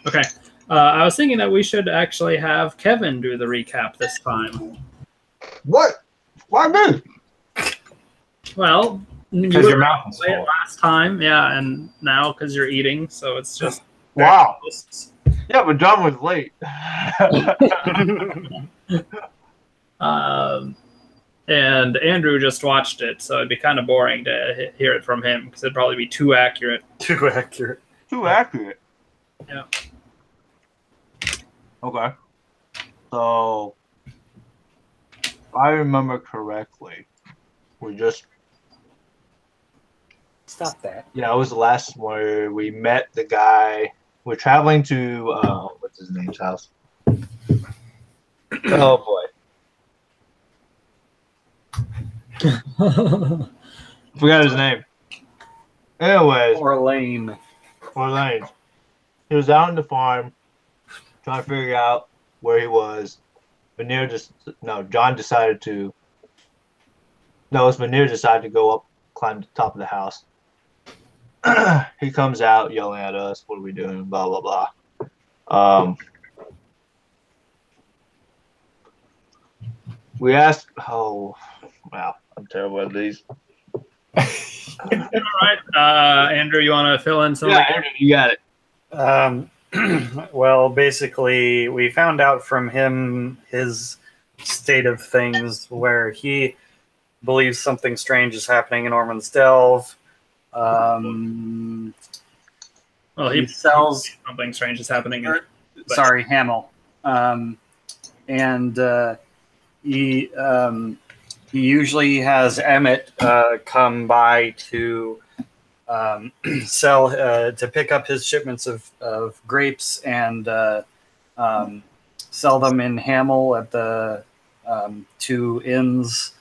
Okay. I was thinking that we should actually have Kevin do the recap this time. What? Why me? Well, because your mouth is full. Last time, yeah, and now because you're eating, so it's just wow. Yeah, but John was late. And Andrew just watched it, so it'd be kind of boring to hear it from him because it'd probably be too accurate. Too accurate. Too accurate. Yeah. Okay. So, if I remember correctly, we just... Stop that. Yeah, it was the last where we met the guy. We're traveling to, what's his name's house? Oh, boy. Forgot his name. Anyways. Orlane. He was out on the farm trying to figure out where he was. Veneer John decided to. No, it was Veneer decided to go up, climb the top of the house. He comes out yelling at us. What are we doing? Blah, blah, blah. We asked. Oh, wow. I'm terrible at these. All right. Andrew, you want to fill in some? Yeah, Andrew, you got it. Well, basically, we found out from him his state of things where he believes something strange is happening in Ormond's Delve. Well, he sells something strange is happening. Sorry, Hamill. He usually has Emmett come by to sell to pick up his shipments of grapes and sell them in Hamill at the 2 inns,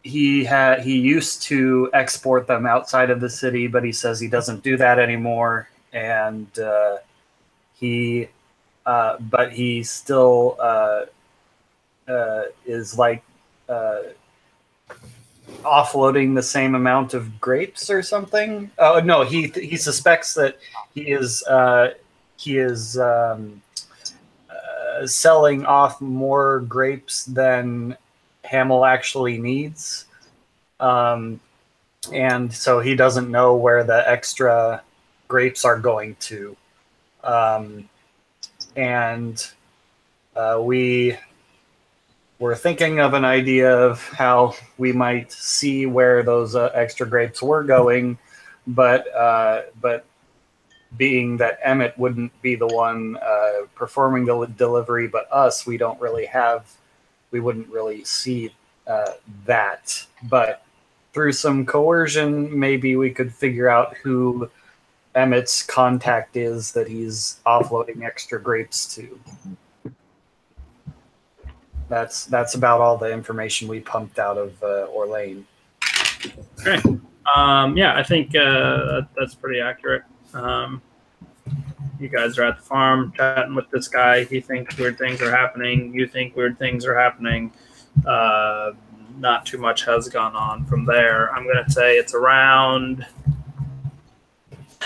he used to export them outside of the city, but he says he doesn't do that anymore, and he still is like offloading the same amount of grapes or something. Oh no, he suspects that he is selling off more grapes than Hamill actually needs, and so he doesn't know where the extra grapes are going to. We were thinking of an idea of how we might see where those extra grapes were going, but being that Emmett wouldn't be the one performing the delivery, but us, we wouldn't really see that. But through some coercion, maybe we could figure out who Emmett's contact is that he's offloading extra grapes to. That's about all the information we pumped out of Orlane. Okay. Yeah, I think that's pretty accurate. You guys are at the farm chatting with this guy. He thinks weird things are happening. You think weird things are happening. Not too much has gone on from there. I'm going to say it's around...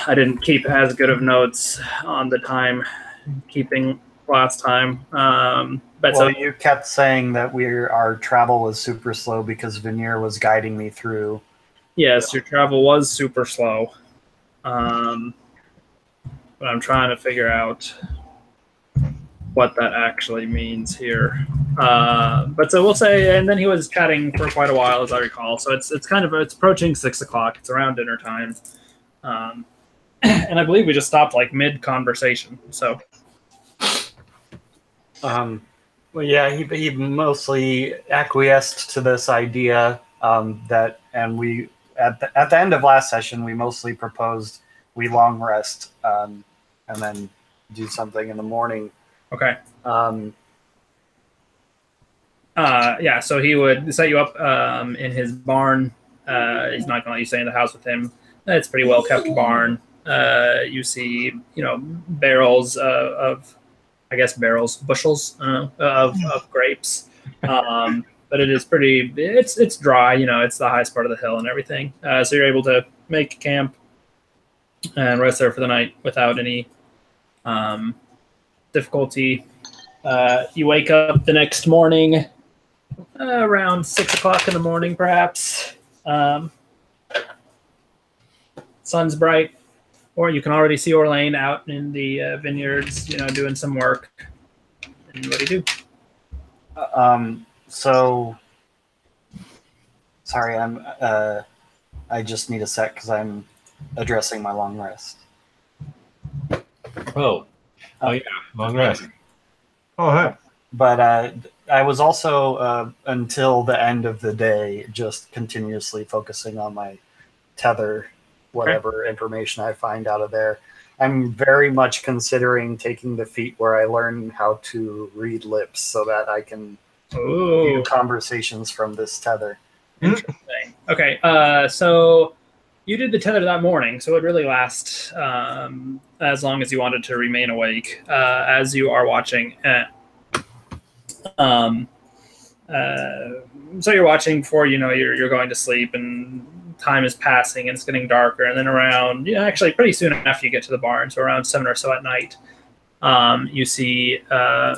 I didn't keep as good of notes on the time keeping last time. But well, you kept saying that our travel was super slow because Veneer was guiding me through. Yes, your travel was super slow. But I'm trying to figure out what that actually means here. But so we'll say, and then he was chatting for quite a while, as I recall. So it's approaching 6 o'clock. It's around dinner time. And I believe we just stopped like mid-conversation. So, well, yeah, he mostly acquiesced to this idea and we at the end of last session we mostly proposed we long rest and then do something in the morning. Okay. Yeah. So he would set you up in his barn. He's not going to let you stay in the house with him. It's a pretty well kept barn. You see, barrels bushels of grapes. but it is pretty. It's dry. It's the highest part of the hill and everything. So you're able to make camp and rest there for the night without any difficulty. You wake up the next morning around 6 o'clock in the morning, perhaps. Sun's bright, or you can already see Orlane out in the vineyards, doing some work. And what do you do? So sorry, I just need a sec because I'm addressing my long rest. Oh yeah, long rest. Oh, hey. But I was also, until the end of the day, just continuously focusing on my tether, whatever information I find out of there. I'm very much considering taking the feat where I learn how to read lips so that I can do conversations from this tether. Interesting. Okay, so you did the tether that morning, so it really lasts as long as you wanted to remain awake as you are watching. So you're watching before you're going to sleep, and time is passing and it's getting darker. And then around, actually pretty soon after you get to the barn, so around 7 or so at night, you see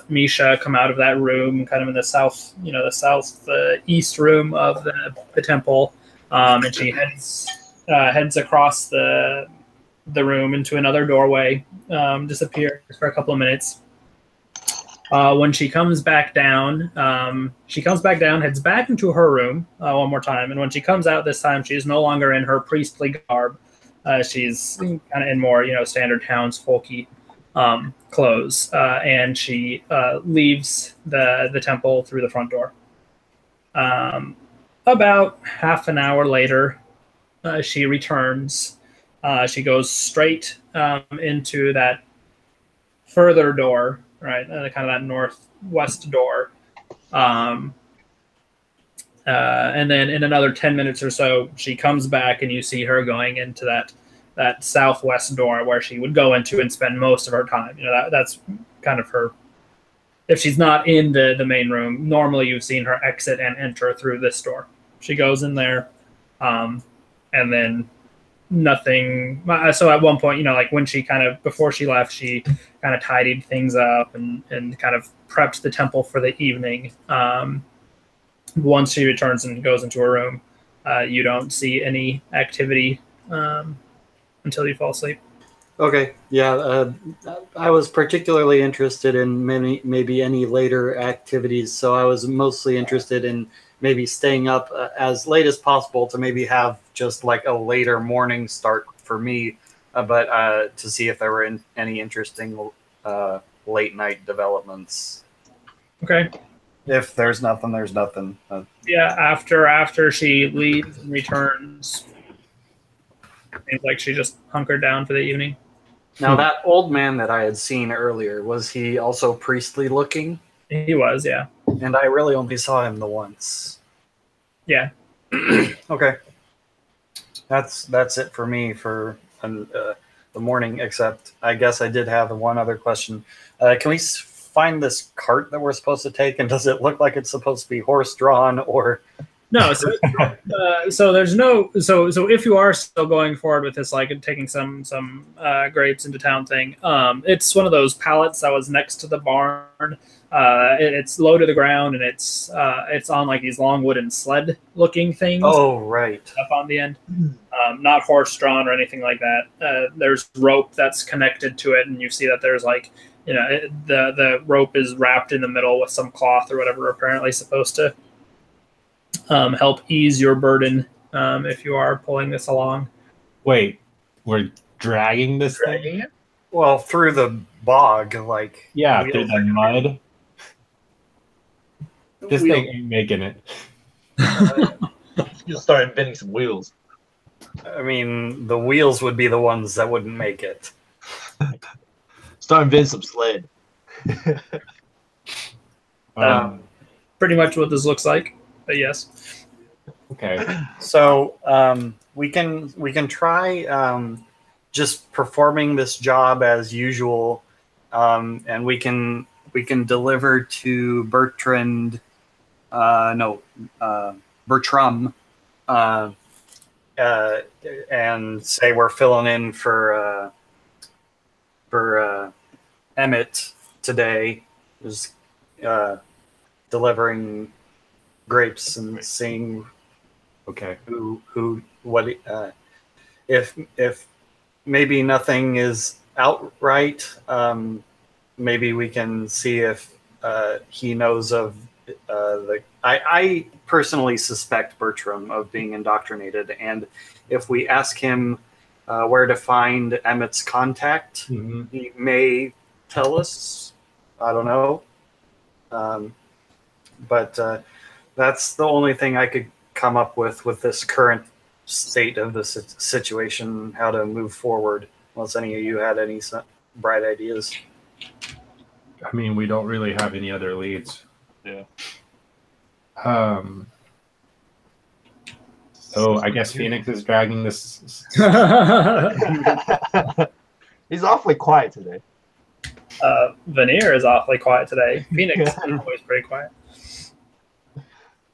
Misha come out of that room, kind of in the south, the southeast room of the temple, and she heads across the room into another doorway, disappears for a couple of minutes. When she comes back down, heads back into her room one more time. And when she comes out this time, she is no longer in her priestly garb. She's kind of in more, standard townsfolky clothes. And she leaves the temple through the front door. About half an hour later, she returns. She goes straight into that further door, right, kind of that northwest door. And then in another 10 minutes or so, she comes back and you see her going into that southwest door where she would go into and spend most of her time. That's kind of her. If she's not in the main room, normally you've seen her exit and enter through this door. She goes in there, and then nothing. So at one point, like when she before she left, she kind of tidied things up and kind of prepped the temple for the evening. Once she returns and goes into her room, you don't see any activity until you fall asleep. Okay, yeah. I was particularly interested in maybe any later activities, so I was mostly interested in maybe staying up as late as possible to maybe have just like a later morning start for me, but to see if there were any interesting late night developments. Okay. If there's nothing, there's nothing. Yeah, after she leaves and returns, seems like she just hunkered down for the evening. Now, that old man that I had seen earlier, was he also priestly looking? He was, yeah. And I really only saw him the once. Yeah. Okay. That's it for me for the morning, except I guess I did have one other question. Can we find this cart that we're supposed to take, and does it look like it's supposed to be horse-drawn or... No, so there's no so if you are still going forward with this, like taking some grapes into town thing, it's one of those pallets that was next to the barn. It's low to the ground, and it's on like these long wooden sled looking things. Oh, right. Up on the end, not horse drawn or anything like that. There's rope that's connected to it, and you see that there's like the rope is wrapped in the middle with some cloth or whatever, apparently supposed to help ease your burden if you are pulling this along. Wait, we're dragging this thing? Well, through the bog, like... Yeah, through the mud. This thing ain't making it. You'll start inventing some wheels. I mean, the wheels would be the ones that wouldn't make it. Start inventing some sled. Pretty much what this looks like, but yes. Okay. So we can try just performing this job as usual, and we can deliver to Bertrand Bertram, and say we're filling in for Emmett today, is delivering grapes and seeing Okay. if maybe nothing is outright, maybe we can see if he knows of I personally suspect Bertram of being indoctrinated, and if we ask him where to find Emmett's contact, he may tell us. I don't know. But that's the only thing I could come up with this current state of the situation, how to move forward, unless any of you had any bright ideas. I mean, we don't really have any other leads. Yeah. So I guess Phoenix is dragging this. He's awfully quiet today. Veneer is awfully quiet today. Phoenix is always pretty quiet.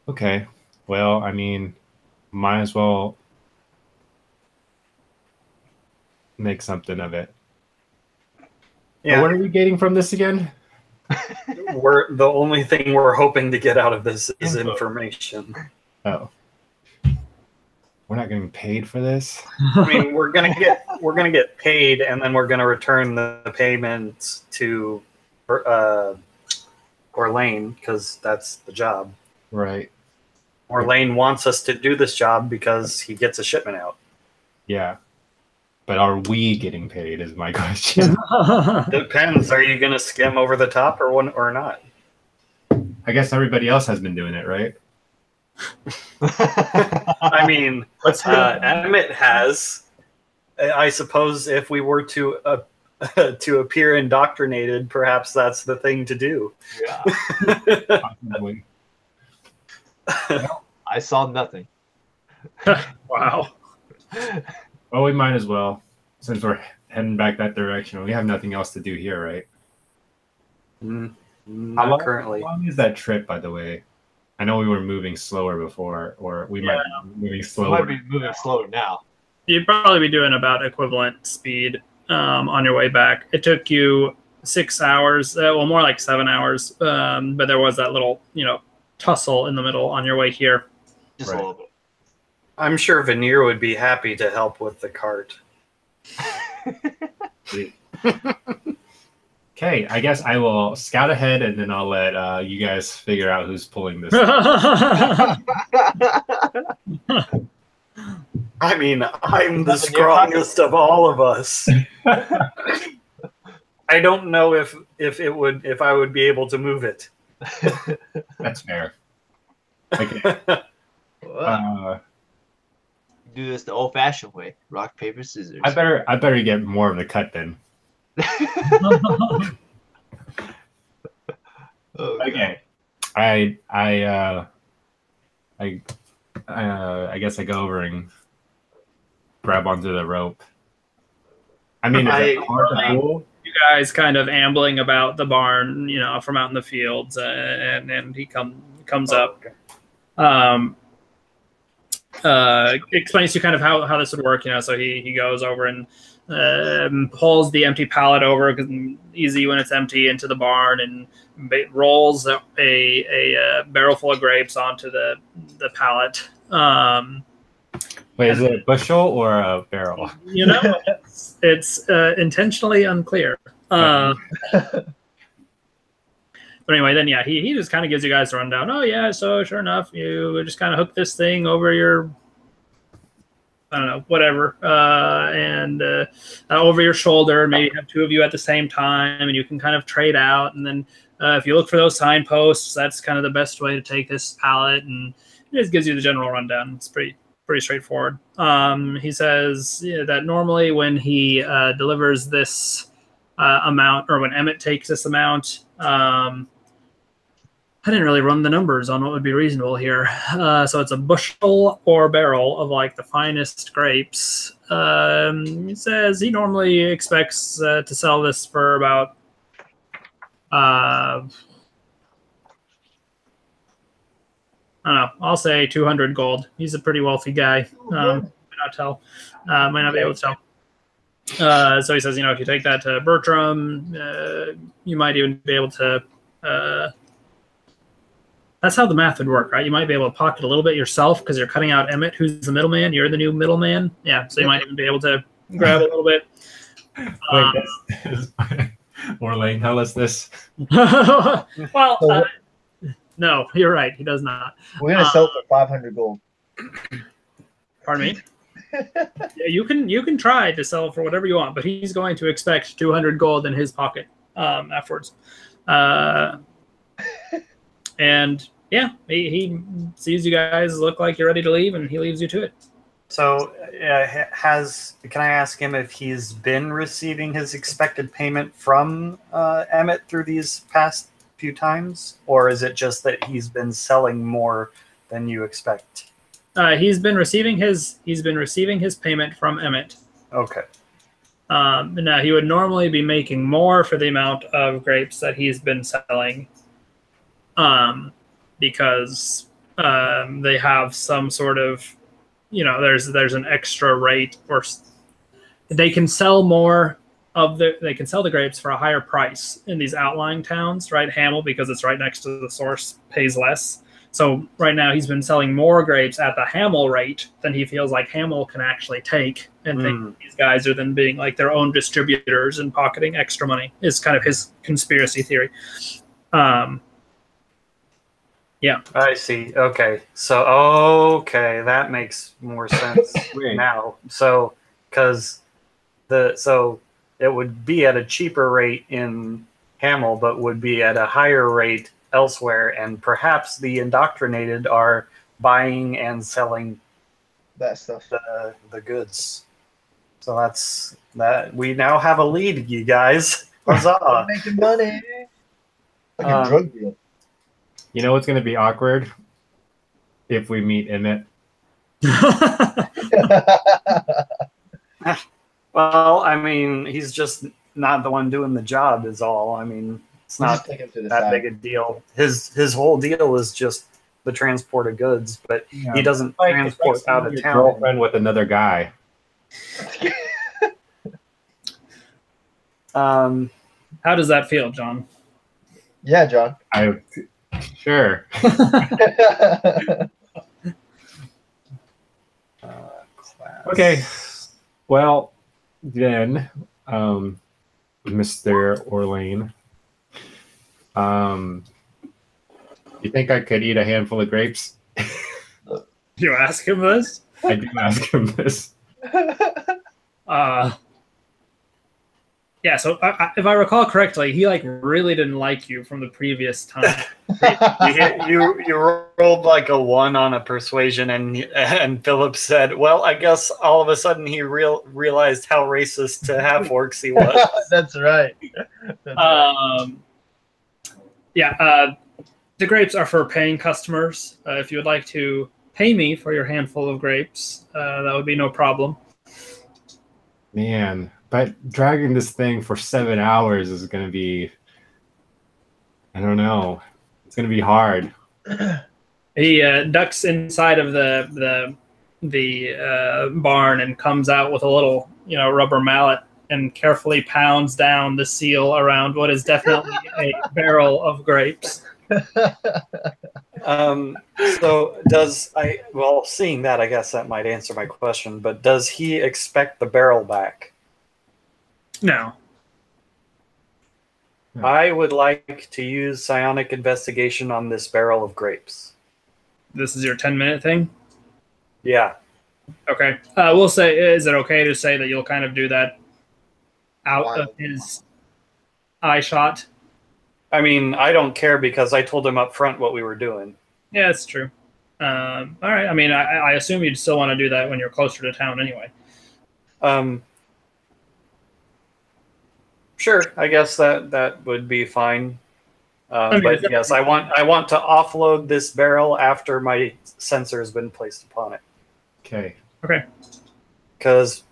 Okay. Well, I mean, might as well make something of it. Yeah. But what are we getting from this again? The only thing we're hoping to get out of this is information. Oh. We're not getting paid for this? I mean, we're gonna get paid, and then we're gonna return the payment to Orlane, because that's the job. Right. Orlane wants us to do this job because he gets a shipment out. Yeah. But are we getting paid is my question. Depends. Are you gonna skim over the top or not? I guess everybody else has been doing it, right? I mean, Emmett has. I suppose if we were to appear indoctrinated, perhaps that's the thing to do. Yeah. Possibly. I saw nothing. Wow. Well, we might as well, since we're heading back that direction. We have nothing else to do here, right? Not currently. How long is that trip, by the way? I know we were moving slower before, or we might be moving slower. We might be moving slower now. You'd probably be doing about equivalent speed on your way back. It took you 6 hours, well, more like 7 hours, but there was that little, tussle in the middle on your way here. Just a little bit. I'm sure Veneer would be happy to help with the cart. Okay, I guess I will scout ahead, and then I'll let you guys figure out who's pulling this. I mean, I'm the strongest of all of us. I don't know if I would be able to move it. That's fair. Okay. Do this the old-fashioned way: rock, paper, scissors. I better get more of the cut then. Okay. I guess I go over and grab onto the rope. I mean, is it hard to pull? You guys kind of ambling about the barn, from out in the fields, and he comes up. Explains to you kind of how this would work, so he goes over and pulls the empty pallet over, because easy when it's empty, into the barn, and rolls a barrel full of grapes onto the pallet. Wait, is it a bushel or a barrel? It's intentionally unclear. But anyway, then he just kind of gives you guys a rundown. Oh yeah, so sure enough, you just kind of hook this thing over your, I don't know, whatever, and over your shoulder. Maybe have two of you at the same time, and you can kind of trade out. And then if you look for those signposts, that's kind of the best way to take this pallet. And it just gives you the general rundown. It's pretty straightforward. He says that normally when he delivers this amount, or when Emmett takes this amount, I didn't really run the numbers on what would be reasonable here. So it's a bushel or barrel of like the finest grapes. He says he normally expects to sell this for about I don't know. I'll say 200 gold. He's a pretty wealthy guy. Might not tell. Might not be able to tell. So he says, if you take that to Bertram, you might even be able to. That's how the math would work, right? You might be able to pocket a little bit yourself because you're cutting out Emmett, who's the middleman. You're the new middleman. Yeah, so you might even be able to grab a little bit. Wait, Orlane, tell us this. Well, no, you're right. He does not. We're gonna sell it for 500 gold. Pardon me. Yeah, you can try to sell for whatever you want, but he's going to expect 200 gold in his pocket afterwards. And yeah, he sees you guys look like you're ready to leave, and he leaves you to it. So, can I ask him if he's been receiving his expected payment from Emmett through these past few times, or is it just that he's been selling more than you expect? He's been receiving his payment from Emmett. Okay. Now he would normally be making more for the amount of grapes that he's been selling, because they have some sort of, there's an extra rate, or they can sell more of they can sell the grapes for a higher price in these outlying towns, right? Hamel, because it's right next to the source, pays less. So right now he's been selling more grapes at the Hamel rate than he feels like Hamel can actually take, and think these guys are then being like their own distributors and pocketing extra money, is kind of his conspiracy theory. Yeah. I see. Okay. So, that makes more sense now. So, it would be at a cheaper rate in Hamel, but would be at a higher rate elsewhere, and perhaps the indoctrinated are buying and selling that stuff, the goods. So that's that. We now have a lead, you guys. Huzzah! Making money. Like a drug deal. You know what's going to be awkward? If we meet Emmett. Well, I mean, he's just not the one doing the job is all. I mean, it's not that big a deal. His whole deal is just the transport of goods, but he doesn't transport out of town. Girlfriend with another guy. How does that feel, John? Yeah, John. Sure. Okay. Well, then, Mr. Orlane, you think I could eat a handful of grapes? You ask him this? I do ask him this. Yeah, so if I recall correctly, he really didn't like you from the previous time. you rolled like a 1 on a persuasion, and Philip said, "Well, I guess all of a sudden he realized how racist to half orcs he was." That's right. The grapes are for paying customers. If you would like to pay me for your handful of grapes, that would be no problem. Man. But dragging this thing for 7 hours is going to be, I don't know. It's going to be hard. He ducks inside of the barn and comes out with a little, rubber mallet and carefully pounds down the seal around what is definitely a barrel of grapes. Seeing that, I guess that might answer my question, but does he expect the barrel back? No. I would like to use psionic investigation on this barrel of grapes. This is your 10-minute thing? Yeah. Okay. We'll say, is it okay to say that you'll kind of do that out of his eye shot? I mean, I don't care because I told him up front what we were doing. Yeah, that's true. All right. I mean, I assume you'd still want to do that when you're closer to town anyway. Sure, I guess that would be fine. But yes, I want to offload this barrel after my sensor has been placed upon it. Okay. Because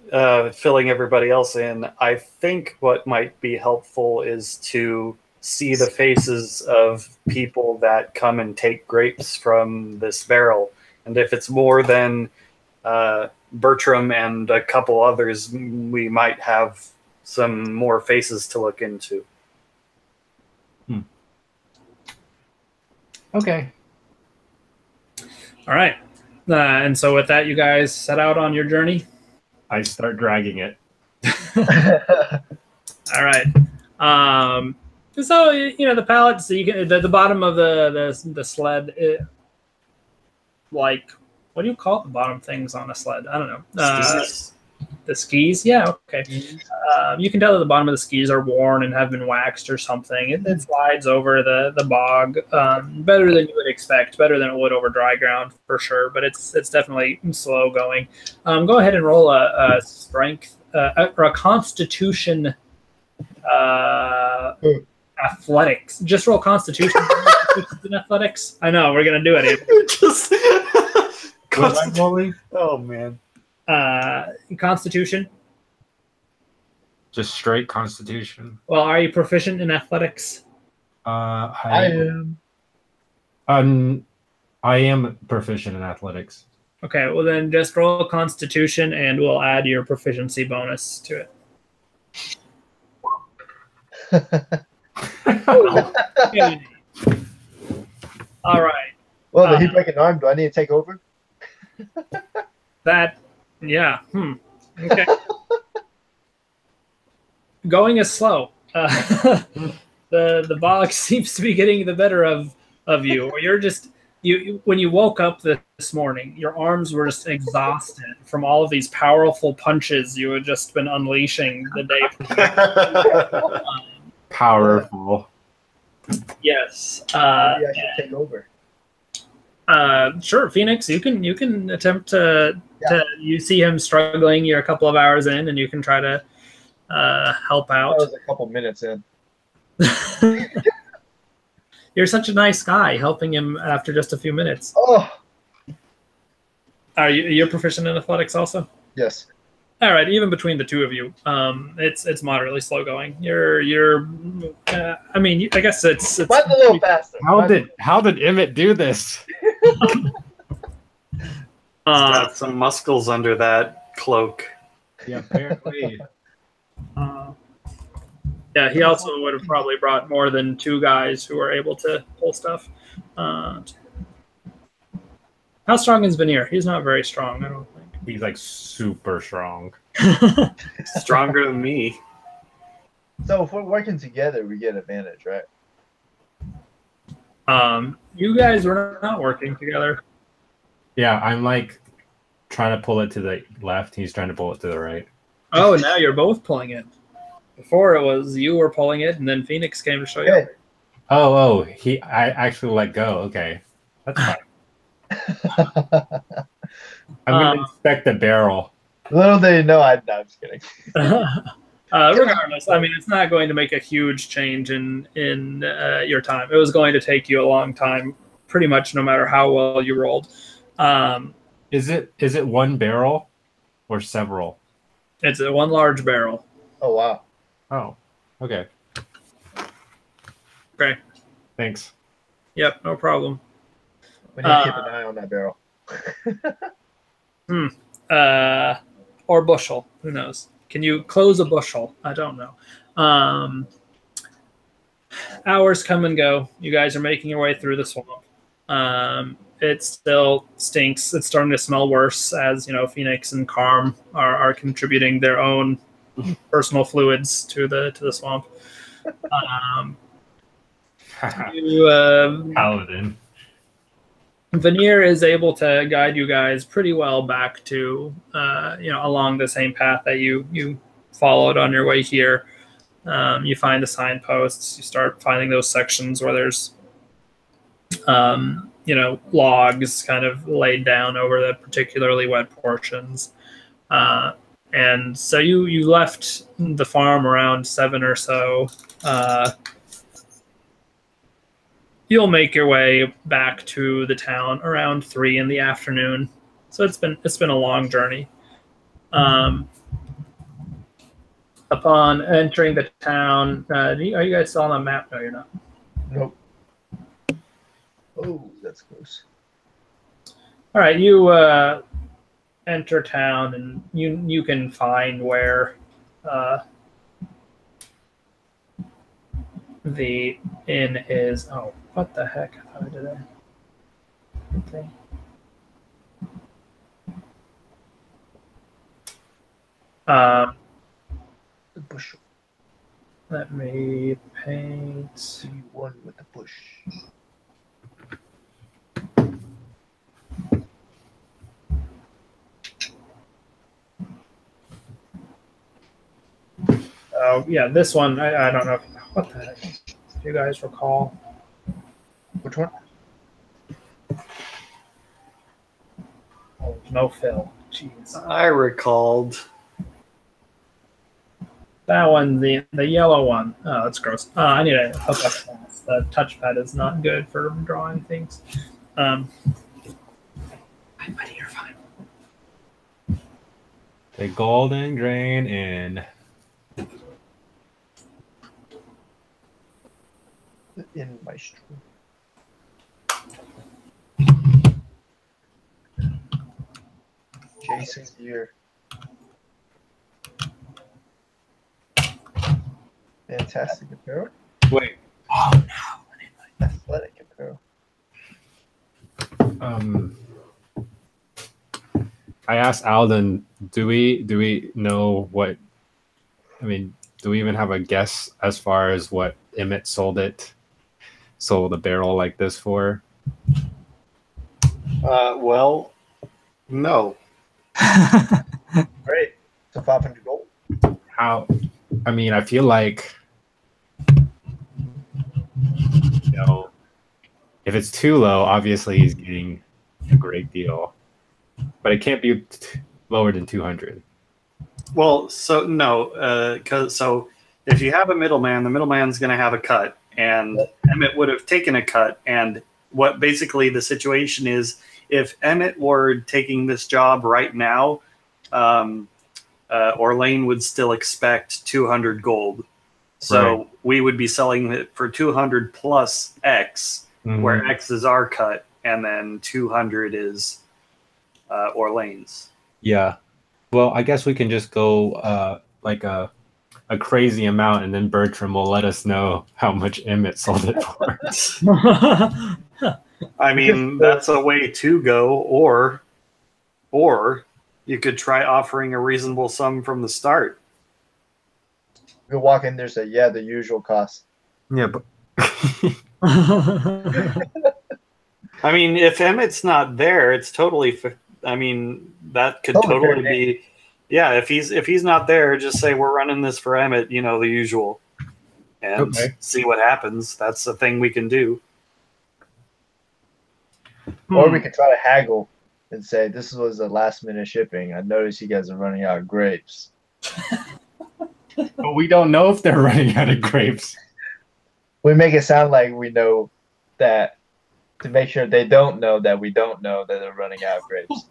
filling everybody else in, I think what might be helpful is to see the faces of people that come and take grapes from this barrel. And if it's more than Bertram and a couple others, we might have some more faces to look into. Okay. All right. And so with that, you guys set out on your journey. I start dragging it. All right. So the pallets. So you can the bottom of the sled. Like, what do you call the bottom things on a sled? I don't know. The skis. Yeah. Okay. You can tell that the bottom of the skis are worn and have been waxed or something. It slides over the bog better than you would expect. Better than it would over dry ground for sure. But it's definitely slow going. Go ahead and roll a strength or a constitution. Athletics. Just roll constitution in athletics. I know we're gonna do it. Just rolling? Oh man. Constitution. Just straight constitution. Well, are you proficient in athletics? I am. I am proficient in athletics. Okay, well then just roll constitution and we'll add your proficiency bonus to it. All right. Well, did he break an arm? Do I need to take over? Yeah. Okay. Going is slow. The bog seems to be getting the better of you. Or you're just when you woke up this morning, your arms were just exhausted from all of these powerful punches you had just been unleashing the day before. Powerful. Yes. Maybe I should take over. Sure, Phoenix. You can attempt to you see him struggling. You're a couple of hours in, and you can try to help out. That was a couple minutes in. You're such a nice guy, helping him after just a few minutes. Oh. You're proficient in athletics also? Yes. All right, even between the two of you, it's moderately slow going. I mean, I guess it's Mine's a little faster. How did Emmett do this? Got some muscles under that cloak. Yeah, apparently. Yeah, he also would have probably brought more than two guys who were able to pull stuff. How strong is Veneer? He's not very strong, I don't think. He's like super strong. Stronger than me. So if we're working together, we get advantage, right? You guys were not working together. Yeah, I'm like trying to pull it to the left. He's trying to pull it to the right. Oh, now you're both pulling it. Before it was you were pulling it, and then Phoenix came to show you. Okay. I actually let go. Okay, that's fine. I'm gonna inspect the barrel. Little did you know, I'm just kidding. Regardless, I mean, it's not going to make a huge change in your time. It was going to take you a long time, pretty much no matter how well you rolled. Is it one barrel or several? It's one large barrel. Oh, wow. Oh, okay. Okay. Thanks. Yep, no problem. We need to keep an eye on that barrel. Or bushel. Who knows? Can you close a bushel? I don't know. Hours come and go. You guys are making your way through the swamp. It still stinks. It's starting to smell worse as Phoenix and Carm are contributing their own personal fluids to the swamp. Paladin. Veneer is able to guide you guys pretty well back to along the same path that you followed on your way here. You find the signposts. You start finding those sections where there's logs kind of laid down over the particularly wet portions. And so you left the farm around 7 or so. You'll make your way back to the town around 3 in the afternoon. So it's been a long journey. Upon entering the town, are you guys still on the map? No, you're not. Nope. Oh, that's close. All right, you enter town, and you can find where the inn is. Oh, what the heck? I thought I did that. Okay. The bush. Let me paint. You won with the bush. Oh, yeah, this one, I don't know. What the heck? Do you guys recall? Which one? Oh, no fill. Jeez. I recalled. That one, the yellow one. Oh, that's gross. I need a hook up class. The touchpad is not good for drawing things. Buddy, you're fine. The golden grain in. In my stream. Jason here. Fantastic apparel. Wait. Oh, no. Athletic apparel. I asked Alden, do we know what? I mean, do we even have a guess as far as what Emmett sold a barrel like this for? Well, no. Great. So 500 gold. How? I mean, I feel like, if it's too low, obviously he's getting a great deal, but it can't be lower than 200. Well, so no, so if you have a middleman, the middleman's going to have a cut, and Emmett would have taken a cut. And what basically the situation is, if Emmett were taking this job right now, Orlane would still expect 200 gold. So Right. we would be selling it for 200 plus X, where X is our cut, and then 200 is Orlane's. Yeah. Well, I guess we can just go like a crazy amount, and then Bertram will let us know how much Emmett sold it for. I mean, that's a way to go, or you could try offering a reasonable sum from the start. You walk in there and say, yeah, the usual cost. Yeah, but I mean, if Emmett's not there, it's totally. I mean, that could totally be. Yeah, if he's not there, just say we're running this for Emmett. The usual, and see what happens. That's the thing we can do. Or we could try to haggle and say, this was a last minute shipping. I noticed you guys are running out of grapes. But we don't know if they're running out of grapes. We make it sound like we know that, to make sure they don't know that we don't know that they're running out of grapes.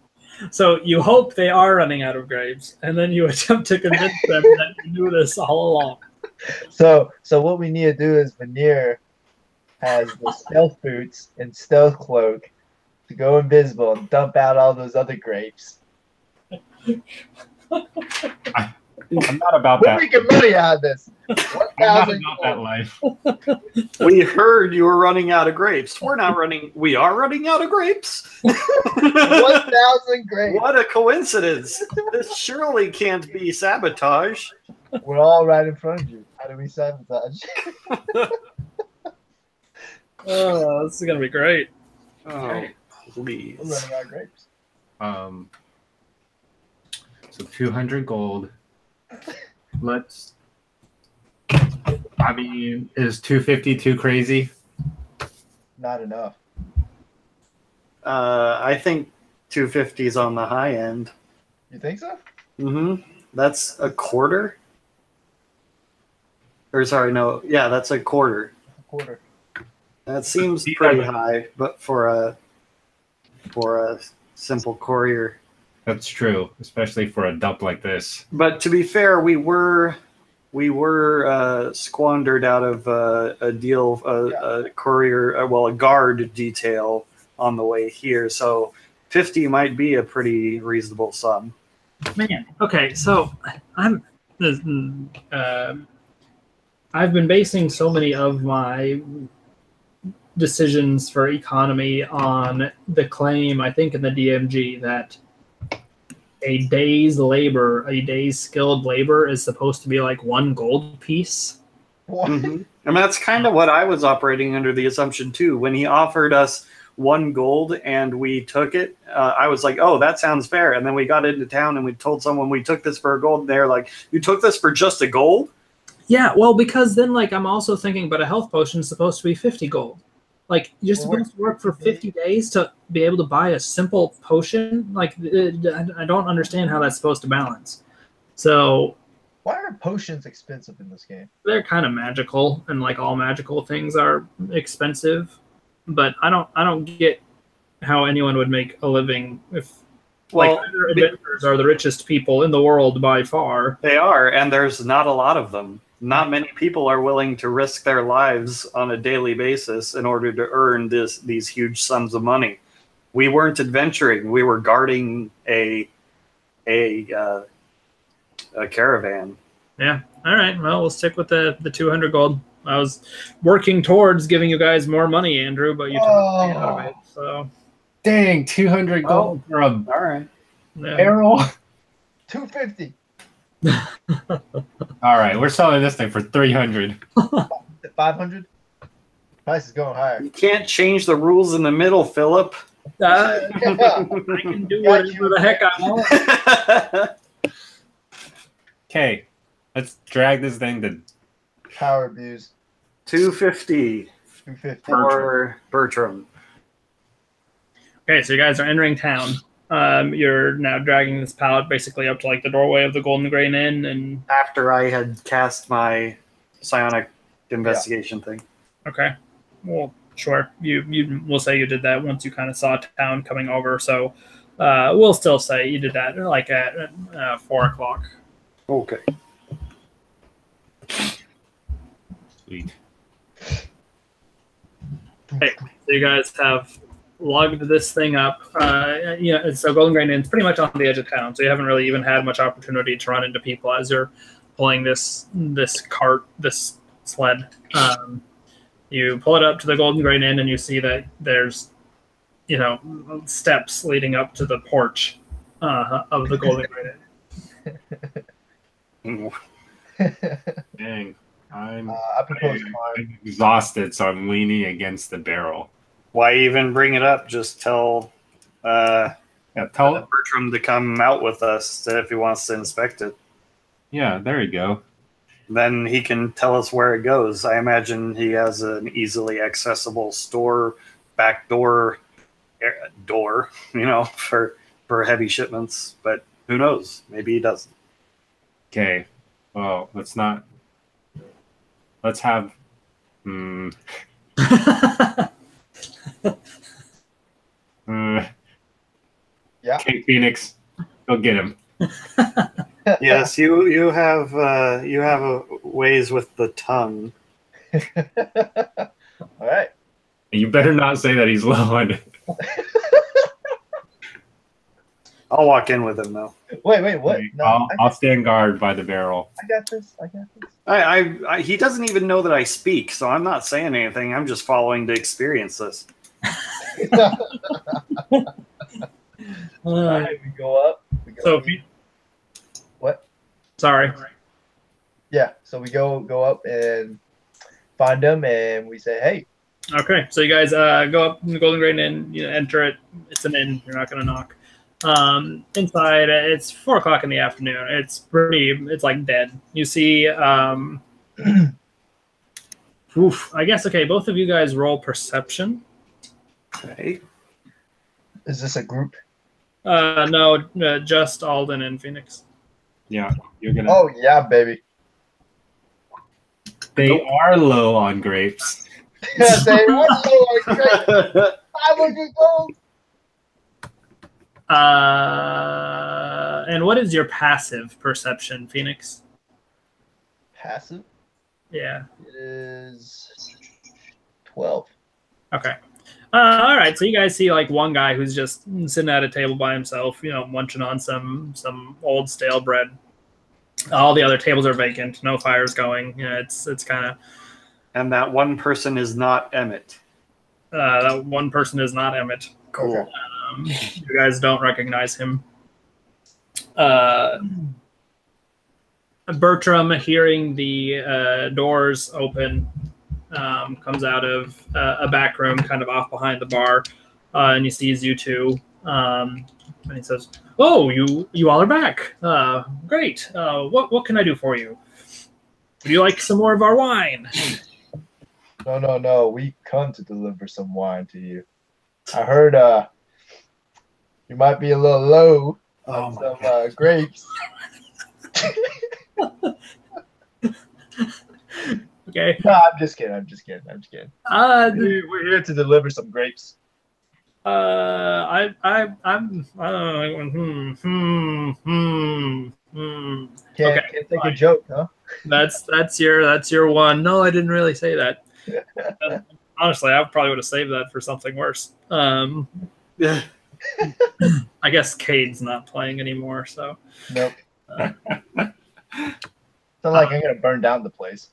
So you hope they are running out of grapes, and then you attempt to convince them that you knew this all along. So what we need to do is Veneer has the stealth boots and stealth cloak to go invisible and dump out all those other grapes. I'm not about We're that. making money out of this. I'm not 1,000 about that life. We heard you were running out of grapes. We're not running. We are running out of grapes. 1,000 grapes. What a coincidence! This surely can't be sabotage. We're all right in front of you. How do we sabotage? Oh, this is gonna be great. Oh, please. We're running out of grapes. So 200 gold. Let's. I mean, is 250 too crazy? Not enough. I think 250 is on the high end. You think so? Mm-hmm. That's a quarter. Or sorry, no. Yeah, that's a quarter. A quarter. That seems pretty high, but for a simple courier. That's true, especially for a dump like this. But to be fair, we were we were squandered out of a deal, a courier, a guard detail on the way here. So 50 might be a pretty reasonable sum. Man, okay, so I've been basing so many of my decisions for economy on the claim, I think, in the DMG that a day's skilled labor is supposed to be like 1 gold piece. Mm-hmm. And that's kind of what I was operating under the assumption too. When he offered us 1 gold and we took it, I was like, oh, that sounds fair. And then we got into town and we told someone we took this for a gold. And they're like, you took this for just a gold? Yeah, well, because then like I'm also thinking, but a health potion is supposed to be 50 gold. Like you're supposed to work for 50 days to be able to buy a simple potion. Like I don't understand how that's supposed to balance. So why are potions expensive in this game? they're kind of magical, and like all magical things are expensive. But I don't get how anyone would make a living if like other adventurers are the richest people in the world by far. They are, and there's not a lot of them. Not many people are willing to risk their lives on a daily basis in order to earn these huge sums of money. We weren't adventuring; we were guarding a caravan. Yeah. All right. Well, we'll stick with the 200 gold. I was working towards giving you guys more money, Andrew, but you took me out of it. So dang, 200 gold for a all right barrel. 250. All right, we're selling this thing for 300. 500. Price is going higher. You can't change the rules in the middle, Philip. I can do whatever the heck I want. Okay, let's drag this thing to Power abuse. 250 for Bertram. Okay, so you guys are entering town. You're now dragging this pallet basically up to like the doorway of the Golden Grain Inn, and after I had cast my psionic investigation thing. Okay, well, sure. You will say you did that once you kind of saw town coming over. So we'll still say you did that like at 4 o'clock. Okay. Sweet. Okay, so you guys have lugged this thing up. So Golden Grain Inn's pretty much on the edge of town, so you haven't really even had much opportunity to run into people as you're pulling this sled. You pull it up to the Golden Grain Inn, and you see that there's, steps leading up to the porch of the Golden Grain Inn. Dang, I'm exhausted, so I'm leaning against the barrel. Why even bring it up? Just tell Bertram to come out with us if he wants to inspect it. Yeah, there you go. Then he can tell us where it goes. I imagine he has an easily accessible store, back door, for heavy shipments. But who knows? Maybe he doesn't. Okay. Well, let's have. Yeah. Okay, Phoenix, go get him. Yes, you have a ways with the tongue. All right. You better not say that he's low on it. I'll walk in with him though. Wait, what? No, I'll stand guard by the barrel. I got this. He doesn't even know that I speak, so I'm not saying anything. I'm just following to experience this. All right, we go up. What? Sorry. Yeah, so we go up and find them, and we say, "Hey." Okay, so you guys go up in the Golden Grain Inn. You enter it. It's an inn. You're not going to knock. Inside, it's 4 o'clock in the afternoon. It's like dead. You see, I guess, okay, both of you guys roll perception. Okay. Is this a group? No, just Alden and Phoenix. Yeah, you're gonna. Oh yeah, baby. They are low on grapes. Yeah, they are low on grapes. 500 gold. And what is your passive perception, Phoenix? passive. Yeah. It is 12. Okay. All right. So you guys see like one guy who's just sitting at a table by himself, munching on some old stale bread. All the other tables are vacant. No fires going. It's kind of. And that one person is not Emmett. That one person is not Emmett. Cool. Okay. You guys don't recognize him. Bertram, hearing the doors open, comes out of a back room, kind of off behind the bar, and he sees you two. And he says, "Oh, you all are back. Great. What can I do for you? Would you like some more of our wine?" No. We come to deliver some wine to you. I heard you might be a little low on some grapes. Okay. No, I'm just kidding. We're here to deliver some grapes. I'm Can't take a joke, huh? That's your one. No, I didn't really say that. Honestly, I probably would have saved that for something worse. Yeah. I guess Cade's not playing anymore, so. Nope. It's not like I'm gonna burn down the place.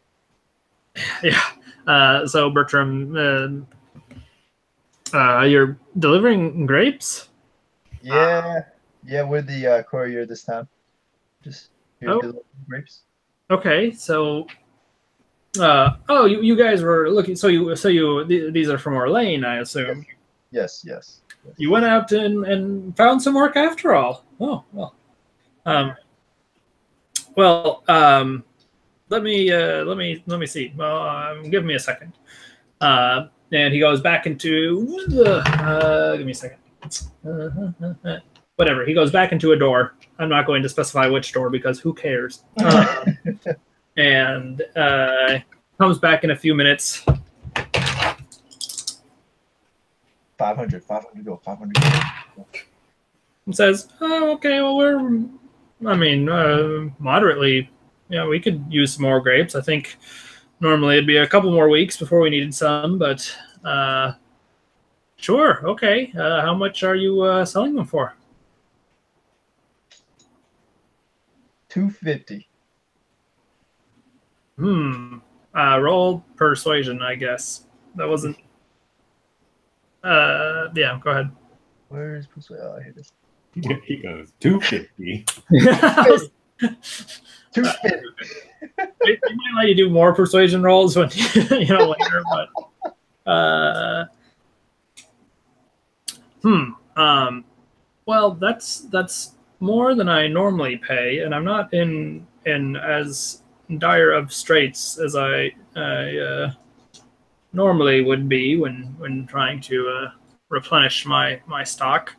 Yeah. So Bertram, you're delivering grapes? Yeah, we're the courier this time. Just here to deliver grapes. Okay, so. You guys were looking. So these are from Orlane, I assume. Yes. You went out and found some work after all. Oh well. Let me see. Give me a second. And he goes back into give me a second. Whatever. He goes back into a door. I'm not going to specify which door because who cares? And comes back in a few minutes. 500 go. 500 go. And says, "Oh, okay. Well, we're moderately. Yeah, we could use some more grapes. I think normally it'd be a couple more weeks before we needed some, but sure. Okay. How much are you selling them for?" 250. Roll persuasion, I guess. That wasn't. Yeah. Go ahead. Where is persuasion? Oh, here it is. He goes 250. 250. They might let you do more persuasion rolls when later, but well, that's more than I normally pay, and I'm not in as dire of straits as I normally would be when trying to replenish my stock.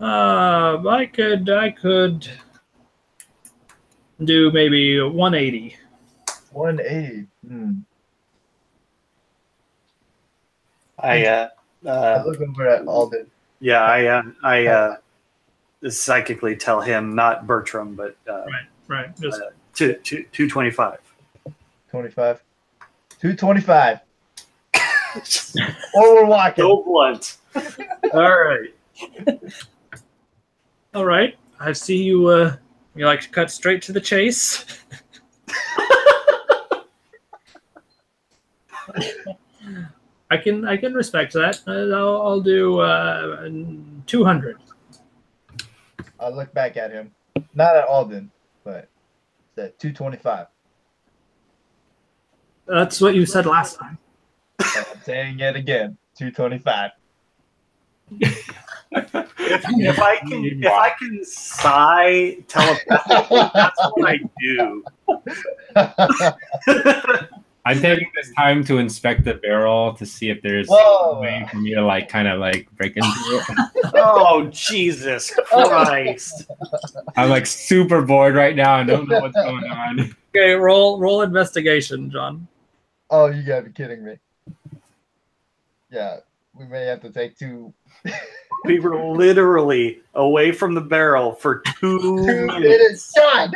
I could do maybe 180. 180. I look over at Alden. Yeah, I psychically tell him, not Bertram, but Right. Just 225. 25. 225. Or we're walking. So blunt. all right. I see you. You like to cut straight to the chase. I can respect that. I'll do 200. I look back at him. Not at Alden, but it's at 225. That's what you said last time. I'm saying it again. 225. If I can sigh telepathically, that's what I do. I'm taking this time to inspect the barrel to see if there's Whoa. a way for me to kind of break into it. Oh, Jesus Christ. I'm super bored right now. I don't know what's going on. Okay, roll investigation, John. Oh, you gotta be kidding me. Yeah, we may have to take 2. We were literally away from the barrel for 2 2 minutes. minutes. John!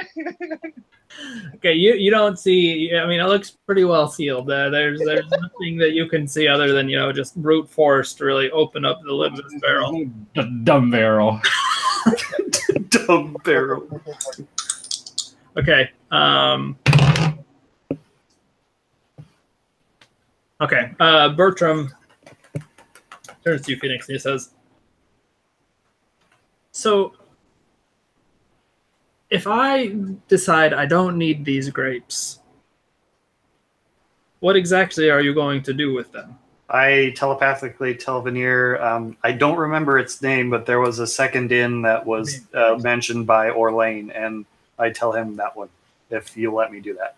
Okay, you don't see. I mean, it looks pretty well sealed. There's nothing that you can see other than just brute force to really open up the lid of this barrel. The dumb barrel. Dumb barrel. Okay. Okay. Bertram turns to you, Phoenix, and he says, "So, if I decide I don't need these grapes, what exactly are you going to do with them?" I telepathically tell Veneer, I don't remember its name, but there was a second inn that was mentioned by Orlane, and I tell him that one, if you let me do that.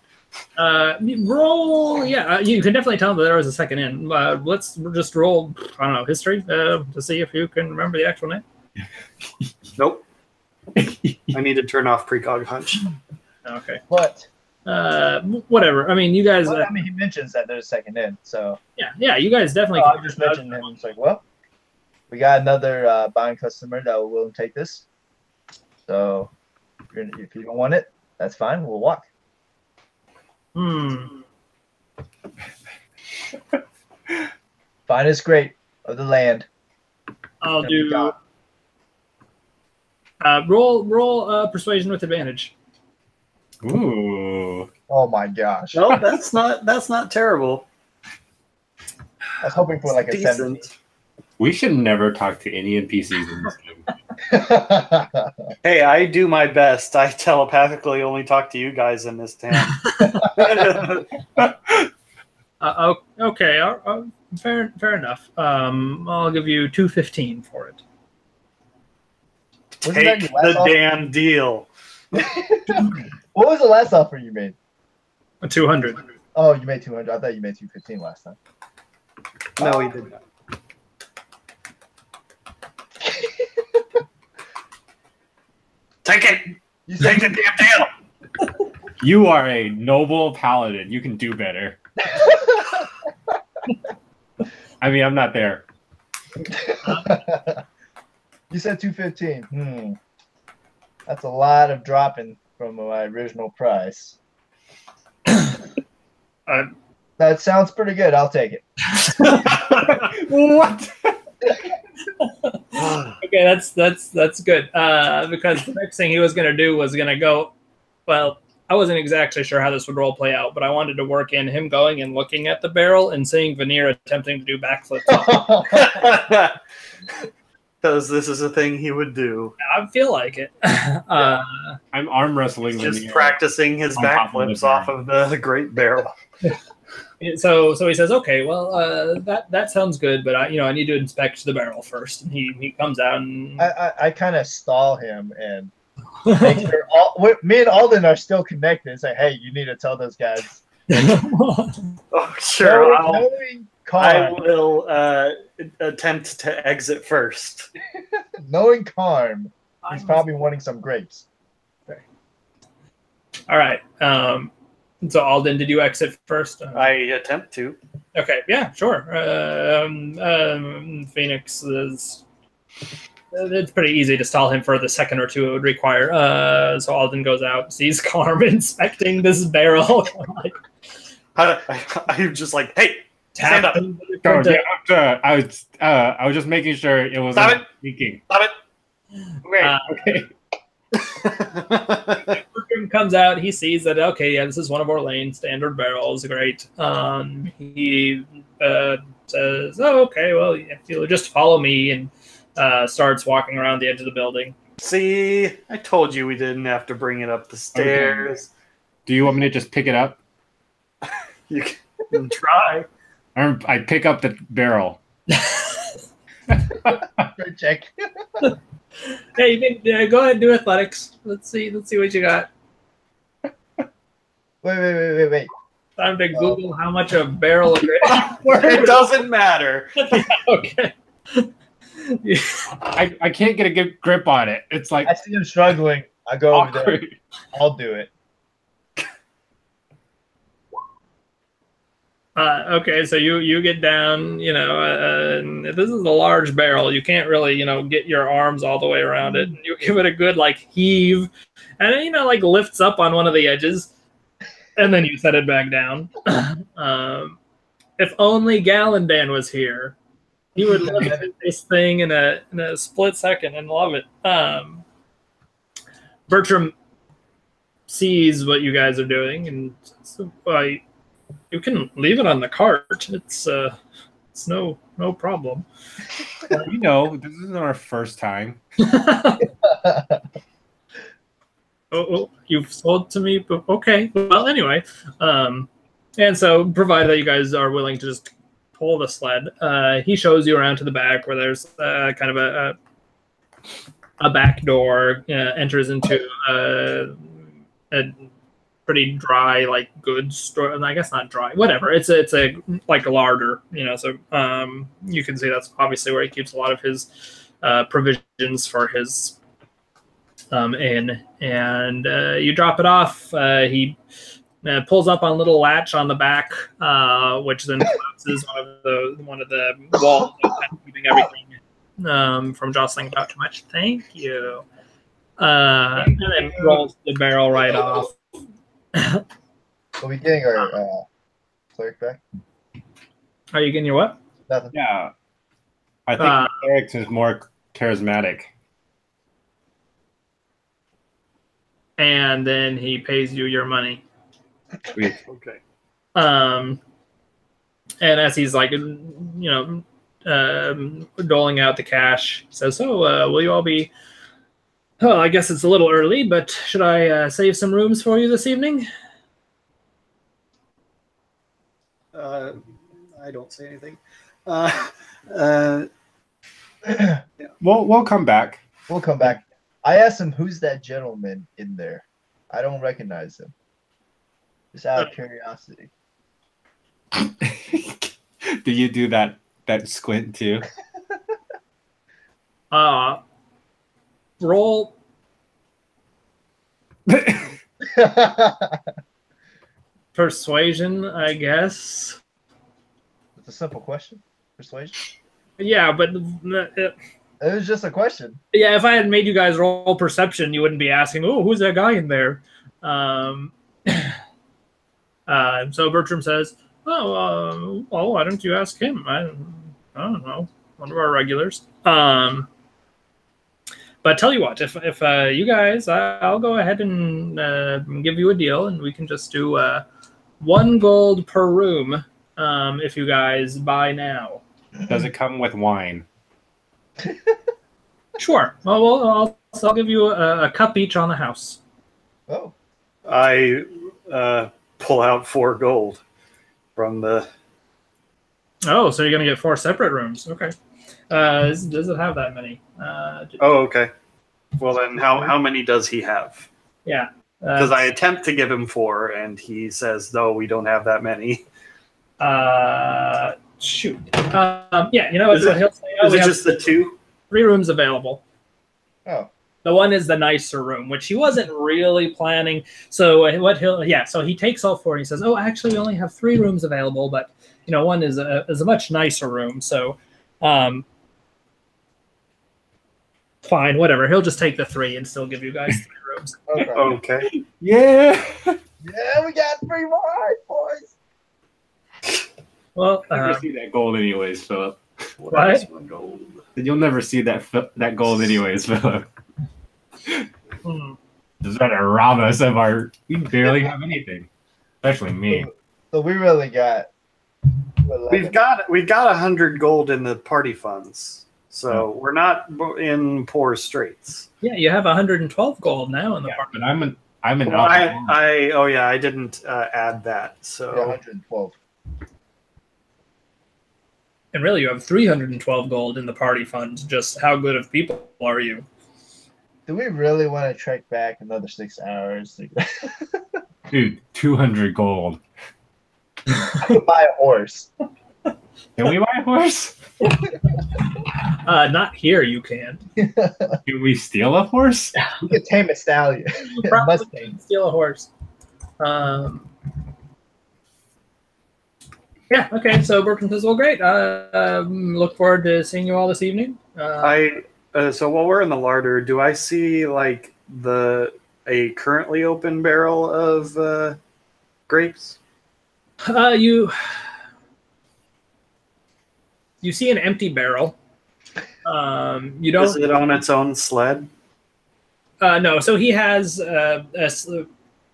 Roll, yeah, you can definitely tell that there was a second in. Let's just roll, I don't know, history to see if you can remember the actual name. Nope. I need to turn off precog hunch. Okay. But Whatever. I mean, you guys. well, I mean, he mentions that there's a second in, so Yeah. You guys definitely. I just mentioned him. It's like, well, we got another buying customer that will willing to take this. So if you don't want it, that's fine. We'll walk. Finest grape of the land. I'll do. Roll persuasion with advantage. Ooh. Oh my gosh! No, that's not terrible. I was hoping for like a Decent. 17. We should never talk to any NPCs in this game. Hey, I do my best. I telepathically only talk to you guys in this town. Okay. Fair enough. I'll give you 215 for it. Wasn't that Take your last the offer? damn deal. What was the last offer you made? 200. Oh, you made 200. I thought you made 215 last time. No, he did not. Take it. You Take said the damn deal. You are a noble paladin. You can do better. I mean, I'm not there. you said 215. That's a lot of dropping from my original price. That sounds pretty good. I'll take it. What? Okay, that's good. Because the next thing he was gonna do was gonna go. Well, I wasn't exactly sure how this would role play out, but I wanted to work in him going and looking at the barrel and seeing Veneer attempting to do backflips. Because this is a thing he would do. I feel like it. I'm arm wrestling. Just practicing his On top of the backflips off of the great barrel. So he says, okay, well, that sounds good, but I need to inspect the barrel first. And he comes out and I kind of stall him and make sure me and Alden are still connected and say, hey, you need to tell those guys. Oh, sure. Knowing I Karm, will attempt to exit first. knowing Karm, he's probably wanting some grapes. all right. So Alden, did you exit first? I attempt to. Okay, yeah, sure. Phoenix is. It's pretty easy to stall him for the second or two it would require. So Alden goes out, sees Karm inspecting this barrel. I'm just like, hey, stand up. Oh, yeah, I was just making sure it was Stop it. leaking. Stop it. Okay. Bertram comes out. He sees that this is one of Orlane's standard barrels. Great. He says, "Oh, okay. Well, if you'll just follow me," and starts walking around the edge of the building. See, I told you we didn't have to bring it up the stairs. Do you want me to just pick it up? You can try. I pick up the barrel. Great check. Hey, you can go ahead and do athletics. Let's see what you got. Wait. Time to Google how much a barrel of grape. It doesn't matter. Okay. I can't get a good grip on it. It's like I see him struggling. I go over there. awkward. I'll do it. Okay, so you get down, and this is a large barrel. You can't really, get your arms all the way around it. You give it a good heave, and then, like lifts up on one of the edges, and then you set it back down. If only Gallandan was here, he would look at this thing in a split second and love it. Bertram sees what you guys are doing, and so, you can leave it on the cart. It's no problem. This isn't our first time. Oh, you've sold to me, but okay. Well, anyway, and so provided that you guys are willing to just pull the sled, he shows you around to the back where there's kind of a back door, enters into a pretty dry goods store. And I guess not dry, whatever. It's a larder, so you can see that's obviously where he keeps a lot of his provisions for his inn. And you drop it off. He pulls up on a little latch on the back, which then collapses one of the walls, keeping everything from jostling about too much. Thank you. And then rolls the barrel right off. Are we getting our cleric back? Are you getting your what? Nothing. Yeah. I think Eric's is more charismatic. And then he pays you your money. Sweet. Okay. And as he's doling out the cash, he says, "So, will you all be? Oh, I guess it's a little early, but should I save some rooms for you this evening?" I don't say anything. We'll come back. We'll come back. I asked him, who's that gentleman in there? I don't recognize him. Just out of curiosity. Do you do that squint too? Roll. Persuasion, I guess. It's a simple question. Persuasion? Yeah, but It was just a question. yeah, if I had made you guys roll perception, you wouldn't be asking, "Oh, who's that guy in there?" So Bertram says, "Oh, well, why don't you ask him? I don't know, one of our regulars." But tell you what, if you guys, I'll go ahead and give you a deal, and we can just do 1 gold per room if you guys buy now. Does it come with wine? Sure. Well, I'll give you a cup each on the house. Oh. I pull out 4 gold from the. Oh, so you're gonna get 4 separate rooms? Okay. Does it have that many? Oh, okay. Well, then how many does he have? Yeah. Because I attempt to give him 4, and he says, "No, we don't have that many." Shoot. Yeah. You know what? Is it- He'll say, Is we it have just the 2? 3 rooms available. Oh. The one is the nicer room, which he wasn't really planning. So so he takes all 4 and he says, "Oh, actually, we only have 3 rooms available, but one is a much nicer room." So, fine, whatever. He'll just take the 3 and still give you guys 3 rooms. Okay. Okay. Yeah. Yeah, we got 3 more, boys. Well, You'll never see that gold anyways, Philip. What? is 1 gold? You'll never see that gold anyways, Philip. Just trying to rob us of our. We barely have anything, especially me. So we really got. We've got 100 gold in the party funds, so we're not in poor straits. Yeah, you have 112 gold now in the park. But I'm an Well, I didn't add that. So 112. And really, you have 312 gold in the party fund. Just how good of people are you? Do we really want to trek back another 6 hours? Dude, 200 gold. I could buy a horse. Can we buy a horse? Not here, you can't. Can we steal a horse? We could tame a stallion. You probably Mustang. can steal a horse. Yeah. Okay. So Brooklyn says, "Well, great. Look forward to seeing you all this evening." So while we're in the larder, do I see like a currently open barrel of grapes? You see an empty barrel. You don't. Is it on its own sled? No. So he has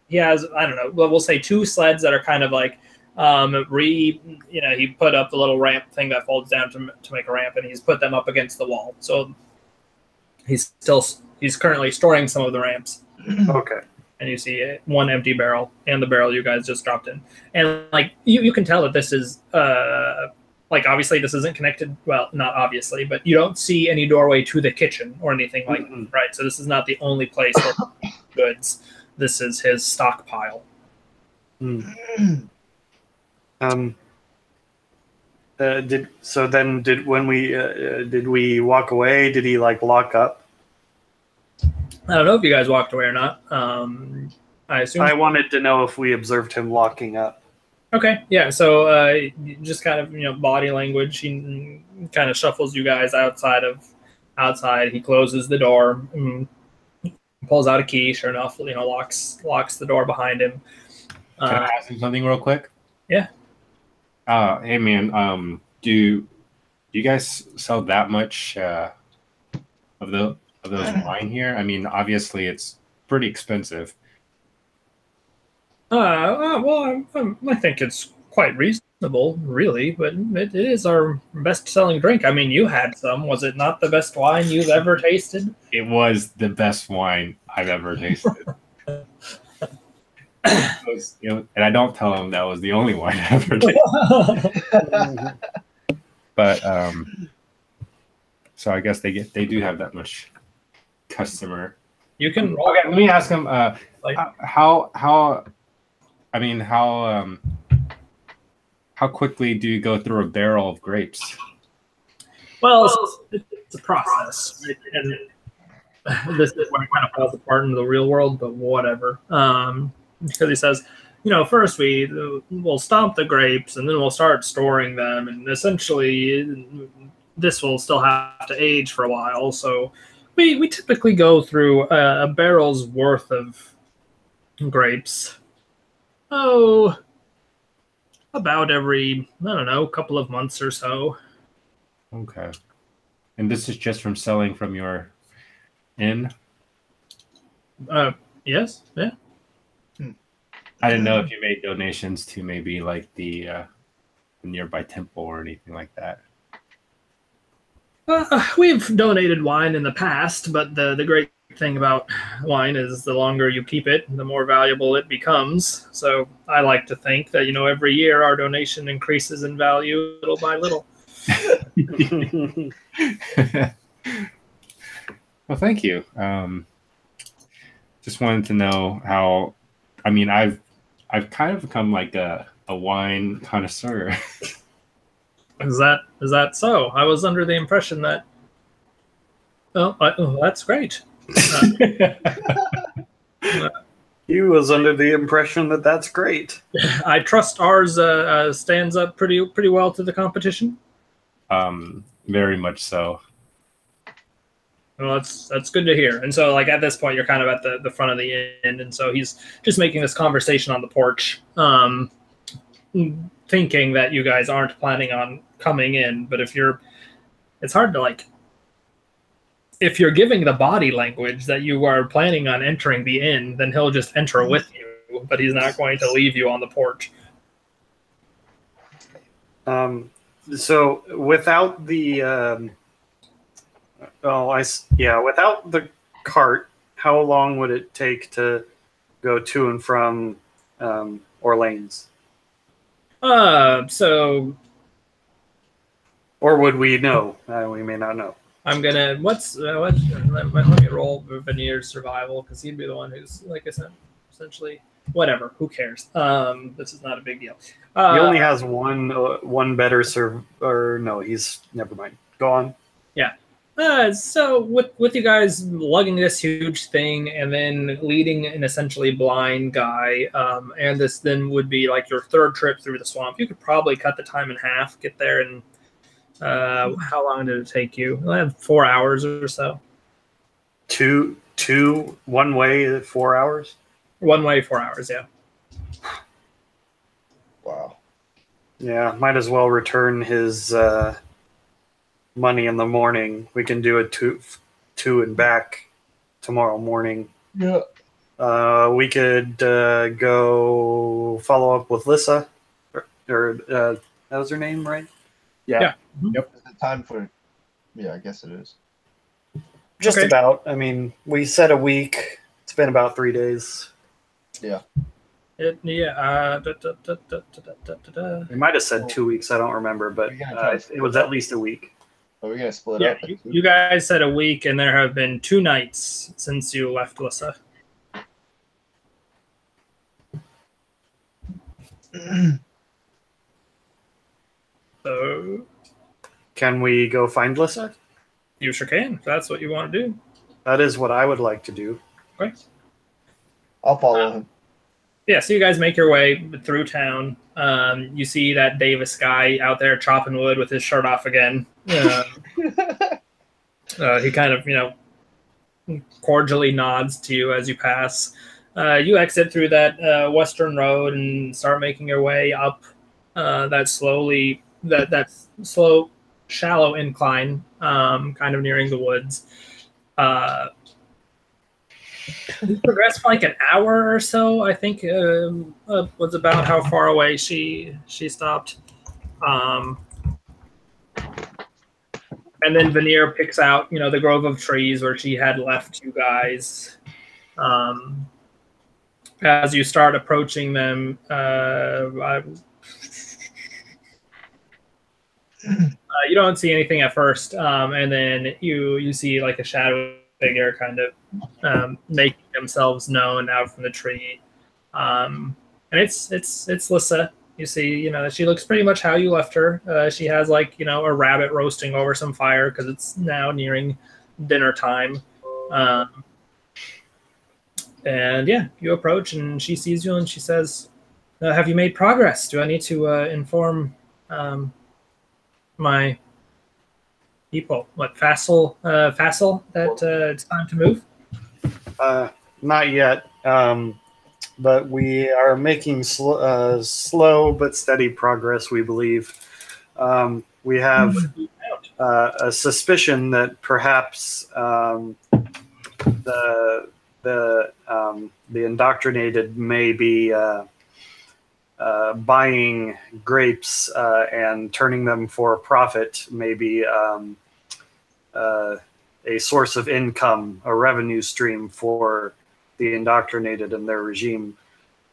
he has, I don't know. We'll say 2 sleds that are kind of like he put up the little ramp thing that folds down to make a ramp, and he's put them up against the wall. So he's currently storing some of the ramps. Okay. And you see 1 empty barrel and the barrel you guys just dropped in. And like you can tell that this is like, obviously this isn't connected. Well, not obviously, but you don't see any doorway to the kitchen or anything like that, right? So this is not the only place for goods. This is his stockpile. Did we walk away? Did he like lock up? I don't know if you guys walked away or not. I assume. I wanted to know if we observed him locking up. Okay, yeah. So just kind of body language. He kind of shuffles you guys outside. He closes the door, pulls out a key. Sure enough, locks the door behind him. Can I ask him something real quick? Yeah. Hey man, do you guys sell that much of those wine here? I mean, obviously it's pretty expensive. Well, I think it's quite reasonable, really, but it is our best-selling drink. I mean, you had some. Was it not the best wine you've ever tasted? It was the best wine I've ever tasted. And I don't tell them that was the only wine I ever tasted. But so I guess they do have that much customer. You can. Okay, let me ask him. How quickly do you go through a barrel of grapes? Well, it's a process, right? And this is where it kind of falls apart into the real world, but whatever. Because he says, first we'll stomp the grapes, and then we'll start storing them, and essentially this will still have to age for a while. So we typically go through a barrel's worth of grapes. Oh, about every, I don't know, couple of months or so. Okay. And this is just from selling from your inn? Yes, yeah. I didn't know if you made donations to maybe like the nearby temple or anything like that. We've donated wine in the past, but the great thing about wine is the longer you keep it, the more valuable it becomes. So I like to think that, every year our donation increases in value little by little. Well, thank you. Just wanted to know how, I've kind of become like a wine connoisseur. Is that so? I was under the impression that. Oh, that's great. He was under the impression that that's great. I trust ours stands up pretty well to the competition. Very much so. Well, that's good to hear. And so, like, at this point, you're kind of at the front of the inn, and so he's just making this conversation on the porch, thinking that you guys aren't planning on coming in. But it's hard to, like, if you're giving the body language that you are planning on entering the inn, then he'll just enter with you, but he's not going to leave you on the porch. So without the without the cart, how long would it take to go to and from Orleans? So, or would we know? We may not know. I'm gonna. Let me roll Veneer's survival, because he'd be the one who's, like I said, essentially whatever. Who cares? This is not a big deal. He only has one better or no. He's never mind. Go on. Yeah. So with you guys lugging this huge thing and then leading an essentially blind guy, and this then would be like your third trip through the swamp. You could probably cut the time in half, get there, and how long did it take you? 4 hours or so. Two one way, 4 hours. One way, 4 hours. Yeah. Wow. Yeah, might as well return his money in the morning. We can do a two and back tomorrow morning. Yeah. We could go follow up with Lissa, or that was her name, right? Yeah. Yep. Is it time for? Yeah, I guess it is. Just Okay. about. I mean, we said a week. It's been about 3 days. Yeah. We might have said 2 weeks. I don't remember, but it was at least a week. Are we gonna split Yeah, up? you guys said a week, and there have been 2 nights since you left Lissa. So Can we go find Lissa? you sure can, if that's what you want to do. That is what I would like to do. Okay. I'll follow him. Yeah, so you guys make your way through town. You see that Davis guy out there chopping wood with his shirt off again. He kind of, cordially nods to you as you pass. You exit through that western road and start making your way up that slow, shallow incline, kind of nearing the woods. You progress for like an hour or so, I think, was about how far away she stopped. And then Veneer picks out, the grove of trees where she had left you guys. As you start approaching them, you don't see anything at first, and then you see like a shadow figure kind of making themselves known out from the tree, and it's Lissa. You see, she looks pretty much how you left her. She has like a rabbit roasting over some fire because it's now nearing dinner time. And yeah, you approach and she sees you and she says, "Have you made progress? Do I need to inform my people, Fassel, that it's time to move?" Not yet, but we are making slow but steady progress, we believe. We have a suspicion that perhaps the indoctrinated may be buying grapes and turning them for profit, maybe a source of income, a revenue stream for the indoctrinated and their regime.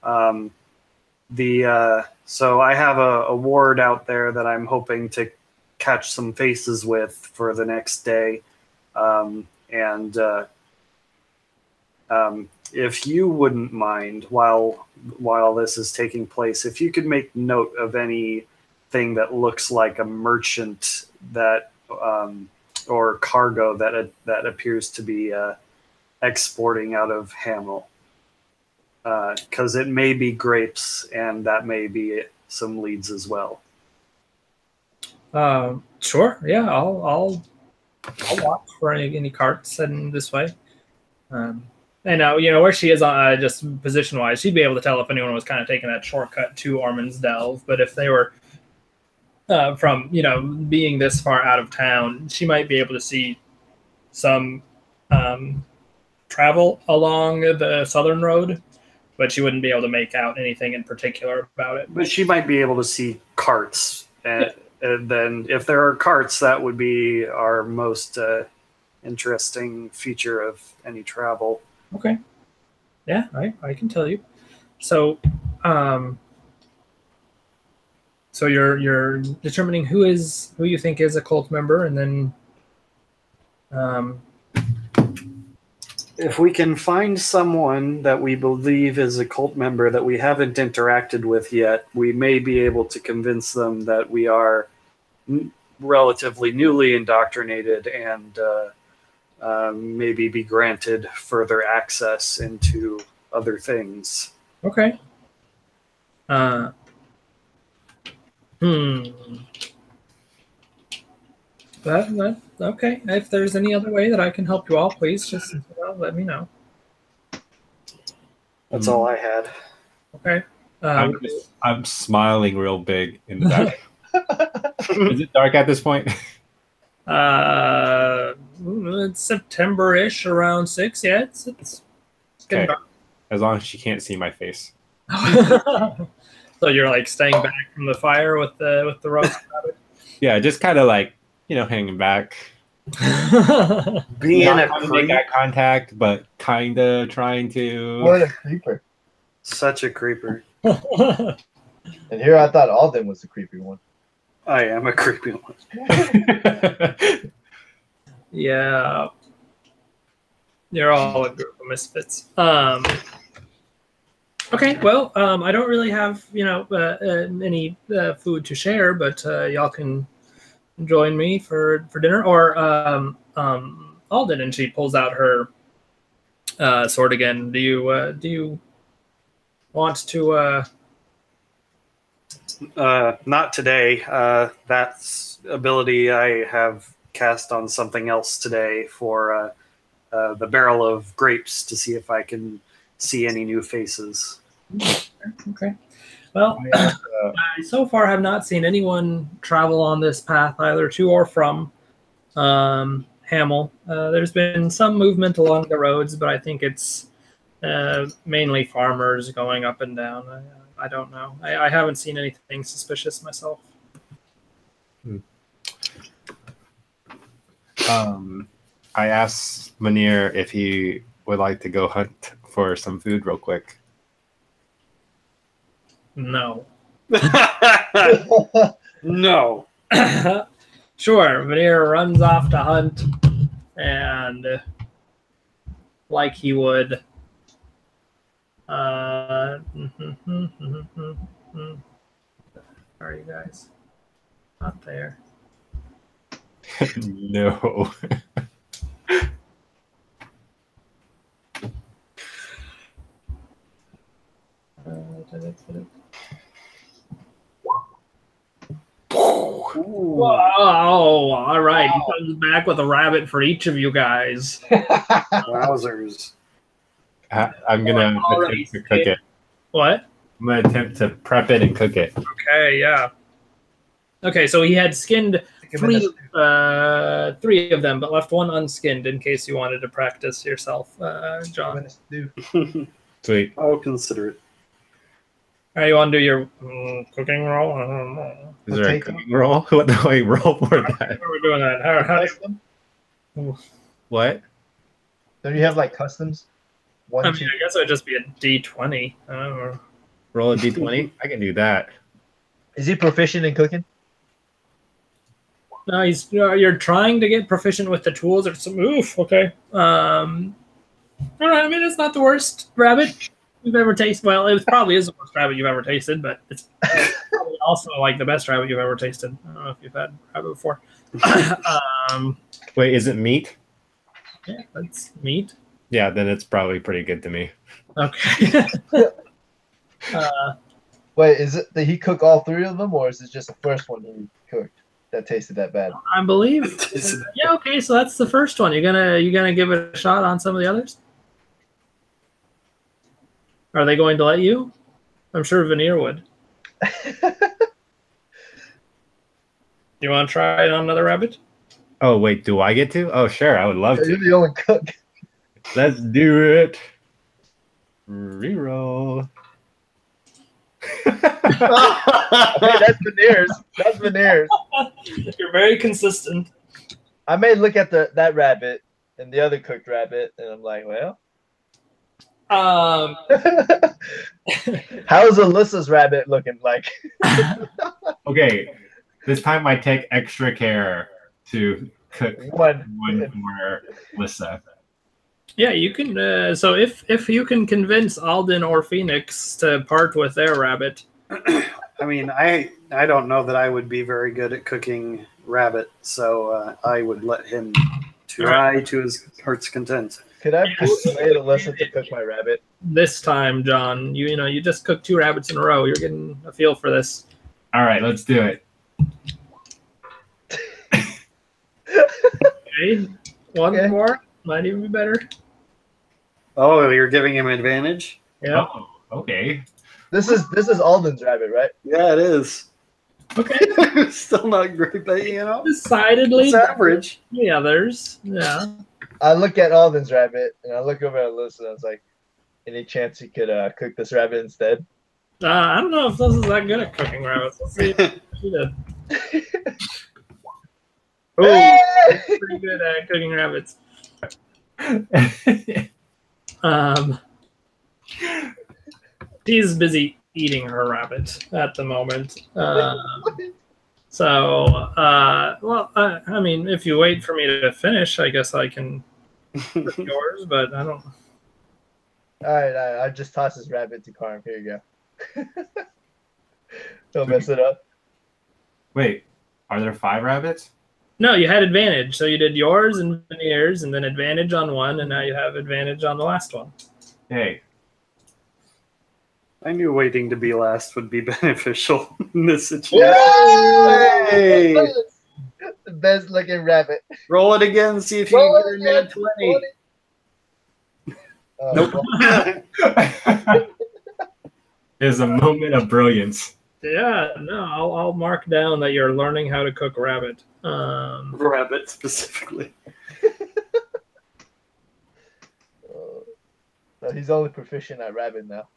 So I have a ward out there that I'm hoping to catch some faces with for the next day. If you wouldn't mind, while this is taking place, if you could make note of anything that looks like a merchant that or cargo that appears to be exporting out of Hamel, because it may be grapes, and that may be some leads as well. Sure. Yeah, I'll watch for any carts heading this way. And where she is, just position-wise, she'd be able to tell if anyone was kind of taking that shortcut to Ormond's Delve. But if they were from, being this far out of town, she might be able to see some travel along the southern road, but she wouldn't be able to make out anything in particular about it. But she might be able to see carts. And then if there are carts, that would be our most interesting feature of any travel. Okay. Yeah, I can tell you. So, so you're determining who you think is a cult member, and then, if we can find someone that we believe is a cult member that we haven't interacted with yet, we may be able to convince them that we are relatively newly indoctrinated and maybe be granted further access into other things. Okay. Okay. If there's any other way that I can help you all, please just let me know. That's all I had. Okay. I'm smiling real big in the back. Is it dark at this point? It's September-ish, around 6. Yeah, it's getting Okay. dark. As long as she can't see my face. So you're like staying back from the fire with the roast Yeah, just kind of like, hanging back. Being Not a trying to make creep, eye contact, but kind of trying to. What a creeper. such a creeper. And here I thought Alden was the creepy one. I am a creepy one. Yeah. You're all a group of misfits. Okay, well, I don't really have, any food to share, but y'all can join me for dinner. Or Alden, and she pulls out her sword again. Do you want to? Not today. That's ability I have cast on something else today for the barrel of grapes to see if I can see any new faces. Okay. Well, I so far have not seen anyone travel on this path either to or from Hamel. There's been some movement along the roads, but I think it's mainly farmers going up and down. I don't know. I haven't seen anything suspicious myself. I asked Munir if he would like to go hunt for some food real quick. No. No. Sure. Veneer runs off to hunt, and like he would. Are you guys? Not there. No. Whoa! All right, he comes back with a rabbit for each of you guys. Wowzers. I'm gonna attempt to cook it. What? I'm gonna attempt to prep it and cook it. Okay, yeah. Okay, so he had skinned three of them, but left one unskinned in case you wanted to practice yourself, John. Sweet. I'll consider it. All right, you want to do your cooking roll? I don't know. Is there a cooking roll? What do I roll for that? How are we doing that? How What? Don't you have like customs? I mean, I guess it would just be a D20. I don't know. Roll a d20? I can do that. Is he proficient in cooking? No, you're trying to get proficient with the tools or some. Oof. Okay. All right. I mean, it's not the worst rabbit you've ever tasted. Well, it probably is the worst rabbit you've ever tasted, but it's probably also like the best rabbit you've ever tasted. I don't know if you've had rabbit before. Wait, is it meat? Yeah, that's meat. Yeah, then it's probably pretty good to me. Okay. Wait, is it did he cook all three of them, or is it just the first one he cooked that tasted that bad? I believe. Yeah. Okay. So that's the first one. You gonna give it a shot on some of the others? Are they going to let you? I'm sure Veneer would. You want to try it on another rabbit? Oh, wait, do I get to? Oh, sure, I would love You're to. the only cook. Let's do it. Reroll. Hey, that's veneers. That's veneers. You're very consistent. I may look at that rabbit and the other cooked rabbit, and I'm like, well. How's Alyssa's rabbit looking like? Okay, this time I take extra care to cook one for Lissa. Yeah, you can. So if you can convince Alden or Phoenix to part with their rabbit, I mean, I don't know that I would be very good at cooking rabbit, so I would let him try to his heart's content. Could I persuade Alyssa to cook my rabbit? This time, John, you just cooked 2 rabbits in a row. You're getting a feel for this. All right, let's do it. Okay, one Okay. more might even be better. Oh, you're giving him advantage? Yeah. Oh, okay. This is Alden's rabbit, right? Yeah, it is. Okay. Still not great, but you know, Decidedly it's average. the others. Yeah. I look at Alden's rabbit and I look over at Alyssa and I was like, any chance you could cook this rabbit instead? I don't know if this is that good at cooking rabbits. Let's see if she did. Oh, pretty good at cooking rabbits. She's busy eating her rabbit at the moment. I mean, if you wait for me to finish, I guess I can cook yours, but I don't. All right, I just toss this rabbit to Carm. Here you go. Don't mess it up. Wait, are there 5 rabbits? No, you had advantage. So you did yours and Veneer's, and then advantage on one, and now you have advantage on the last one. Hey, I knew waiting to be last would be beneficial in this situation. Hey! The best looking rabbit. Roll it again, see if you Roll can it get a again, nat 20. Nope. it's a moment of brilliance. Yeah, no, I'll mark down that you're learning how to cook rabbit. Rabbit specifically. So he's only proficient at rabbit now.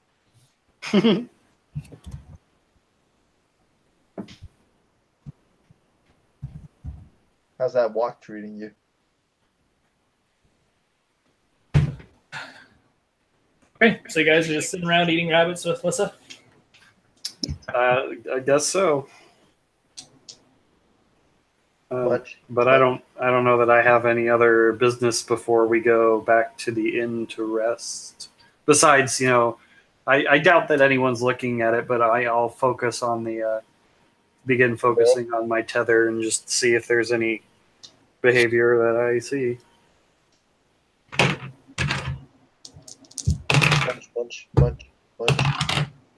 How's that walk treating you? Okay, so you guys are just sitting around eating rabbits with Lissa? I guess so. But I don't know that I have any other business before we go back to the inn to rest. Besides, I doubt that anyone's looking at it, but I'll focus on begin focusing on my tether and just see if there's any behavior that I see. Punch.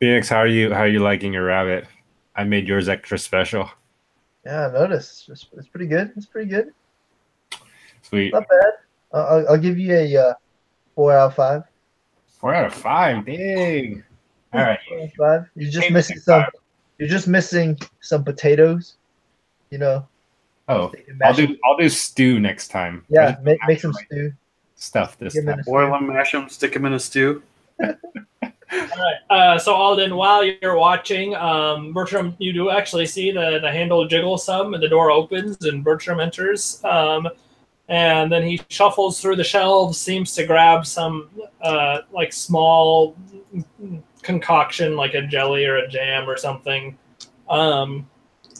Phoenix, how are you liking your rabbit? I made yours extra special. Yeah, I noticed. It's pretty good. It's pretty good. Sweet. Not bad. I'll give you a 4 out of 5. 4 out of 5. Dang. All right. 4 out of 5. You're just missing some. You're just missing some potatoes. Oh, I'll do stew next time. Yeah, make some stew. Stuff this Give 'em time. a Boil them, mash them, stick them in a stew. All right. So Alden, while you're watching, Bertram, you do actually see the handle jiggle some, and the door opens, and Bertram enters. And then he shuffles through the shelves, seems to grab some like small concoction, like a jelly or a jam or something.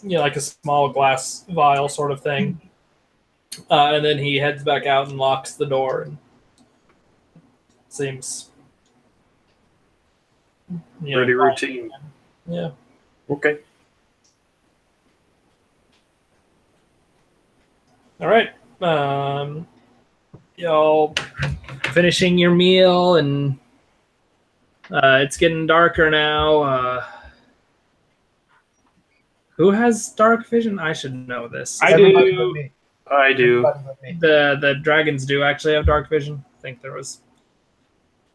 Like a small glass vial sort of thing. And then he heads back out and locks the door. And seems Pretty routine. Yeah. Okay. All right. Y'all finishing your meal, and it's getting darker now. Who has dark vision? I should know this. I Everybody do. but me. I do. Everybody but me. The dragons do actually have dark vision. I think there was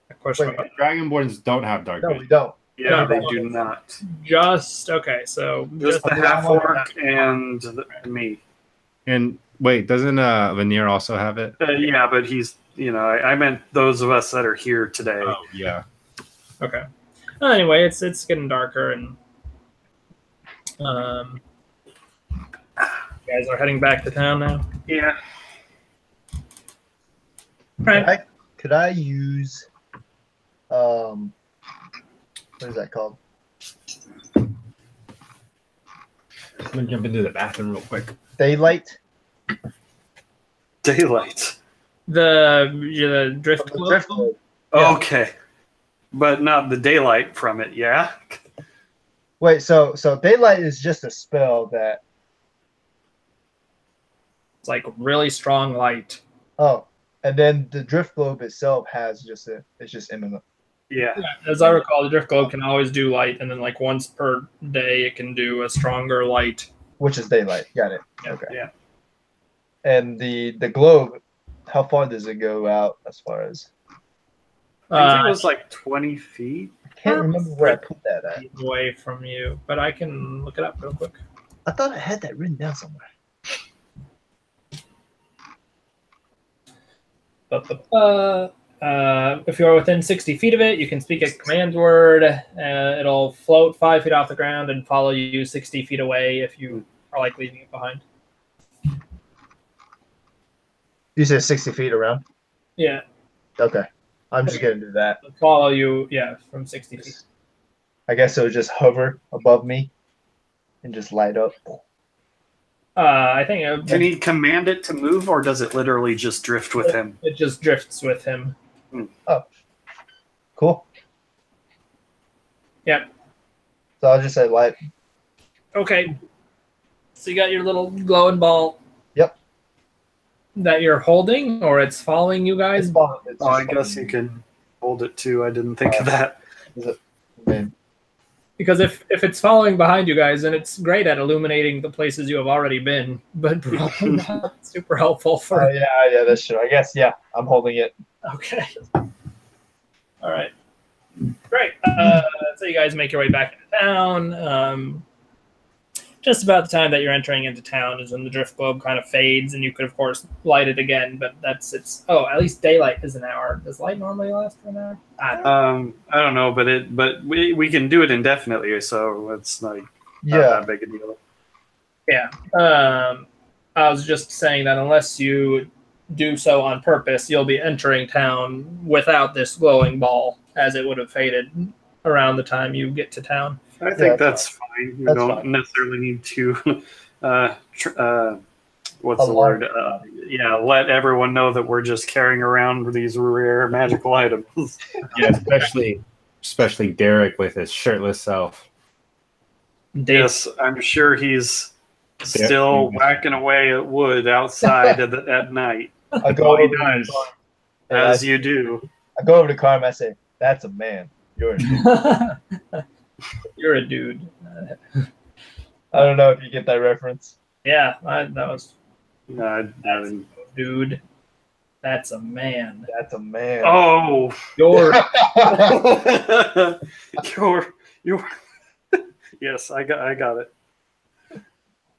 a question Wait. about Dragonborns don't have dark No, vision. we don't. Yeah, No, they no. do not. just okay. So Just the half orc and me. And wait, doesn't Veneer also have it? Yeah, but he's, I meant those of us that are here today. Oh, yeah. okay. Well, anyway, it's getting darker, and you guys are heading back to town now. Yeah. Right. Could I use what is that called? I'm gonna jump into the bathroom real quick. Daylight? Daylight. The drift From the cloak? drift cloak. Yeah. Okay. But not the daylight from it, yeah? Wait, so daylight is just a spell that like really strong light. Oh, and then the drift globe itself has it's just imminent. Yeah. As I recall, the drift globe can always do light, and then like once per day it can do a stronger light. Which is daylight. Got it. Yeah. Okay. Yeah. And the globe, how far does it go out as far as? I think it was like 20 feet. I can't remember where I put that at. away from you, but I can look it up real quick. I thought I had that written down somewhere. If you're within 60 feet of it, you can speak a command word. It'll float 5 feet off the ground and follow you 60 feet away if you are like leaving it behind. You said 60 feet around? Yeah. Okay. I'm just going to do that. It'll follow you, from 60 feet. I guess it'll just hover above me and just light up. I think Can he command it to move, or does it literally just drift with him? it just drifts with him. Oh. Cool. Yep. So I'll just say light. Okay. So you got your little glowing ball. Yep. That you're holding, or it's following you guys? It's Oh, I just guess you can hold it too. I didn't think of that. I mean, Because if it's following behind you guys, then it's great at illuminating the places you have already been, but probably not super helpful for. oh, yeah, that's true. I guess, yeah, I'm holding it. Okay. All right. Great. So you guys make your way back into town. Just about the time that you're entering into town is when the drift globe kind of fades, and you could, of course, light it again. But at least daylight is an hour. Does light normally last for an hour? I don't know, but we can do it indefinitely, so it's like not that big a deal. Yeah. I was just saying that unless you do so on purpose, you'll be entering town without this glowing ball, as it would have faded around the time you get to town. I think that's fine. You don't necessarily need to. What's the word? Let everyone know that we're just carrying around these rare magical items. Yeah, especially Derek with his shirtless self. Yes, I'm sure he's still whacking away at wood outside at night. I go over as you do. I go over to Carm. I say, "That's a man. You're a dude." You're a dude. I don't know if you get that reference. Yeah, that was. Dude. That's a man. That's a man. Oh, You're. you're. Yes, I got it.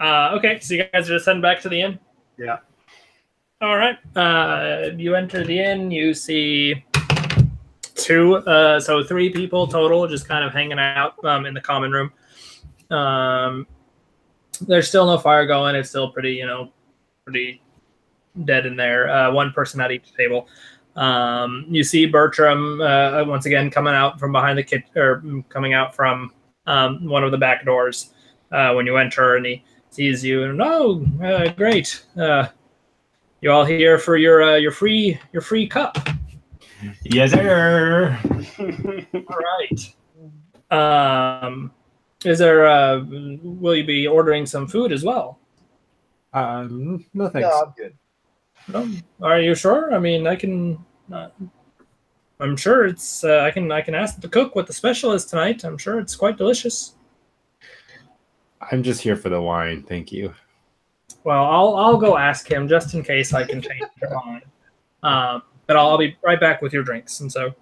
Okay, so you guys are just heading back to the inn? Yeah. All right. You enter the inn. You see three people total, just kind of hanging out in the common room. There's still no fire going. It's still pretty dead in there. One person at each table. You see Bertram once again coming out from behind the kitchen, or coming out from one of the back doors when you enter, and he sees you. And great! You all here for your free cup? Yes, sir. All right. Is there? Will you be ordering some food as well? No thanks. No, I'm good. No. Are you sure? I mean, I can. I'm sure it's. I can ask the cook what the special is tonight. I'm sure it's quite delicious. I'm just here for the wine, thank you. Well, I'll go ask him just in case I can change your mind. But I'll be right back with your drinks. And so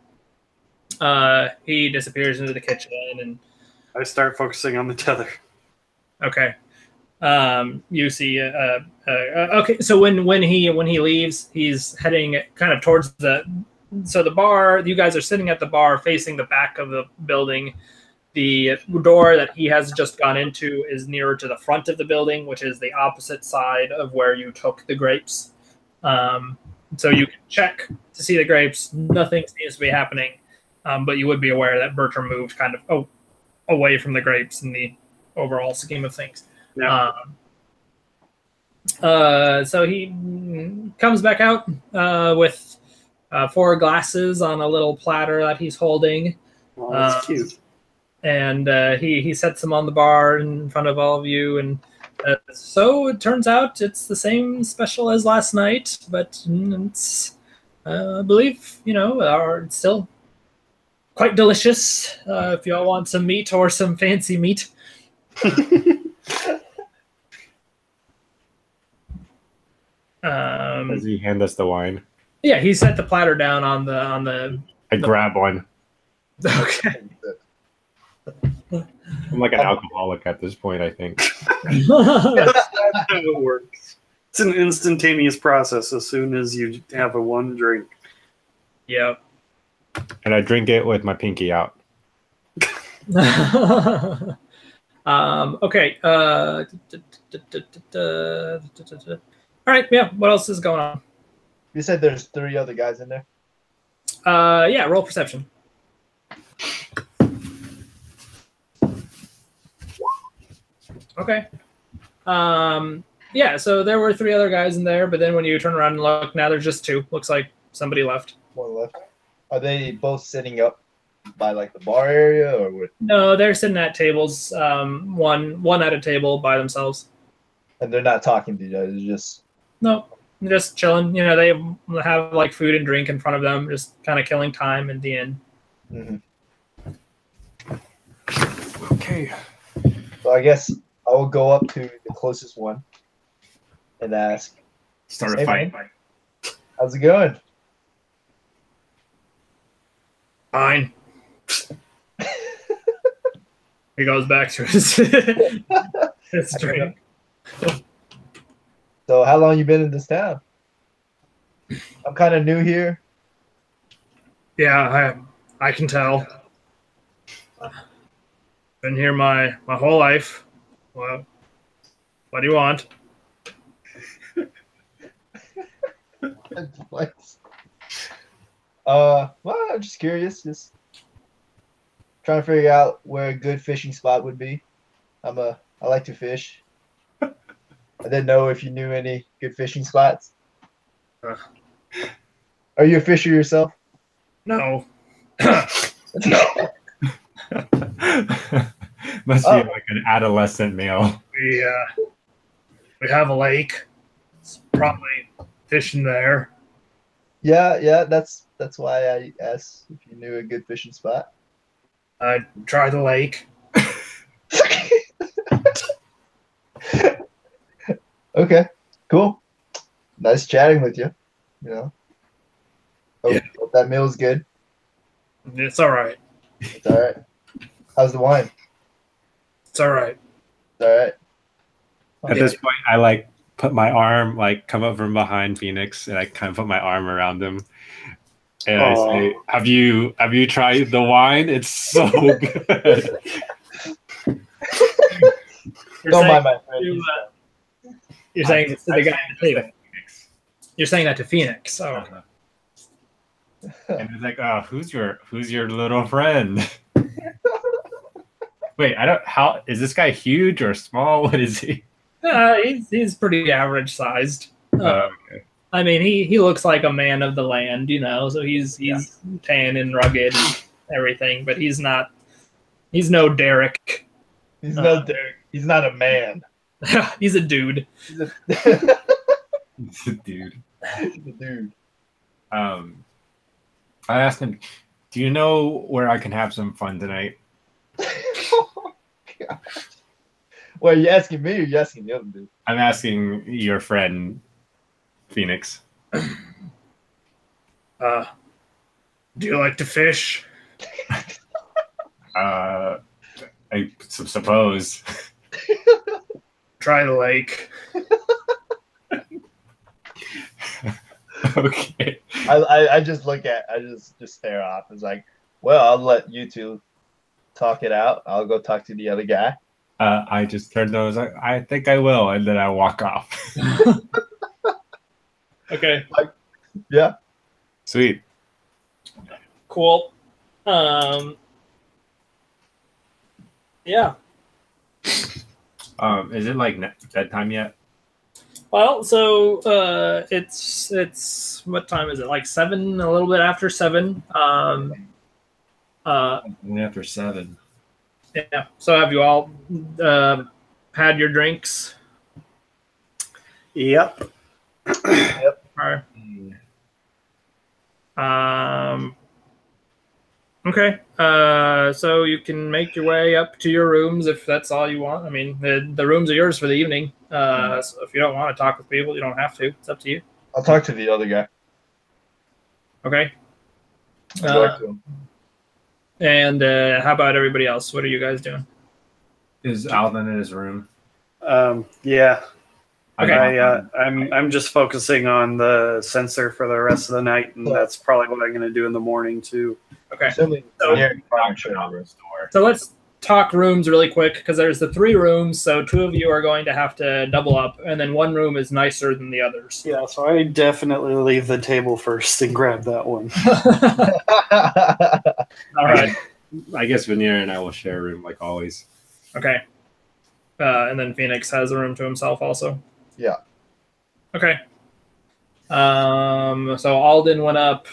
he disappears into the kitchen, and I start focusing on the tether. okay. You see. Okay. So when he leaves, he's heading kind of towards the bar. You guys are sitting at the bar, facing the back of the building. The door that he has just gone into is nearer to the front of the building, which is the opposite side of where you took the grapes. So you can check to see the grapes. Nothing seems to be happening, but you would be aware that Bertram moved kind of away from the grapes in the overall scheme of things. Yeah. So he comes back out with 4 glasses on a little platter that he's holding. Oh, that's cute. And he sets them on the bar in front of all of you, and So it turns out it's the same special as last night, but it's, I believe, are still quite delicious. If y'all want some meat or some fancy meat. Does he hand us the wine? Yeah, he set the platter down on the. I grab one. Okay. I'm like an alcoholic at this point, I think. That's how it works. It's an instantaneous process as soon as you have a one drink. Yeah. And I drink it with my pinky out. Okay. All right. Yeah. What else is going on? You said there's 3 other guys in there. Yeah. Roll perception. Okay. Yeah. So there were 3 other guys in there, but then when you turn around and look, now there's just 2. Looks like somebody left. 1 left. Are they both sitting up by like the bar area or what? No, they're sitting at tables. One at a table by themselves. And they're not talking to each other. They're just No, just chilling. They have like food and drink in front of them, just kind of killing time in the end. Okay. So I guess I will go up to the closest one and ask, Start Hey, a fight. man. "How's it going?" Fine. He goes back to his drink. So how long you been in this town? I'm kind of new here. Yeah, I can tell. Been here my whole life. Well, what do you want? Well, I'm just curious, just trying to figure out where a good fishing spot would be. I like to fish. I didn't know if you knew any good fishing spots. Are you a fisher yourself? No. No. Must be like an adolescent male. We have a lake. It's probably fishing there. Yeah, that's why I asked if you knew a good fishing spot. I'd try the lake. Okay, cool. Nice chatting with you. Hope that meal's good. It's all right. It's all right. How's the wine? It's all right. It's all right. At this point, I like put my arm, like come up from behind Phoenix, and I kind of put my arm around him, and I say, "Have you tried the wine? It's so good." Don't mind my friend. You're saying this to the guy at the table. You're saying that to Phoenix. Oh. And he's like, "Oh, who's your little friend?" Wait, how is this guy huge or small? What is he? He's pretty average sized. Okay. I mean, he looks like a man of the land, so he's tan and rugged and everything, but he's not. He's no Derek. He's not Derek. He's not a man. He's a dude. He's a Dude. He's a dude. I asked him, "Do you know where I can have some fun tonight?" Oh, God. Well, are you asking me or are you asking the other dude? I'm asking your friend, Phoenix. Do you like to fish? I suppose. Try the lake. Okay. I just just stare off. It's like, well, I'll let you two talk it out. I'll go talk to the other guy. I just turned to him, I was like, "I think I will," and then I walk off. Okay. Yeah. Sweet. Cool. Yeah. Is it like bedtime yet? Well, so it's what time is it? Like 7, a little bit after 7. After 7. Yeah. So have you all had your drinks? Yep. Yep. All right. Okay. So you can make your way up to your rooms if that's all you want. I mean, the rooms are yours for the evening. So if you don't want to talk with people, you don't have to. It's up to you. I'll talk to the other guy. Okay. I'll go up to him. And how about everybody else? What are you guys doing? Is Alden in his room? Yeah. Okay. I'm just focusing on the sensor for the rest of the night, and that's probably what I'm going to do in the morning too. Okay. Assuming So- Veneer probably should have Alden's door. So let's talk rooms really quick because there's the 3 rooms. So 2 of you are going to have to double up, and then 1 room is nicer than the others. Yeah, so I definitely leave the table first and grab that one. All right. I guess Veneer and I will share a room like always. Okay. And then Phoenix has a room to himself also. Yeah. Okay. So Alden went up.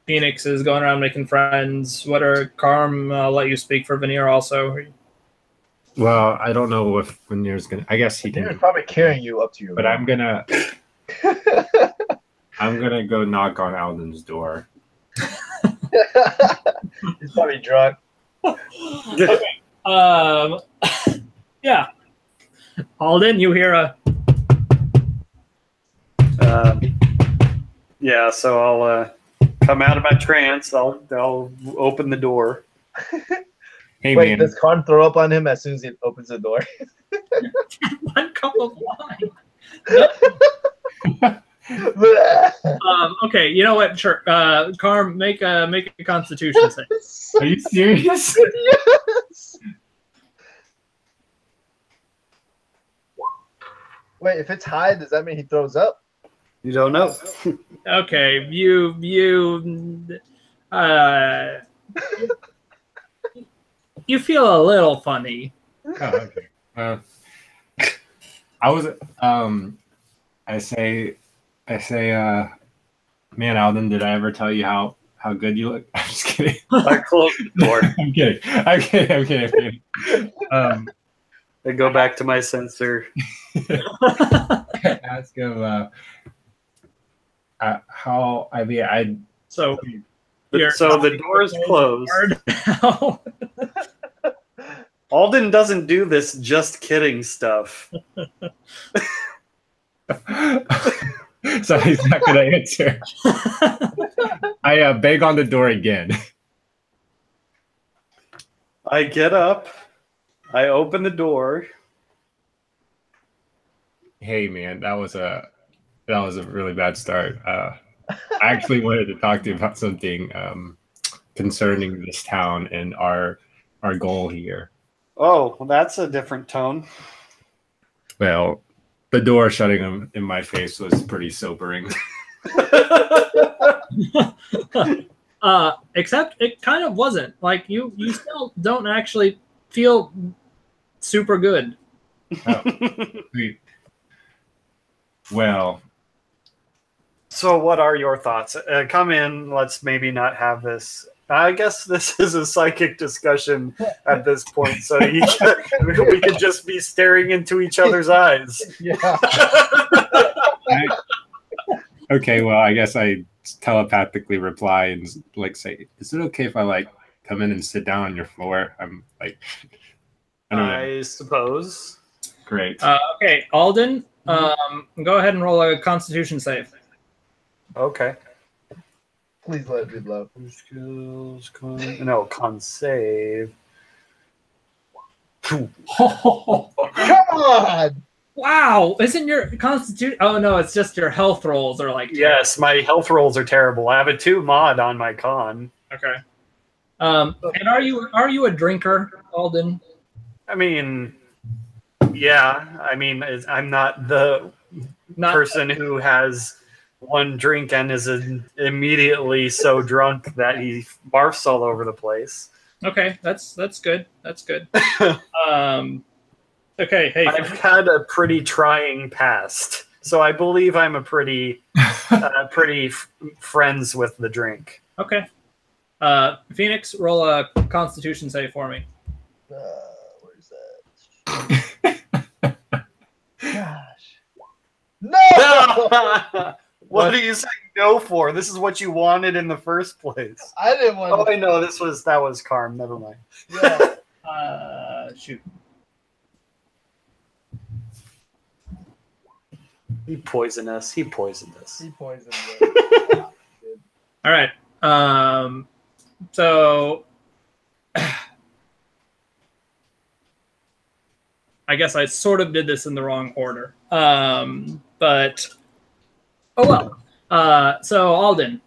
Phoenix is going around making friends. What are Carm? I'll let you speak for Veneer also. Well, I don't know if Veneer's gonna. I guess he Veneer's can. probably carrying you up to your But room. I'm gonna. I'm gonna go knock on Alden's door. He's probably drunk. Yeah. Alden, you hear a. Yeah, so I'll come out of my trance. I'll open the door. Hey Wait, man, does Karn throw up on him as soon as he opens the door? 1 cup of wine. Okay, you know what? Sure. Carm, make a Constitution save. are you serious? Yes. Wait, if it's high, does that mean he throws up? You don't know. Okay, you feel a little funny. Oh, okay. I was. I say, man, Alden, did I ever tell you how good you look? I'm just kidding. I close the door. I'm kidding. I go back to my sensor. Ask him how. I mean, So So the door is closed. now. Alden doesn't do this just kidding stuff. So he's not gonna answer. I bang on the door again. I get up. I open the door. Hey man, that was a really bad start. I actually wanted to talk to you about something concerning this town and our goal here. Oh, well, that's a different tone. Well, the door shutting him in my face was pretty sobering. Except it kind of wasn't. Like you still don't actually feel super good. Oh, sweet. Well, So what are your thoughts? Come in. Let's maybe not have this. I guess this is a psychic discussion at this point, so we could just be staring into each other's eyes. Yeah. okay, well, I guess I telepathically reply and like say, "Is it okay if I like come in and sit down on your floor?" I'm like, I don't know. I suppose. Great. Okay, Alden, go ahead and roll a Constitution save. Okay. Please let it be low. Skills, con save. Come on! Wow, isn't your Constitution? Oh no, it's just your health rolls are like. Yes, my health rolls are terrible. I have a 2 mod on my con. Okay. And are you a drinker, Alden? I mean, yeah. I mean, I'm not the person who has one drink and is immediately so drunk that he barfs all over the place. Okay, that's good. That's good. Okay, hey. I've had a pretty trying past, so I believe I'm a pretty friends with the drink. Okay. Phoenix, roll a Constitution save for me. Where's that? What are you saying no for? This is what you wanted in the first place. I didn't want. Oh, I know. That was Carm. Never mind. Yeah. Shoot. He poisoned us. He poisoned us. He poisoned me. All right. So I guess I sort of did this in the wrong order. But oh well. So Alden,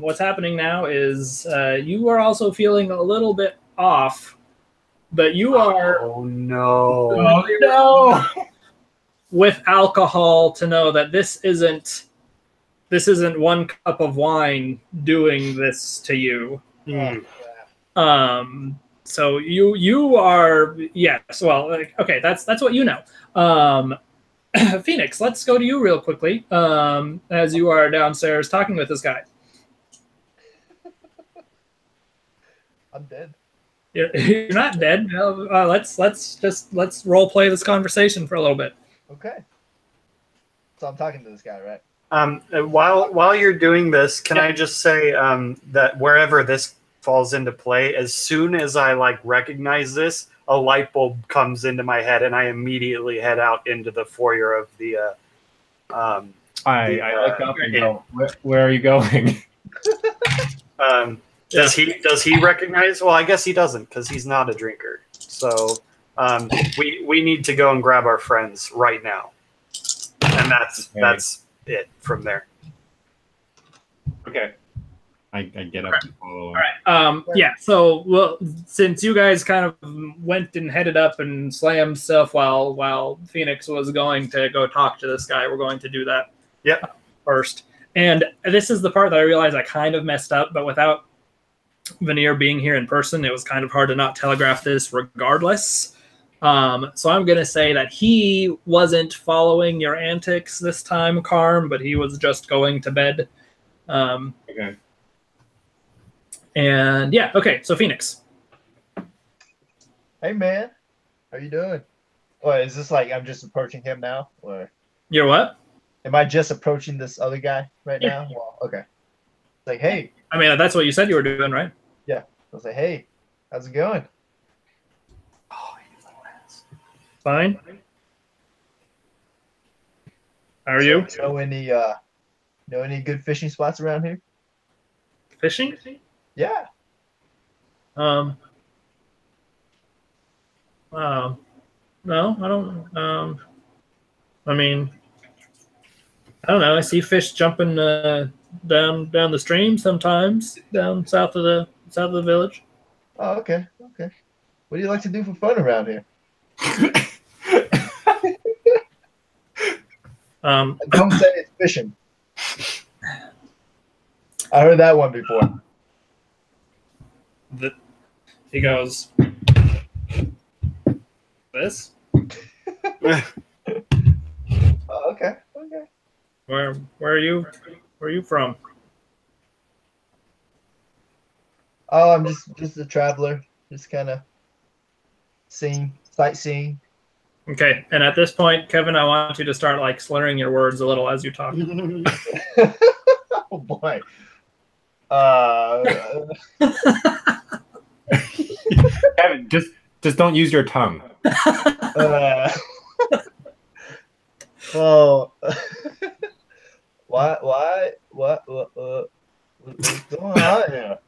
what's happening now is you are also feeling a little bit off, but you are Oh no! Oh, no! With alcohol to know that this isn't one cup of wine doing this to you. So you are, yes, well, okay, that's what you know. Phoenix, let's go to you real quickly. As you are downstairs talking with this guy. I'm dead. You're not dead. Let's role play this conversation for a little bit. Okay. So I'm talking to this guy, right? While you're doing this, can I just say that wherever this falls into play, as soon as I recognize this, a light bulb comes into my head, and I immediately head out into the foyer of the. I look up and go, where are you going? Does he recognize? Well, I guess he doesn't because he's not a drinker. So we need to go and grab our friends right now, and that's it from there. Okay. I get up and follow. All right. Yeah. So, well, since you guys kind of went and headed up and slammed stuff while Phoenix was going to go talk to this guy, we're going to do that. Yep. First, and this is the part that I realized I kind of messed up, but without Veneer being here in person, it was kind of hard to not telegraph this regardless. So I'm going to say that he wasn't following your antics this time, Carm, but he was just going to bed. Okay. And yeah, okay, so Phoenix. Hey, man. How you doing? Or is this I'm just approaching him now? Or You're what? am I just approaching this other guy right Yeah. now? Well, okay. It's hey. I mean, that's what you said you were doing, right? Yeah. I was hey, how's it going? Fine. How are you? Know any good fishing spots around here? Fishing? Yeah. No, I don't. I mean, I don't know. I see fish jumping down the stream sometimes, down south of the village. Oh, okay. Okay. What do you like to do for fun around here? Don't say it's fishing. I heard that one before. He goes, this? Oh, okay. Okay. Where are you? Where are you from? Oh, I'm just a traveler. Just kind of sightseeing. Okay, and at this point, Kevin, I want you to start slurring your words a little as you talk. Oh boy. Kevin, just don't use your tongue. Oh. What's going on here?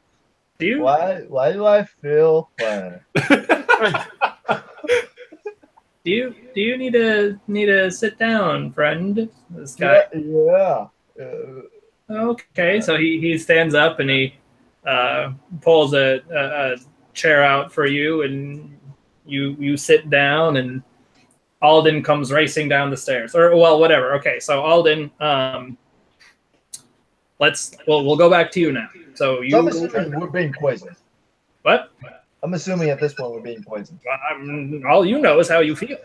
Why do I feel fun? Do you need to sit down, friend? This guy. Yeah. Okay, so he stands up and he pulls a chair out for you, and you sit down, and Alden comes racing down the stairs, or well, whatever. Okay, so Alden, we'll go back to you now. So I'm assuming we're being poisoned. What? I'm assuming at this point we're being poisoned. All you know is how you feel.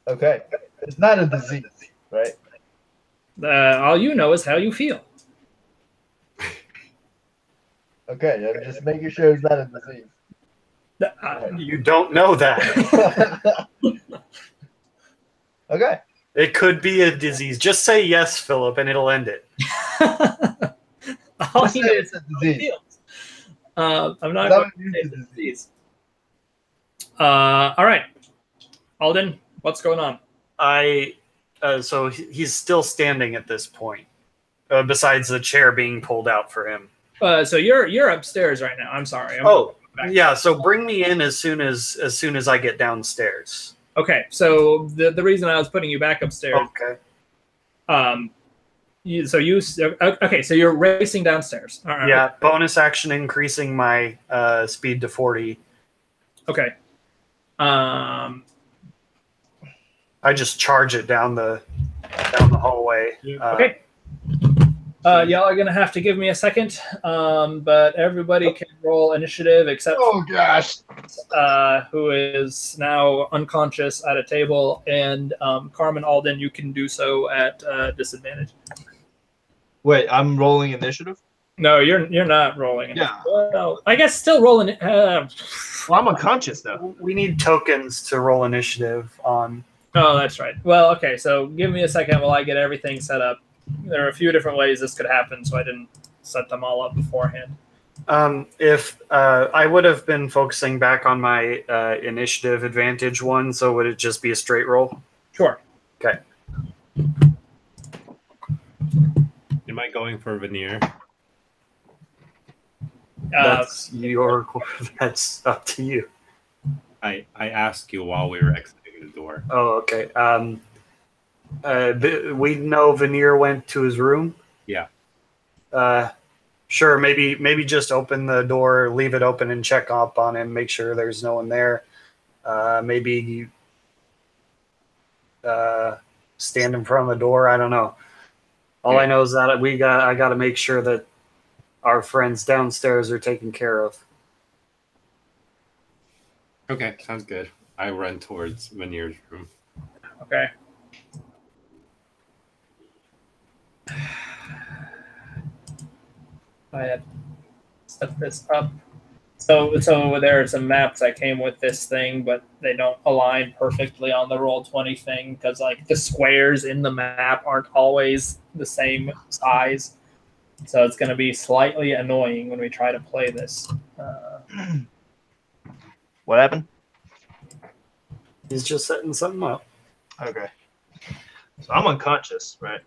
Okay. It's not a disease, right? All you know is how you feel. Okay, I'm just making sure it's not a disease. You don't know that. Okay. It could be a disease. Just say yes, Philip, and it'll end it. All Just he say knows it's a is disease. I'm not That going would to say be it's a the disease. All right, Alden, what's going on? So he's still standing at this point, besides the chair being pulled out for him. So you're upstairs right now. I'm sorry. Yeah. So bring me in as soon as I get downstairs. Okay. So the reason I was putting you back upstairs. Okay. So you're racing downstairs. All right. Yeah. Bonus action increasing my speed to 40. Okay. I just charge it down the hallway. Okay. Y'all are gonna have to give me a second, but everybody can roll initiative except Oh gosh. who is now unconscious at a table, and Carmen Alden, you can do so at disadvantage. Wait, I'm rolling initiative? No, you're not rolling. Yeah. Well, I guess still rolling. Well, I'm unconscious though. We need tokens to roll initiative on. Oh, that's right. Well, okay. So give me a second while I get everything set up. There are a few different ways this could happen, so I didn't set them all up beforehand. If I would have been focusing back on my initiative advantage one, so would it just be a straight roll? Sure. Okay. Am I going for Veneer? That's that's up to you. I asked you while we were exiting the door. Oh, okay. We know Veneer went to his room. Yeah. Sure. Maybe just open the door, leave it open, and check up on him. Make sure there's no one there. Maybe stand in front of the door. I don't know. All I know is that I got to make sure that our friends downstairs are taken care of. Okay, sounds good. I run towards Veneer's room. Okay. I had set this up. So there are some maps that came with this thing, but they don't align perfectly on the Roll20 thing because like the squares in the map aren't always the same size. So it's going to be slightly annoying when we try to play this. What happened? He's just setting something up. Okay. So I'm unconscious, right?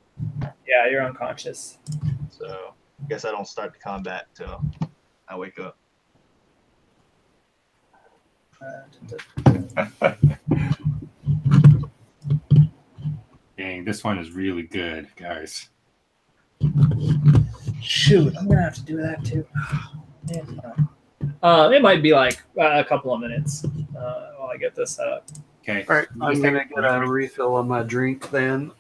Yeah, you're unconscious. So I guess I don't start the combat till I wake up. Dang, this one is really good, guys. Shoot, I'm gonna have to do that too. It might be like a couple of minutes while I get this set up. Okay. All right, I'm gonna get a refill on my drink then.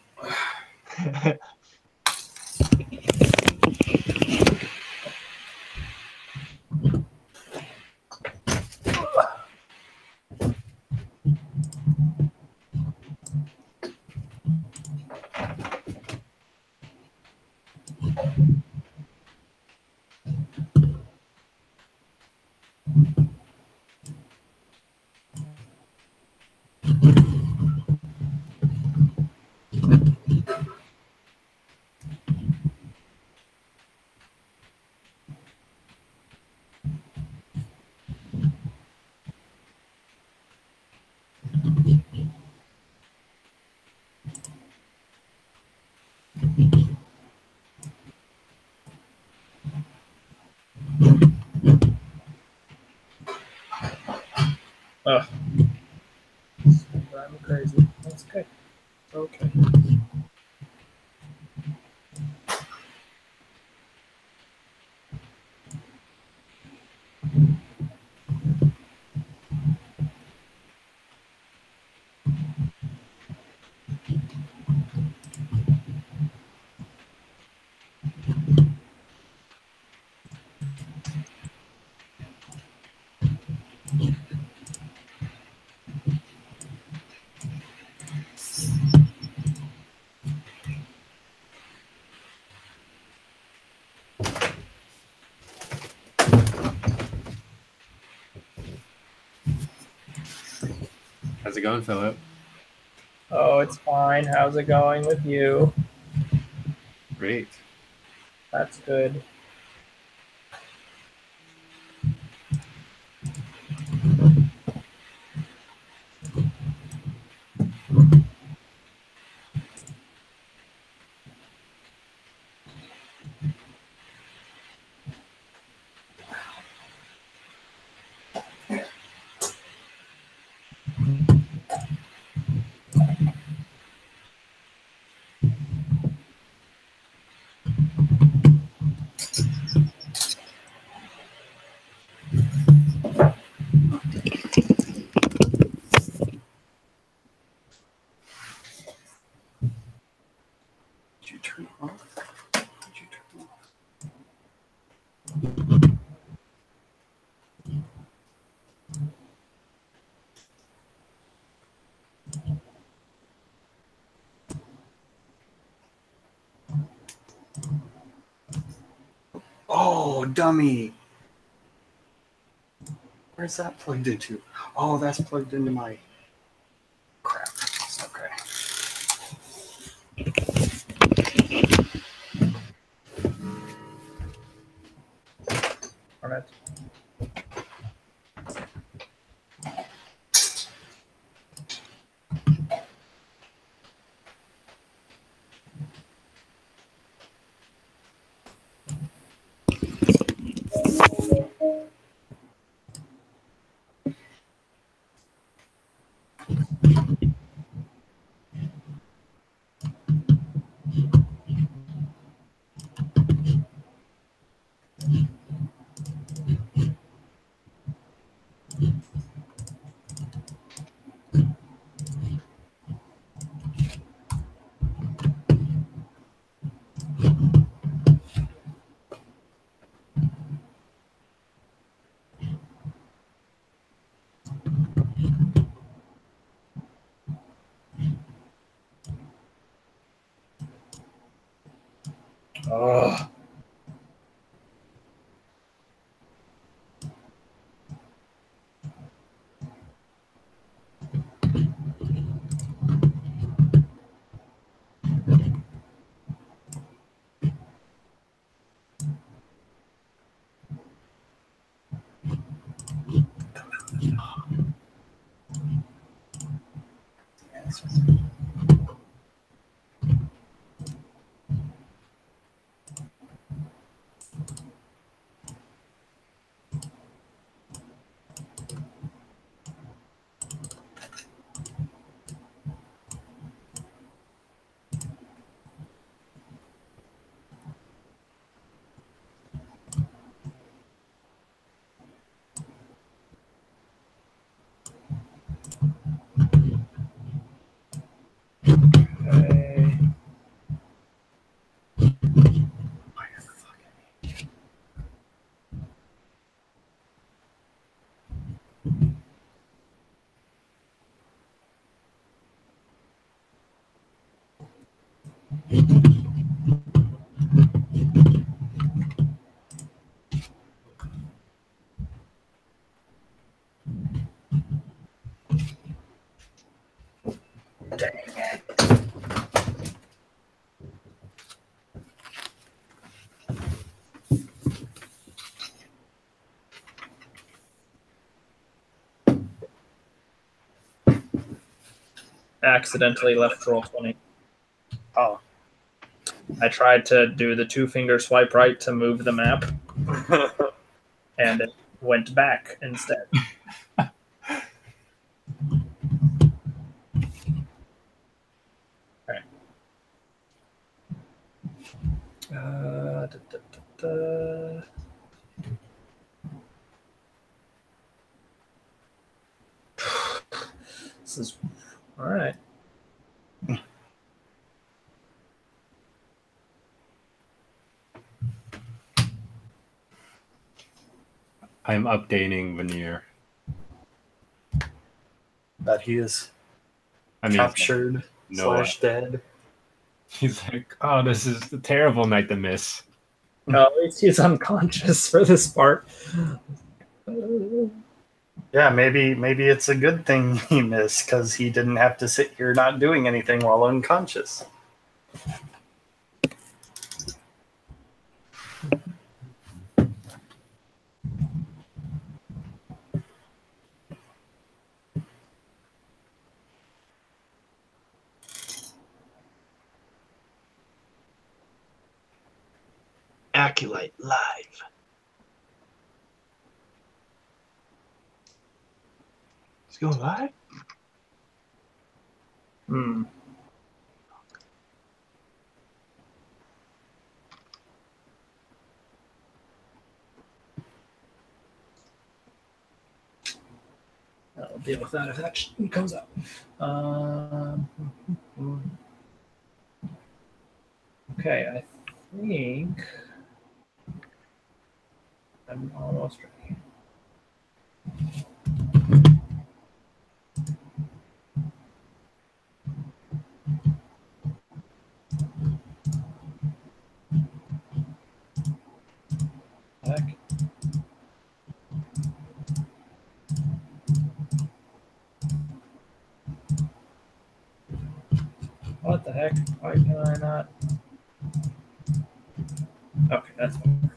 Ugh. I'm crazy. That's okay. Okay. How's it going, Philip? Oh, it's fine. How's it going with you? Great. That's good. Did you turn off? Did you turn off? Oh, dummy. Where's that plugged into? Oh, that's plugged into my crap. Okay. All right. Oh. Okay. Dang it. Accidentally left roll 20. Oh. I tried to do the 2-finger swipe right to move the map, and it went back instead. Okay. Da, da, da. This is all right. I'm updating Veneer. That he is I mean, captured no, / dead. he's like, oh, this is a terrible night to miss. No, at least he's unconscious for this part. Yeah, Yeah, maybe it's a good thing he missed because he didn't have to sit here not doing anything while unconscious. Aculite live. It's going live? Hmm. I'll deal with that if that comes up. Okay, I think I'm almost ready. Heck. What the heck? Why can I not? Okay, that's fine.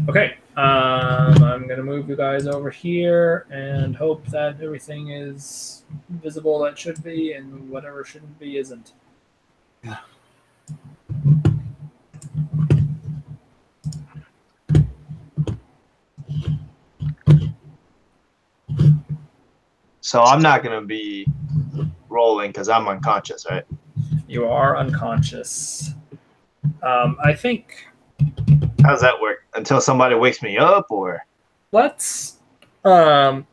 Okay, I'm gonna move you guys over here and hope that everything is visible that should be, and whatever shouldn't be isn't. So I'm not going to be rolling because I'm unconscious, right? You are unconscious. I think How does that work? Until somebody wakes me up, or? let's. Well,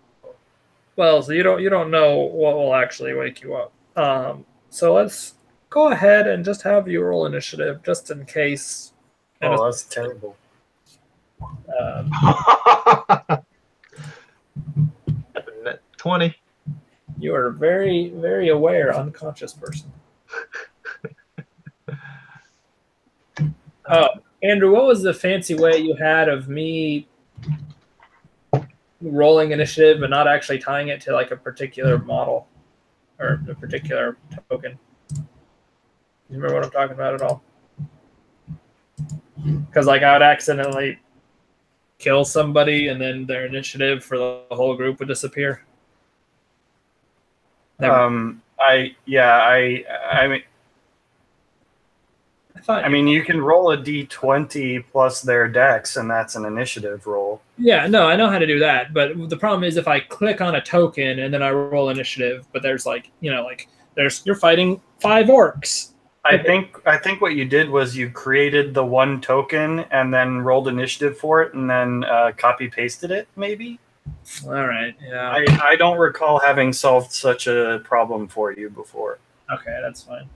so you don't know what will actually wake you up. So let's go ahead and just have you roll initiative, just in case. Oh, that's terrible. 20. You are very, very aware, unconscious person. Oh, Andrew, what was the fancy way you had of me rolling initiative but not actually tying it to like a particular model or a particular token? You remember what I'm talking about at all? Because like I would accidentally kill somebody and then their initiative for the whole group would disappear. I mean, I mean, you can roll a d20 plus their dex, and that's an initiative roll. Yeah, no, I know how to do that, but the problem is if I click on a token and then I roll initiative, but there's like, you're fighting 5 orcs. I think what you did was you created the one token and then rolled initiative for it, and then copy pasted it. Maybe. All right. Yeah. I don't recall having solved such a problem for you before. Okay, that's fine.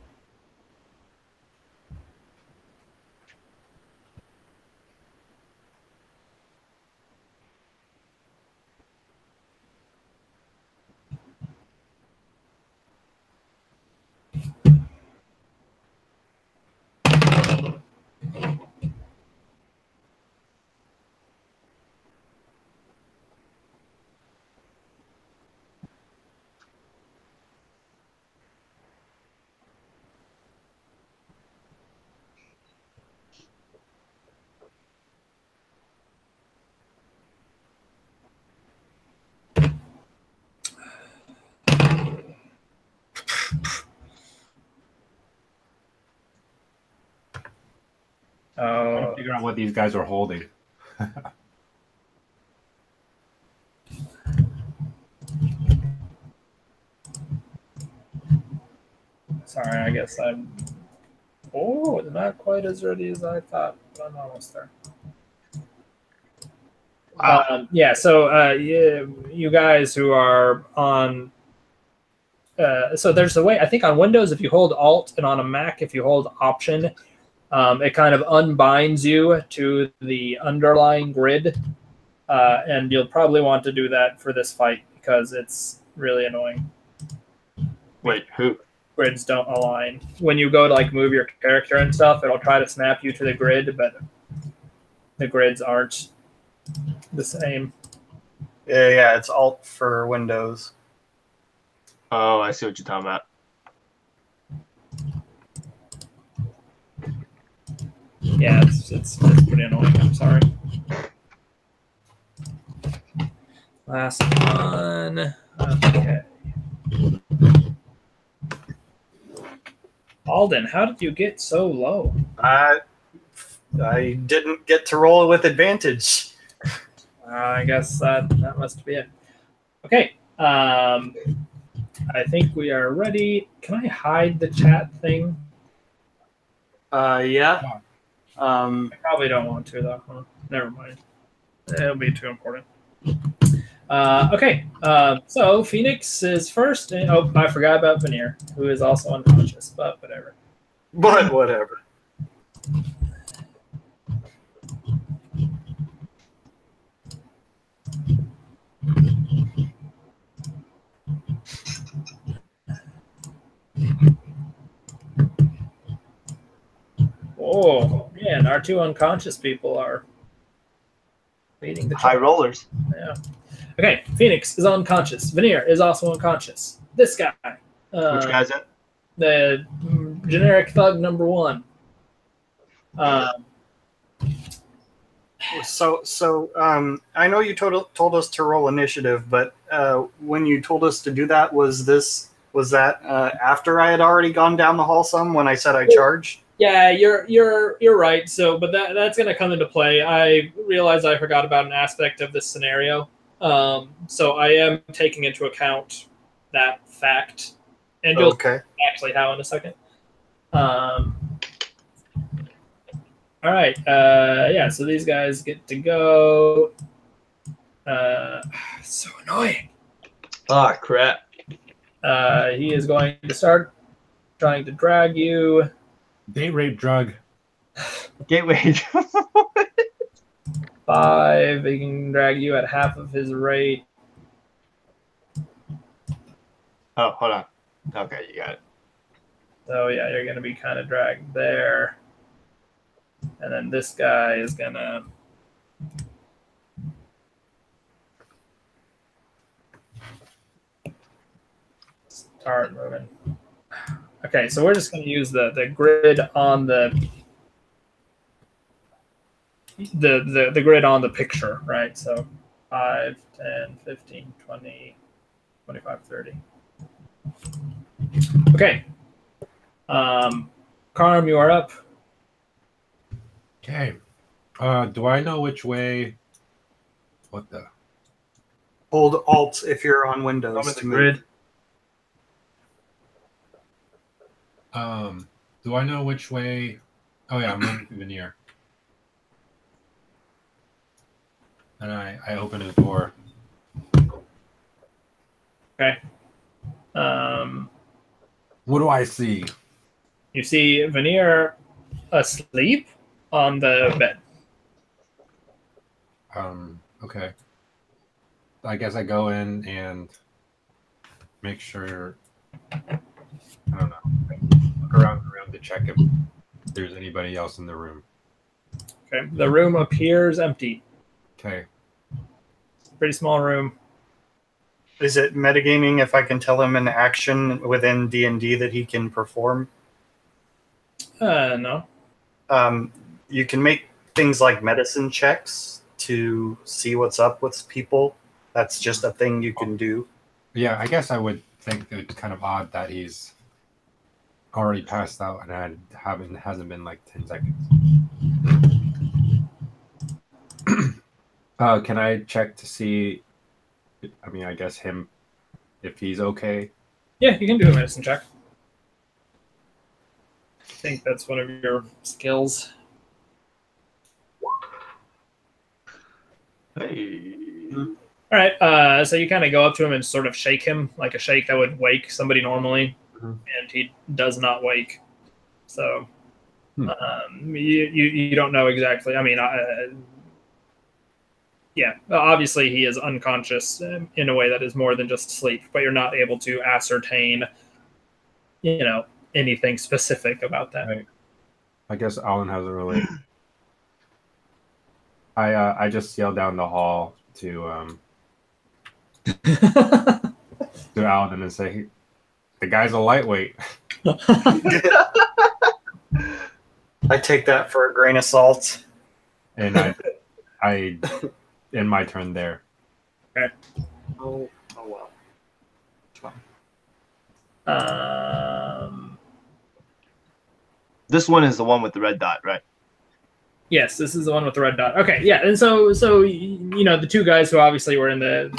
Trying to figure out what these guys are holding. Sorry, I guess I'm. Oh, not quite as ready as I thought, but I'm almost there. Wow. Yeah, so you guys who are on. So there's a way, I think on Windows, if you hold Alt, and on a Mac, if you hold Option, it kind of unbinds you to the underlying grid. And you'll probably want to do that for this fight because it's really annoying. Wait, who? Grids don't align. When you go to like move your character and stuff, it'll try to snap you to the grid, but the grids aren't the same. Yeah, it's Alt for Windows. Oh, I see what you're talking about. Yeah, it's pretty annoying. I'm sorry. Last one. Okay. Alden, how did you get so low? I didn't get to roll with advantage. I guess that must be it. Okay. I think we are ready. Can I hide the chat thing? Yeah. I probably don't want to, though. Huh? Never mind. It'll be too important. Okay. So Phoenix is first. Oh, I forgot about Veneer, who is also unconscious, but whatever. But whatever. Oh, man, our two unconscious people are leading the High charge. rollers. Yeah. Okay, Phoenix is unconscious. Veneer is also unconscious. This guy. Which guy's that? The generic thug number one. So I know you told us to roll initiative, but when you told us to do that, was that after I had already gone down the hall some when I said I charged? Yeah, you're right. So, but that's going to come into play. I realize I forgot about an aspect of this scenario. So I am taking into account that fact, and you'll see actually how in a second. All right. Yeah. So these guys get to go. So annoying. Oh crap! He is going to start trying to drag you. Date rape drug. Gateway. 5. He can drag you at half of his rate. Oh, hold on. Okay, you got it. So yeah, you're gonna be kind of dragged there. And then this guy is gonna start moving. Okay, so we're just gonna use the grid on the grid on the picture, right? So 5, 10, 15, 20, 25, 30. Okay. Karm, you are up. Okay. Do I know which way? What the? Hold Alt if you're on Windows. I'm in the grid. Do I know which way? Oh yeah, I'm running through Veneer. And I open his door. Okay. What do I see? You see Veneer asleep on the bed. Okay. I guess I go in and make sure. I don't know. Look around to check if there's anybody else in the room. Okay. The room appears empty. Okay. Pretty small room. Is it metagaming if I can tell him an action within D&D that he can perform? No. You can make things like medicine checks to see what's up with people. That's just a thing you can do. Yeah, I guess I would think that it's kind of odd that he's already passed out and hasn't been like 10 seconds. Can I check to see? I mean, I guess him, if he's okay. Yeah, you can do a medicine check. I think that's one of your skills. Hey. All right. So you kind of go up to him and sort of shake him like a shake that would wake somebody normally, and he does not wake. So you don't know exactly. I mean, yeah, obviously he is unconscious in a way that is more than just sleep, but you're not able to ascertain anything specific about that. Right. I guess Alan hasn't really. I just yelled down the hall to Alan and say, the guy's a lightweight. I take that for a grain of salt. And I end my turn there. Okay. Oh well. It's fine. This one is the one with the red dot, right? Yes, this is the one with the red dot. Okay, yeah, and so the two guys who obviously were in are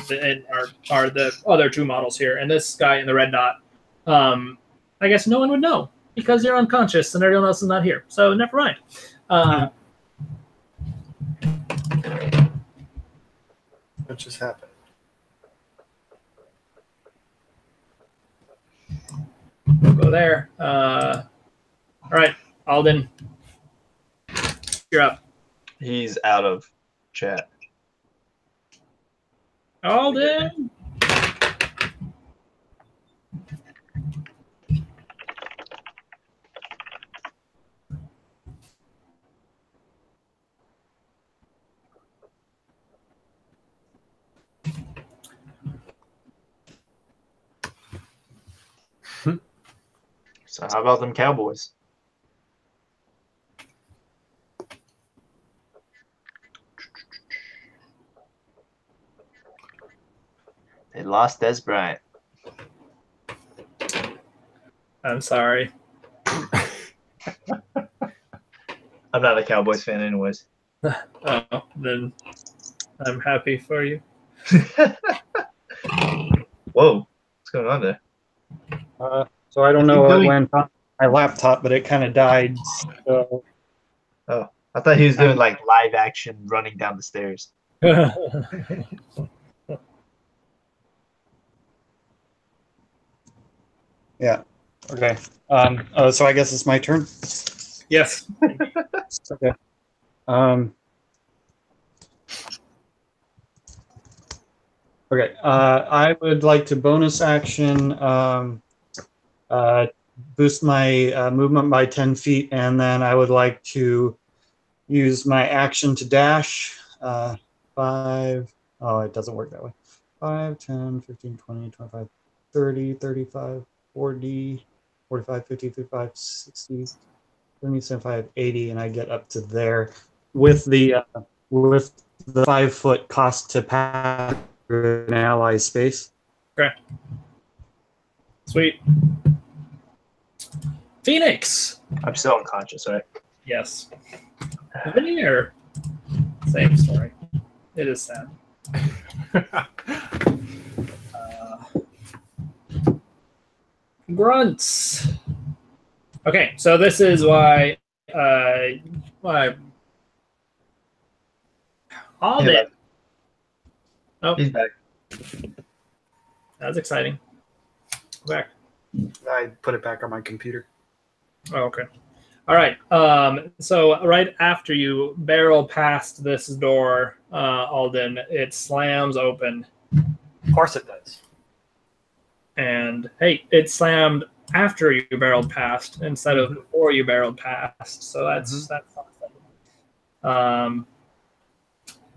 the other two models here, and this guy in the red dot. I guess no one would know because you're unconscious and everyone else is not here. So never mind. What just happened? We'll go there. All right, Alden, you're up. He's out of chat. Alden. So how about them Cowboys? They lost Des Bryant. I'm sorry. I'm not a Cowboys fan anyways. Oh, then I'm happy for you. Whoa, what's going on there? So I don't know What's what he doing? went on my laptop, but it kind of died. So I thought he was doing like live action running down the stairs. yeah. Okay. So I guess it's my turn. Yes. Okay. Okay. I would like to bonus action boost my movement by 10 feet, and then I would like to use my action to dash 5. Oh, it doesn't work that way. 5, 10, 15, 20, 25, 30, 35, 40, 45, 50, 55, 60, 70, 75, 80, and I get up to there with the 5-foot cost to pass through an ally space. Okay. Sweet. Phoenix. I'm still unconscious, right? Yes. Veneer. Same story. It is sad. Grunts. Okay, so this is why all Yeah. day. Oh, He's back. that's exciting. Go back. I put it back on my computer. Oh, okay. All right. So right after you barrel past this door, Alden, it slams open. Of course it does. And hey, it slammed after you barreled past instead of before you barreled past. So that's something.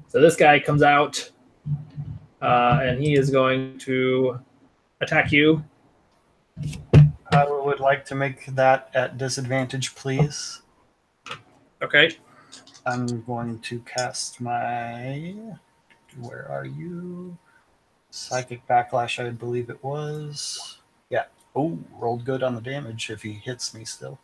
So this guy comes out, and he is going to attack you. I would like to make that at disadvantage, please. Okay. I'm going to cast my... Where are you? Psychic Backlash, I believe it was. Yeah. Oh, rolled good on the damage if he hits me still.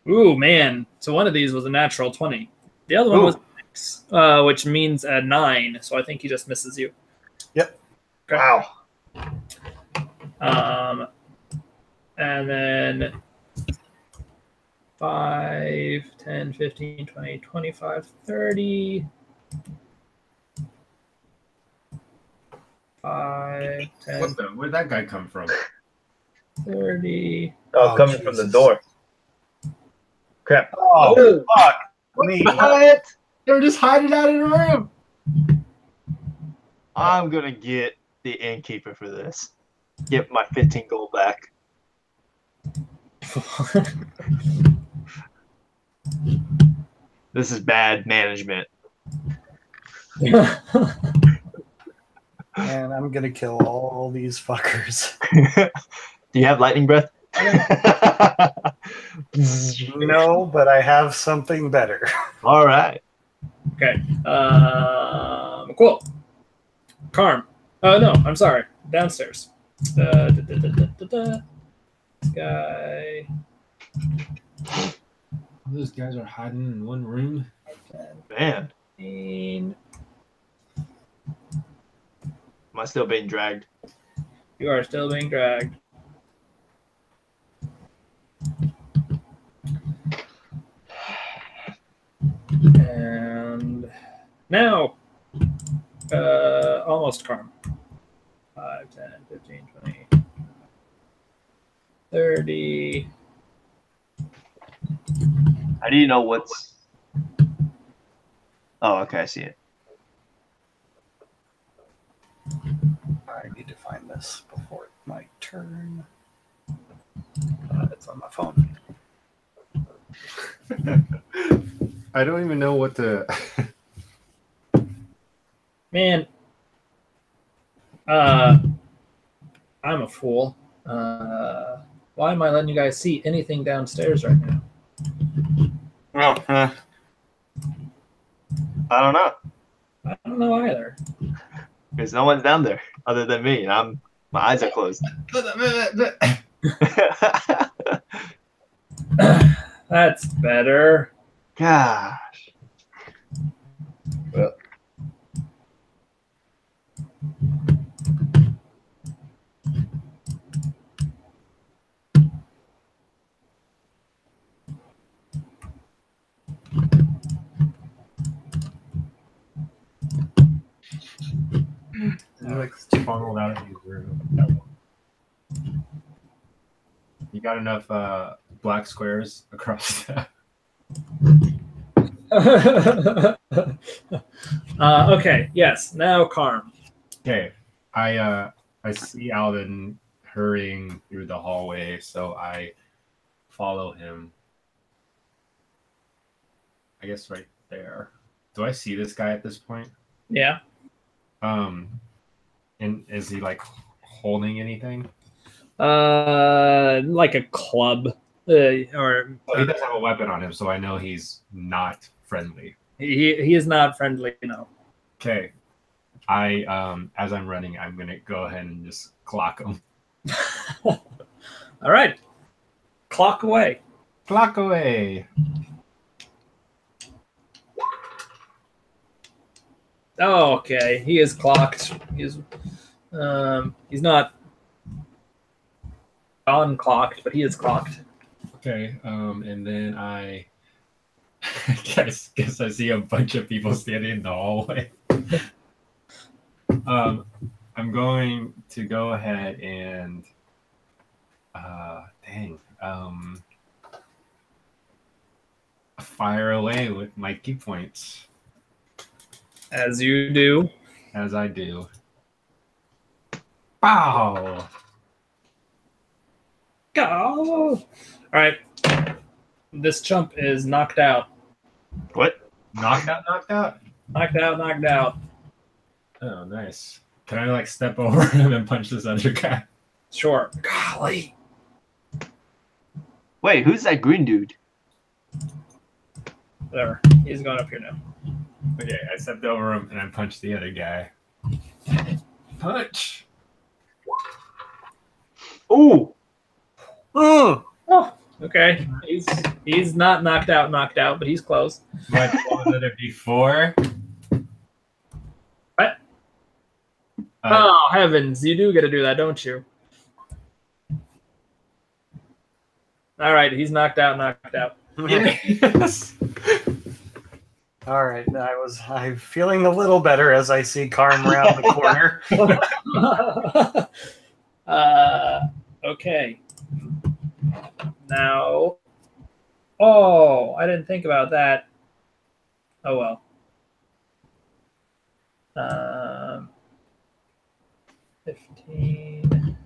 Ooh, man. So one of these was a natural 20. The other one was 6, which means a 9. So I think he just misses you. Yep. Okay. Wow. And then 5, 10, 15, 20, 25, 30. 5, 10, What the? Where'd that guy come from? 30. Oh, Oh, coming from the Jesus. door. Crap. Oh, fuck me. What? They're just hiding out in a room. I'm gonna get the innkeeper for this. get my 15 gold back. This is bad management. And I'm gonna kill all these fuckers. Do you have lightning breath? No, but I have something better. All right. Okay. Cool. Carm. Oh no, I'm sorry. Downstairs. This guy. Those guys are hiding in one room. Man, 15. am I still being dragged? You are still being dragged. And now, almost Carm. 5, 10, 15, 20, 30. How do you know what's... Oh, okay, I see it. I need to find this before my turn. It's on my phone. I don't even know what to. Man, I'm a fool. Why am I letting you guys see anything downstairs right now? Well, I don't know. I don't know either. Because no one's down there other than me, and my eyes are closed. That's better. Gosh. Well. Like funneled out of your room. You got enough black squares across that? Okay, yes. Now Carm. Okay, I see Alden hurrying through the hallway, so I follow him. I guess right there. Do I see this guy at this point? Yeah. And is he like holding anything? Like a club, or Well, he does have a weapon on him, so I know he's not friendly. he is not friendly. No. Okay, I as I'm running, I'm gonna go ahead and just clock him. All right. Clock away. Clock away. Oh, okay. He is clocked. He's not unclocked, but he is clocked. Okay, and then I guess I see a bunch of people standing in the hallway. I'm going to go ahead and fire away with my key points. As you do. As I do. Pow! Go! All right. This chump is knocked out. What? Knocked out, knocked out? Knocked out, knocked out. Oh, nice. Can I like step over him and punch this other guy? Sure. Golly. Wait, who's that green dude? Whatever. He's going up here now. Okay, I stepped over him and I punched the other guy. Punch! Ooh! Oh, okay. He's not knocked out, but he's close. What was it before? What? Oh, heavens. You do get to do that, don't you? All right. He's knocked out. Yes. All right, I'm feeling a little better as I see Karm around the corner. Okay. Now, oh, I didn't think about that. Oh well. 15.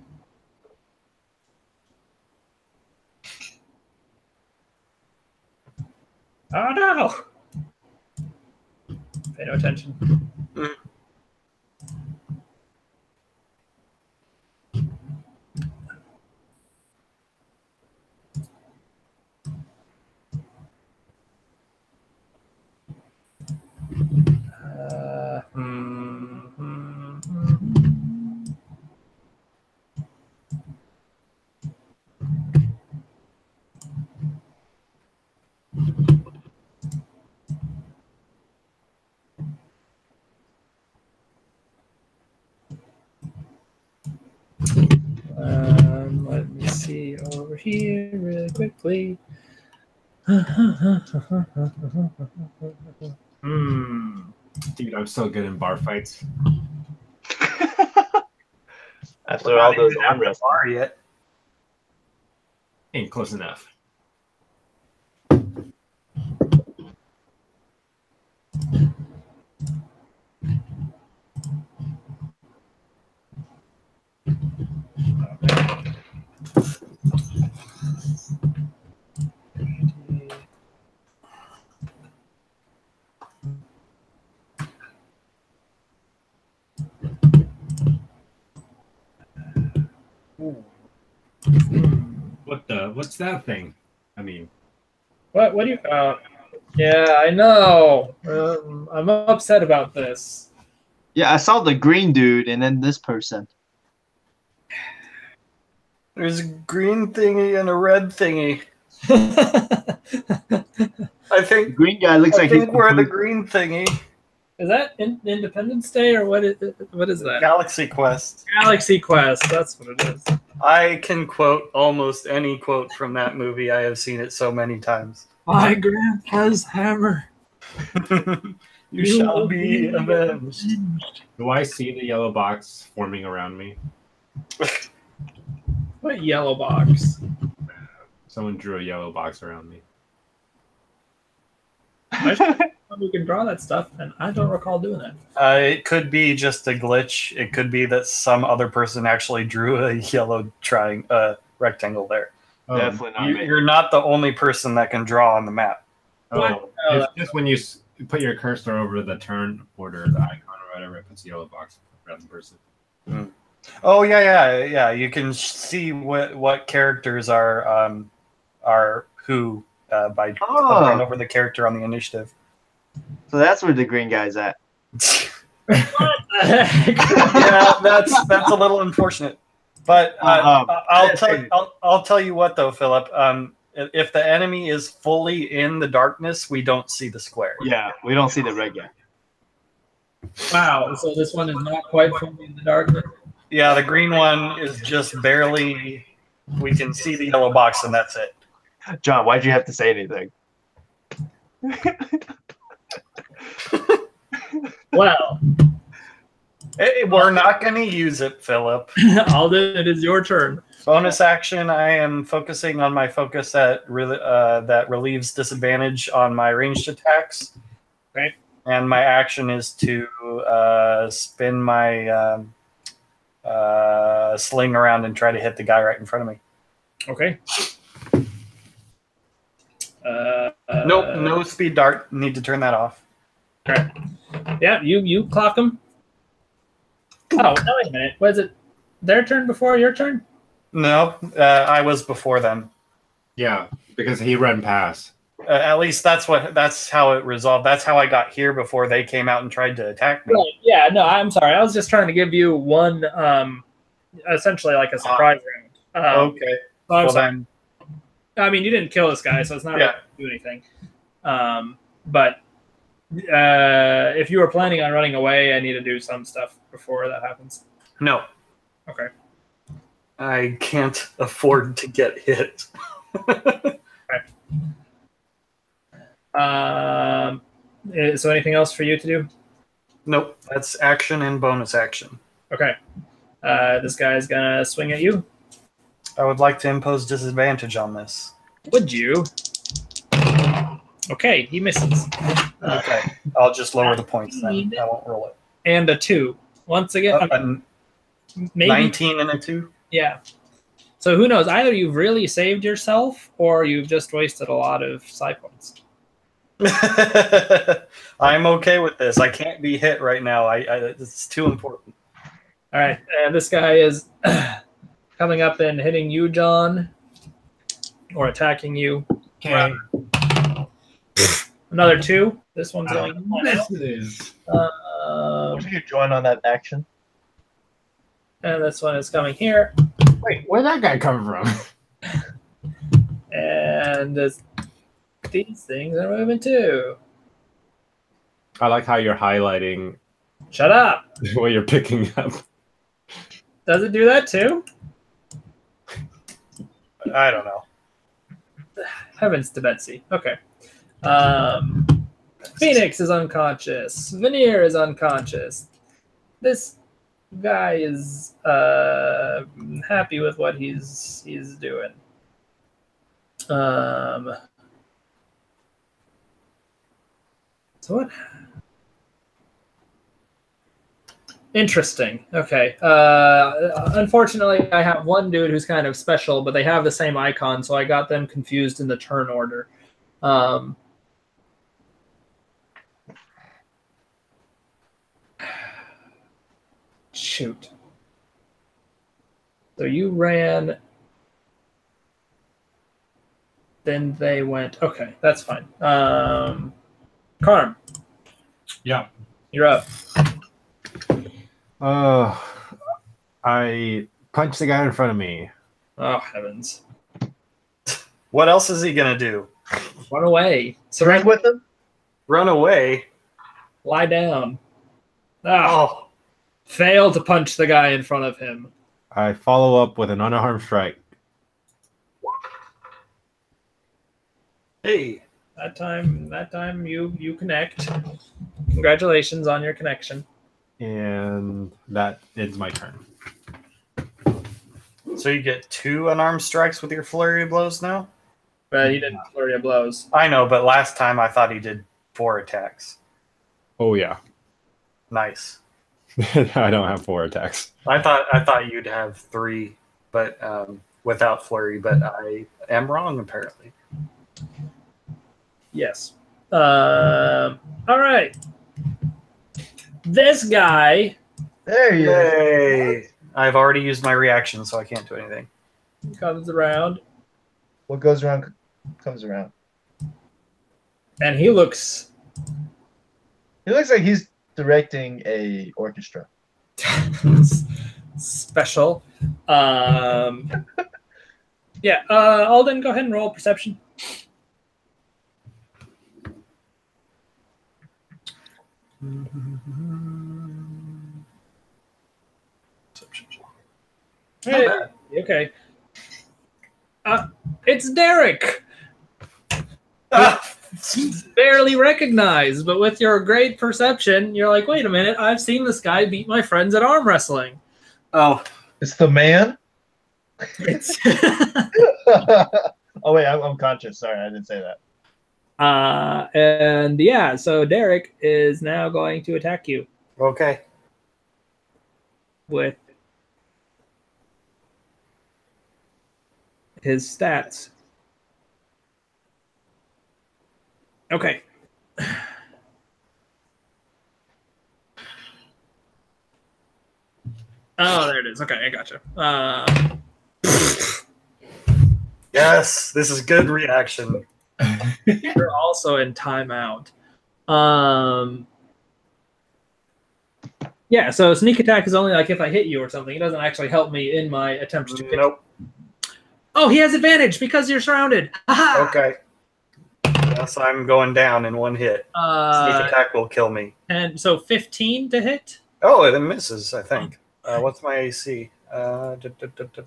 Oh no! Pay no attention. Let me see over here really quickly. Dude, I'm so good in bar fights. After all those Not arm even at the wrestling. bar yet. Ain't close enough. What's that thing? I mean, What do you? Yeah, I know. I'm upset about this. Yeah, I saw the green dude and then this person. There's a green thingy and a red thingy. I The think green guy looks I like he's think we're the composed- green thingy. Is that Independence Day or what is that? Galaxy Quest. Galaxy Quest. That's what it is. I can quote almost any quote from that movie. I have seen it so many times. My grandpa's hammer. You shall be avenged. do I see the yellow box forming around me? What yellow box? Someone drew a yellow box around me. We can draw that stuff, and I don't recall doing that. It could be just a glitch. It could be that some other person actually drew a yellow rectangle there. Oh, Definitely not me. You're not the only person that can draw on the map. oh, it's just when you put your cursor over the turn order, the icon or whatever, it puts a yellow box around the person. Oh yeah. You can see what characters are who by hovering over the character on the initiative. So that's where the green guy's at. What the heck? Yeah, that's a little unfortunate. But I'll tell you what though, Philip. If the enemy is fully in the darkness, we don't see the square. Yeah, we don't see the red guy. Wow. So this one is not quite fully in the darkness. Yeah, the green one is just barely. We can see the yellow box, and that's it. John, why'd you have to say anything? Well, We're not going to use it, Philip. Alden, it is your turn. Bonus action. I am focusing on my focus that relieves disadvantage on my ranged attacks. Okay. And my action is to spin my sling around and try to hit the guy right in front of me. Okay. Nope, no speed dart. Need to turn that off. Okay. Yeah, you clock him. Oh, no, wait a minute. Was it their turn before your turn? No, I was before them. Yeah, because he ran past. At least that's how it resolved. That's how I got here before they came out and tried to attack me. Right. Yeah, no, I'm sorry. I was just trying to give you one, essentially like a surprise round. Okay. So Well I'm sorry. then, I mean, you didn't kill this guy, so it's not Yeah. really do anything. But if you were planning on running away, I need to do some stuff before that happens. no, Okay. I can't afford to get hit. So anything else for you to do? Nope, that's action and bonus action. Okay. This guy's gonna swing at you. I would like to impose disadvantage on this. Would you? Okay, he misses. Okay, I'll just lower the points then. I won't roll it. And a 2. Once again, maybe 19 and a 2? Yeah. So who knows? Either you've really saved yourself, or you've just wasted a lot of psi points. I'm okay with this. I can't be hit right now. It's too important. All right, this guy is coming up and hitting you, John, or attacking you. Okay. Another 2. This one's going to fly out. Misses. Wish you could join on that action. And this one is coming here. Wait, where'd that guy come from? And these things are moving too. I like how you're highlighting Shut up. what you're picking up. Does it do that too? I don't know. Heavens to Betsy. Okay. Phoenix is unconscious. Veneer is unconscious. This guy is happy with what he's doing. So what? Interesting. Okay. Unfortunately, I have one dude who's kind of special, but they have the same icon, so I got them confused in the turn order. Shoot. So you ran, then they went. Okay, that's fine. Carm, Yeah. you're up. I punched the guy in front of me. Oh, heavens. What else is he gonna do? Run away. Drink with them? Run away? Lie down. Ah, Oh, fail to punch the guy in front of him. I follow up with an unarmed strike. hey. That time you connect. Congratulations on your connection. And that ends my turn. So you get 2 unarmed strikes with your flurry of blows now? But he didn't flurry of blows. I know, but last time I thought he did 4 attacks. Oh yeah. Nice. I don't have 4 attacks. I thought you'd have 3, but without flurry. But I am wrong apparently. Yes. All right. This guy There you go. Yay! I've already used my reaction, so I can't do anything. comes around, What goes around comes around. and he looks He looks like he's directing a orchestra. special. Yeah. Alden, go ahead and roll perception. Hey, okay. It's Derek. Barely recognized, but with your great perception, you're like, wait a minute, I've seen this guy beat my friends at arm wrestling. Oh, It's the man. It's Oh wait, I'm conscious. Sorry, I didn't say that. and yeah, so Derek is now going to attack you okay. with his stats. Okay. Oh, there it is. Okay, I gotcha. Yes, this is good reaction. You're also in timeout. Yeah, so sneak attack is only like if I hit you or something. It doesn't actually help me in my attempt to hit. Nope. Oh, he has advantage because you're surrounded. Aha! Okay. Yes, I'm going down in 1 hit. Sneak attack will kill me. And so 15 to hit? Oh, it misses, I think. What's my AC?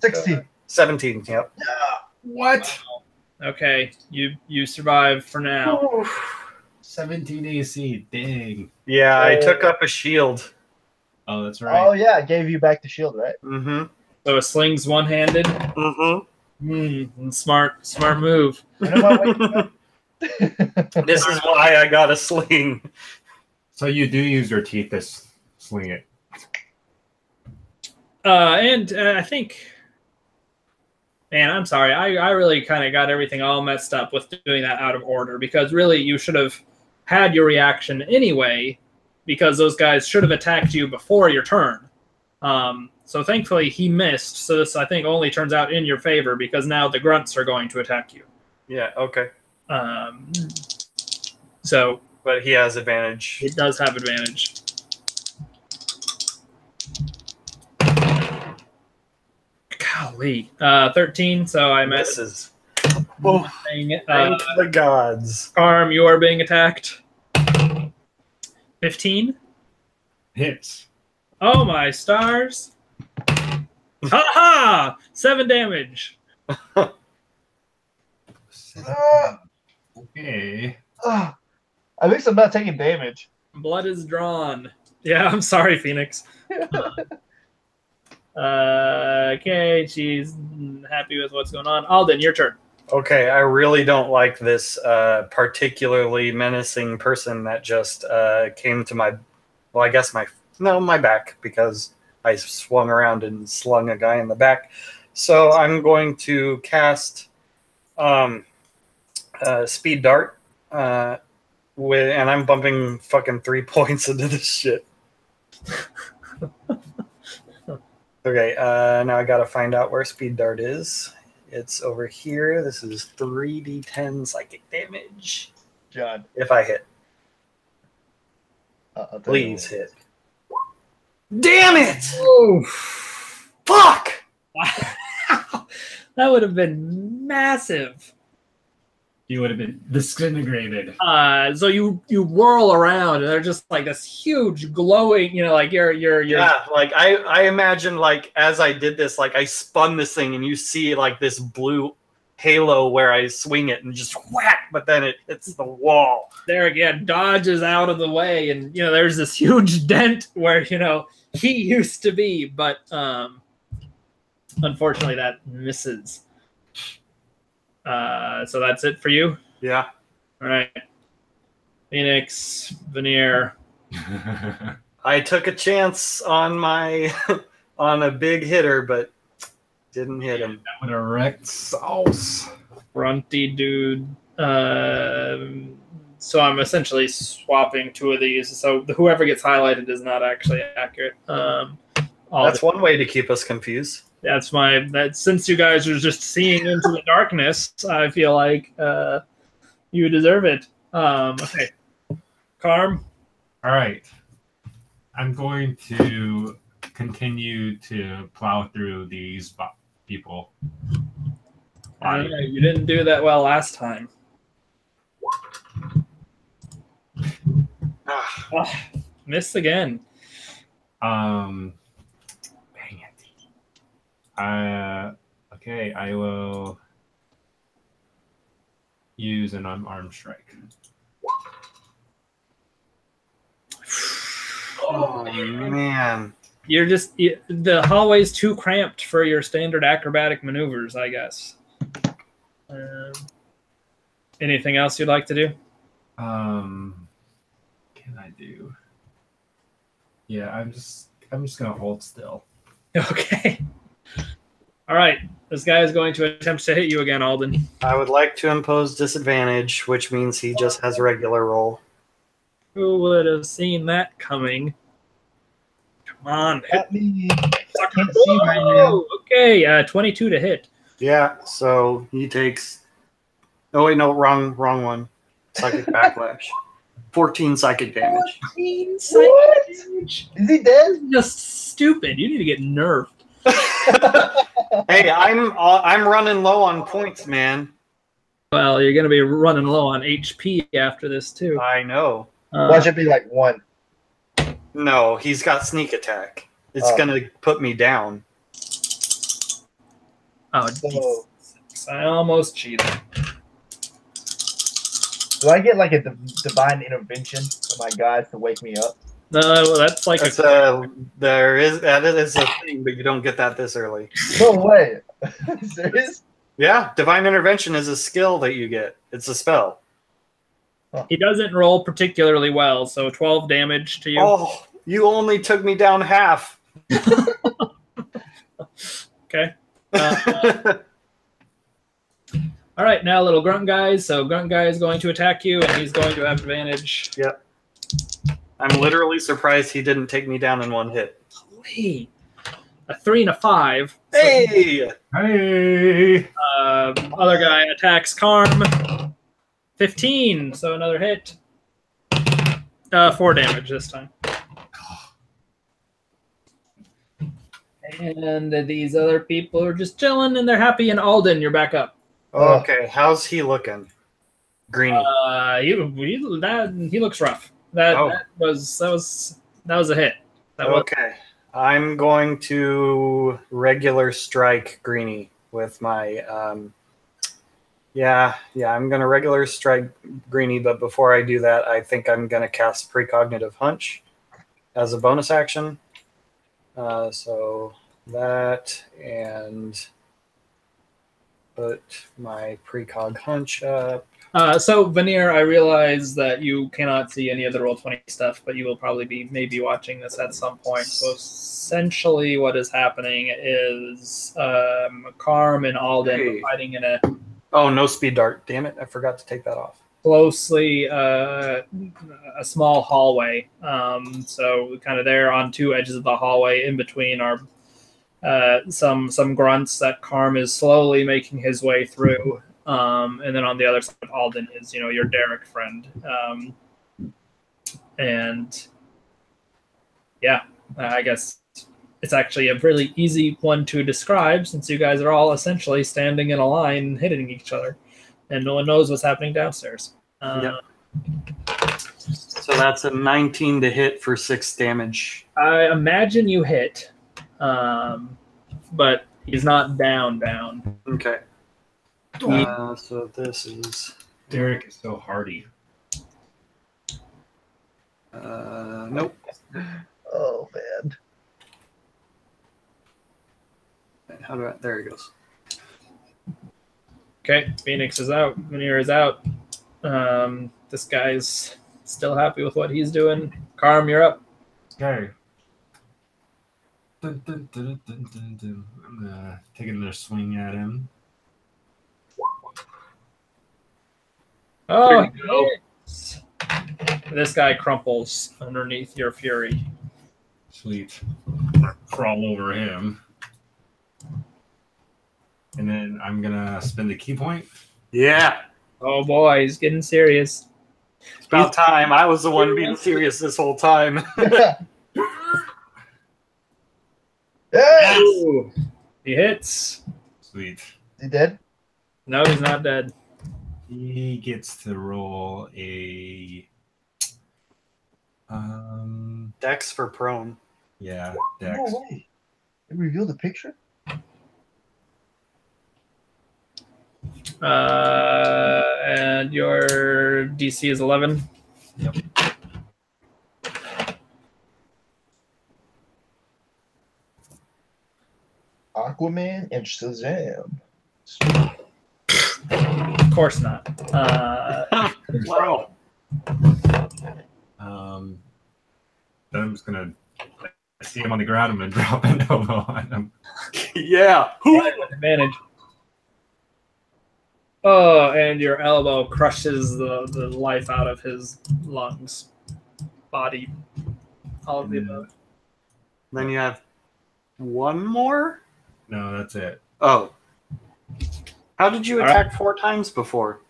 16. 17, yep. What? Okay, you survive for now. 17 AC. Dang. Yeah, I took up a shield. Oh, that's right. Oh yeah, I gave you back the shield, right? Mm-hmm. So a sling's one-handed. Mm-hmm. Smart move. I know my way to go. This is why I got a sling. So you do use your teeth to sling it. And I think Man, I'm sorry. I really kind of got everything all messed up with doing that out of order because really you should have had your reaction anyway because those guys should have attacked you before your turn. So thankfully he missed. So this, I think, only turns out in your favor because now the grunts are going to attack you. Yeah, okay. So But he has advantage. it does have advantage. Golly. 13, so I missed. Misses. Oh, Thank the gods. Arm, you are being attacked. 15. Hits. Oh my stars. Ha ha! 7 damage. Okay. At least I'm not taking damage. Blood is drawn. Yeah, I'm sorry, Phoenix. Okay, she's happy with what's going on. Alden, your turn. Okay, I really don't like this particularly menacing person that just came to my, well, I guess my back, because I swung around and slung a guy in the back. So I'm going to cast Speed Dart, and I'm bumping fucking 3 points into this shit. Okay, now I gotta find out where Speed Dart is. It's over here. This is 3d10 psychic damage. John. If I hit. I'll tell you Please what. hit. Damn it! Oh, Fuck! that would have been massive. You would have been disintegrated. So you whirl around, and they're just like this huge glowing. Like you're. Yeah, like I imagine, like, as I did this, like I spun this thing and you see like this blue halo where I swing it and just whack, but then it hits the wall. There again, dodges out of the way, and there's this huge dent where he used to be, but unfortunately that misses. So that's it for you. Yeah. All right, Phoenix, Veneer. I took a chance on my on a big hitter, but didn't hit him. That would have wrecked sauce. Grunty dude. So I'm essentially swapping 2 of these. So whoever gets highlighted is not actually accurate. That's one way to keep us confused. That's since you guys are just seeing into the darkness, I feel like you deserve it. Okay. Carm. All right. I'm going to continue to plow through these people. I don't know, you didn't do that well last time. Missed again. Dang it. Okay, I will use an unarmed strike. Oh man. You're just the hallway's too cramped for your standard acrobatic maneuvers, I guess. Anything else you'd like to do? Can I do? Yeah, I'm just gonna hold still. Okay. All right. This guy is going to attempt to hit you again, Alden. I would like to impose disadvantage, which means he just has regular roll. Who would have seen that coming? Come on. At me. Sucker. Can't see right now. Whoa, okay, 22 to hit. Yeah, so he takes. Oh wait, no, wrong one. Psychic backlash. 14 psychic damage. 14 psychic damage. Is he dead? Just stupid. You need to get nerfed. Hey, I'm running low on points, man. Well, you're going to be running low on HP after this, too. I know. Watch it be like 1. No, he's got sneak attack. It's gonna put me down. Oh, So, I almost cheated. do I get like a divine intervention from my gods to wake me up? No, that's like That's a that is a thing, but you don't get that this early. No way. Serious? Yeah, divine intervention is a skill that you get. It's a spell. He doesn't roll particularly well, so 12 damage to you. Oh, you only took me down half. Okay. All right, now little grunt guys. So grunt guy is going to attack you, and he's going to have advantage. Yep. I'm literally surprised he didn't take me down in one hit. Wait, a 3 and a 5. Hey! Hey! Other guy attacks Karm. 15, so another hit. 4 damage this time. And these other people are just chilling and they're happy. And Alden, you're back up. Okay, how's he looking? Greeny. He looks rough. That was a hit. Okay, I'm going to regular strike Greeny with my. I'm gonna regular strike Greeny, but before I do that, I think I'm gonna cast Precognitive Hunch as a bonus action. So that and put my Precog Hunch up. So Veneer, I realize that you cannot see any of the Roll20 stuff, but you will probably be maybe watching this at some point. So essentially, what is happening is Karm and Alden are fighting in a. Oh, no speed dart! Damn it! I forgot to take that off. Closely, a small hallway. So kind of there on 2 edges of the hallway. In between are some grunts that Karm is slowly making his way through. And then on the other side of Alden is, your Derek friend. And yeah, I guess it's actually a really easy one to describe since you guys are all essentially standing in a line hitting each other. And no one knows what's happening downstairs. Yep. So that's a 19 to hit for 6 damage. I imagine you hit, but he's not down. Okay. So this is... Derek is so hardy. Nope. Oh, man. How do I... There he goes. Okay, Phoenix is out. Veneer is out. This guy's still happy with what he's doing. Karm, you're up. Okay. I'm gonna take another swing at him. Oh, yes. This guy crumples underneath your fury. Sweet. Crawl over him. And then I'm gonna spend a key point. Yeah. Oh boy, he's getting serious. It's about time. I was the one being serious this whole time. Yes! Ooh, he hits. Sweet. Is he dead? No, he's not dead. He gets to roll a Dex for prone. yeah, Dex. No way. They revealed the picture? And your DC is 11. Yep. Aquaman and Shazam. Of course not. Wow. Then I'm just gonna see him on the ground. I'm gonna drop an elbow on him. Yeah. Advantage. Oh, and your elbow crushes the life out of his lungs, body, all of the above. Then you have one more? No, that's it. Oh. How did you attack 4 times before?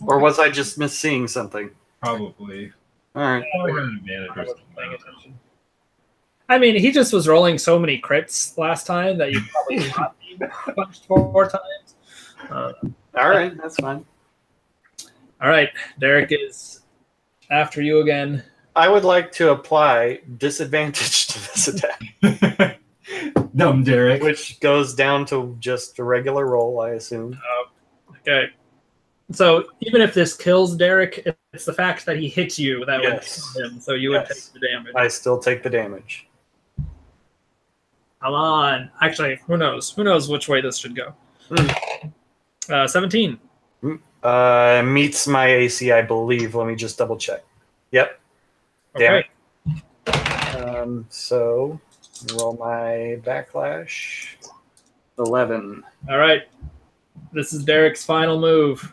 Or was I just misseeing something? Probably. All right. I got an advantage I or wasn't paying something. attention. I mean, he just was rolling so many crits last time that you probably not even punched 4 times. All right, that's fine. All right, Derek is after you again. I would like to apply disadvantage to this attack, Dumb Derek. which goes down to just a regular roll, I assume. Okay. So even if this kills Derek, it's the fact that he hits you that Yes. would kill him. So you would Yes. take the damage. I still take the damage. Come on. Actually, who knows? Who knows which way this should go? 17. Meets my AC, I believe. Let me just double check. Yep. Damn Okay. it. So roll my backlash. 11. All right. This is Derek's final move.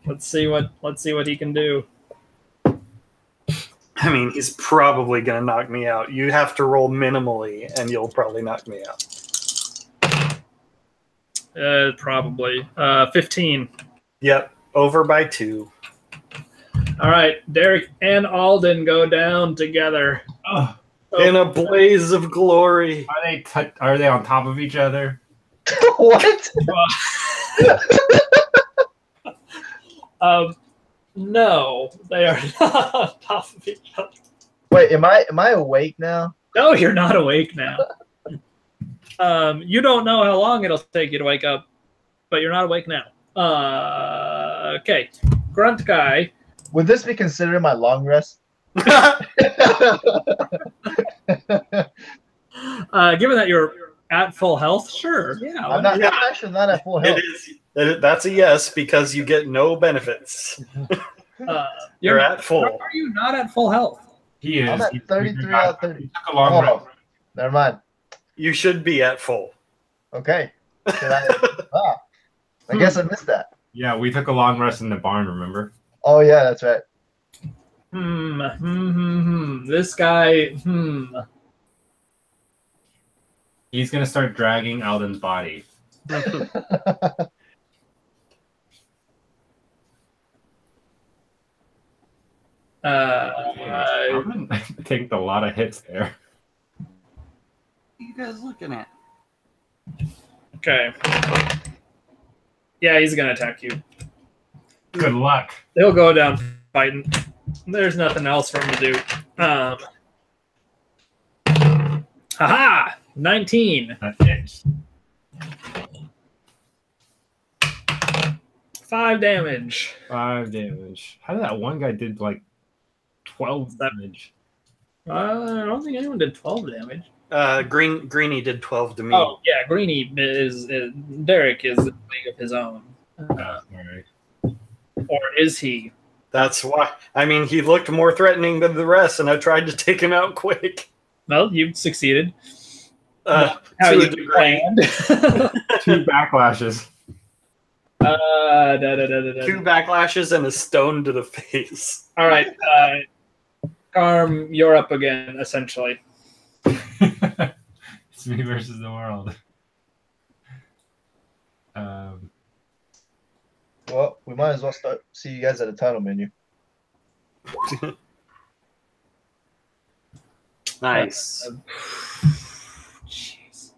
Let's see what he can do. I mean, he's probably going to knock me out. You have to roll minimally, and you'll probably knock me out. Probably 15. Yep, over by 2. All right, Derek and Alden go down together. Oh, In a blaze of glory. are they on top of each other? What? No, they are not on top of each other. Wait, am I awake now? No, you're not awake now. You don't know how long it'll take you to wake up, but you're not awake now. Okay, Grunt Guy. Would this be considered my long rest? Given that you're at full health, sure. Yeah. I'm actually not at full health. It is. That's a yes because you get no benefits. You're at full. Are you not at full health? He is. I'm at 33 out of 30. He took a long rest. Never mind. You should be at full. Okay. I guess I missed that. Yeah, we took a long rest in the barn, remember? Oh, yeah, that's right. This guy, He's going to start dragging Alden's body. Alden taking a lot of hits there. What are you guys looking at? Okay. Yeah, he's going to attack you. Good luck. He'll go down fighting. There's nothing else for him to do. Haha! 19. That hits. 5 damage. 5 damage. How did that one guy did like 12 damage? I don't think anyone did 12 damage. Greenie did 12 to me. Oh, yeah, Greenie is Derek is in a league of his own. All right. Or is he? That's why. I mean, he looked more threatening than the rest, and I tried to take him out quick. Well, you succeeded. How you planned. 2 backlashes. 2 backlashes and a stone to the face. All right. Carm, you're up again, essentially. It's me versus the world. Well, we might as well see you guys at the title menu. Nice. Jeez.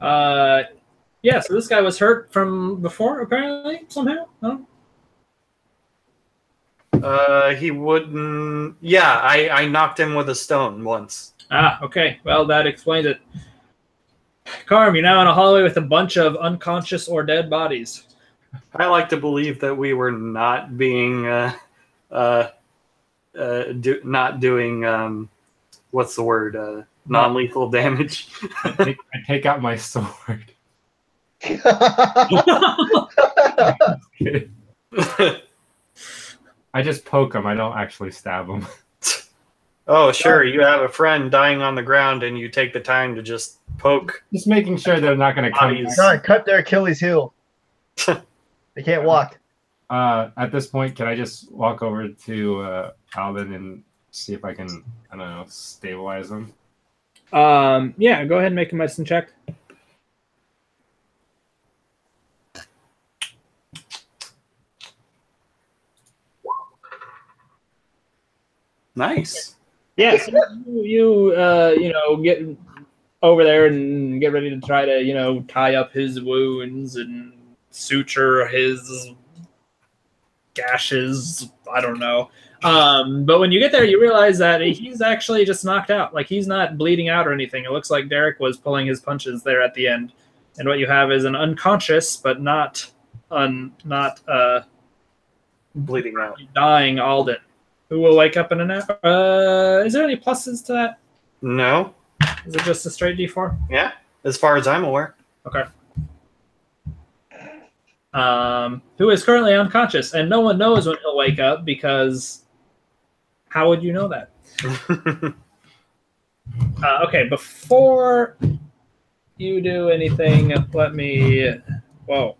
Yeah, so this guy was hurt from before, apparently, somehow? No? He wouldn't... Yeah, I knocked him with a stone once. Ah, okay. Well, that explains it. Carm, you're now in a hallway with a bunch of unconscious or dead bodies. I like to believe that we were not being... not doing... what's the word? Non-lethal damage. I take out my sword. I just poke him. I don't actually stab him. Oh, sure. You have a friend dying on the ground, and you take the time to just poke. Just making sure they're not going to come. John, cut their Achilles heel. They can't walk. At this point, can I just walk over to Alden and see if I can, I don't know, stabilize him? Yeah, go ahead and make a medicine check. Nice. Yeah, so you get over there and get ready to try to, tie up his wounds and suture his gashes. I don't know. But when you get there, you realize that he's actually just knocked out. Like, he's not bleeding out or anything. It looks like Derek was pulling his punches there at the end. And what you have is an unconscious, but not Bleeding out. dying Alden, who will wake up in an hour. Is there any pluses to that? No. Is it just a straight D4? Yeah, as far as I'm aware. Okay. Who is currently unconscious, and no one knows when he'll wake up, because how would you know that? Okay, before you do anything, let me whoa.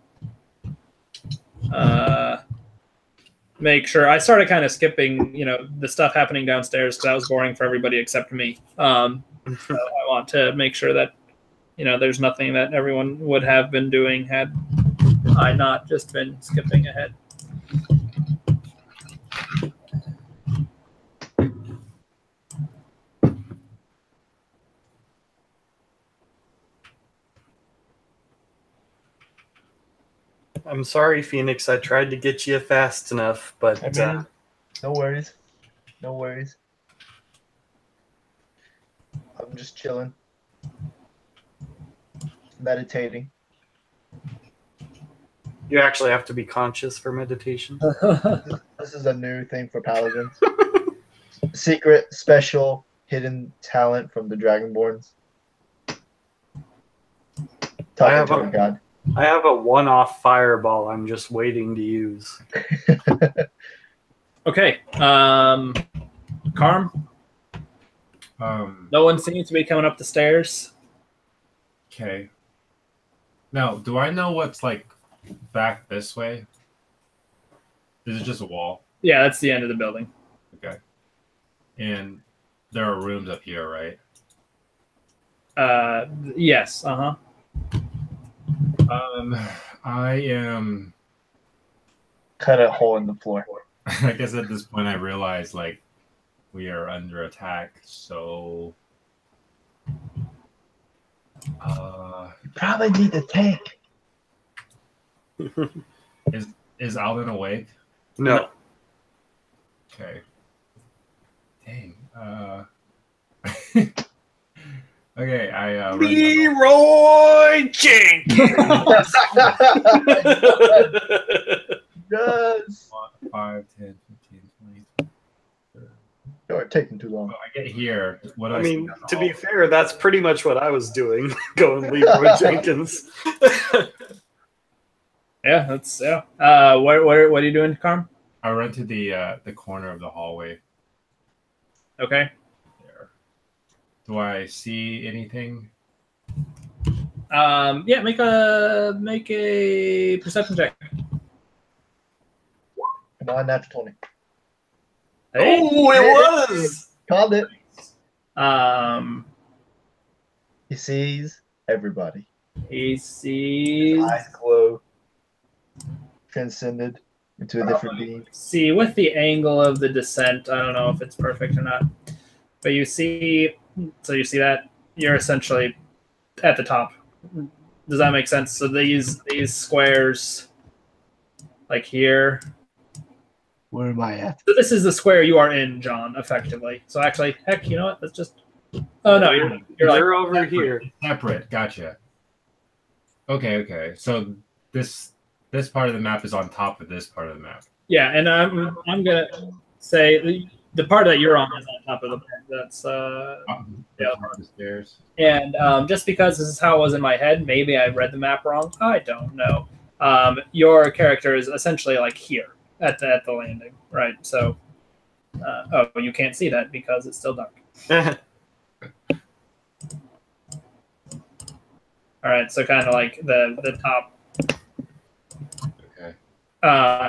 Make sure I started kind of skipping, the stuff happening downstairs because that was boring for everybody except me. So I want to make sure that there's nothing that everyone would have been doing had I not just been skipping ahead. I'm sorry, Phoenix. I tried to get you fast enough, but No worries. No worries. I'm just chilling. Meditating. you actually have to be conscious for meditation. This is a new thing for paladins. Secret, special, hidden talent from the Dragonborns. Talking to a god. I have a one-off fireball I'm just waiting to use. Okay. Carm? No one seems to be coming up the stairs. Okay. Now, do I know what's like back this way? Is it just a wall? Yeah, that's the end of the building. Okay. And there are rooms up here, right? Yes. Uh-huh. I am. Cut a hole in the floor. I guess at this point I realize like we are under attack, so You probably need the tank. is Alden awake? No. Okay. Dang. Okay, I Leroy Jenkins. Yes. 5, 10, 15, 20. You're taking too long. Well, I get here. What do I see mean, down the to be hallway? fair, that's pretty much what I was doing, going Leroy Jenkins. Yeah, that's yeah. What are you doing, Carm? I run to the corner of the hallway Okay. there. Do I see anything? Yeah, make a perception check. Come on, natural 20. Hey. Oh, it was. Called it. Um, He sees everybody. he sees. Eyes glow. Transcended into a different being. See, with the angle of the descent, I don't know if it's perfect or not, but you see. So you see that you're essentially at the top. Does that make sense? So these squares, like here. Where am I at? So this is the square you are in, John, effectively. So actually, heck, you know what? Let's just. Oh no, you're like over here. Separate. Gotcha. Okay. So this part of the map is on top of this part of the map. yeah, and I'm gonna say the part that you're on is on top of the map. That's yeah. Top of the stairs. And just because this is how it was in my head, maybe I read the map wrong. I don't know. Your character is essentially like here at the landing, right? So, oh, you can't see that because it's still dark. All right, so kind of like the top. Okay.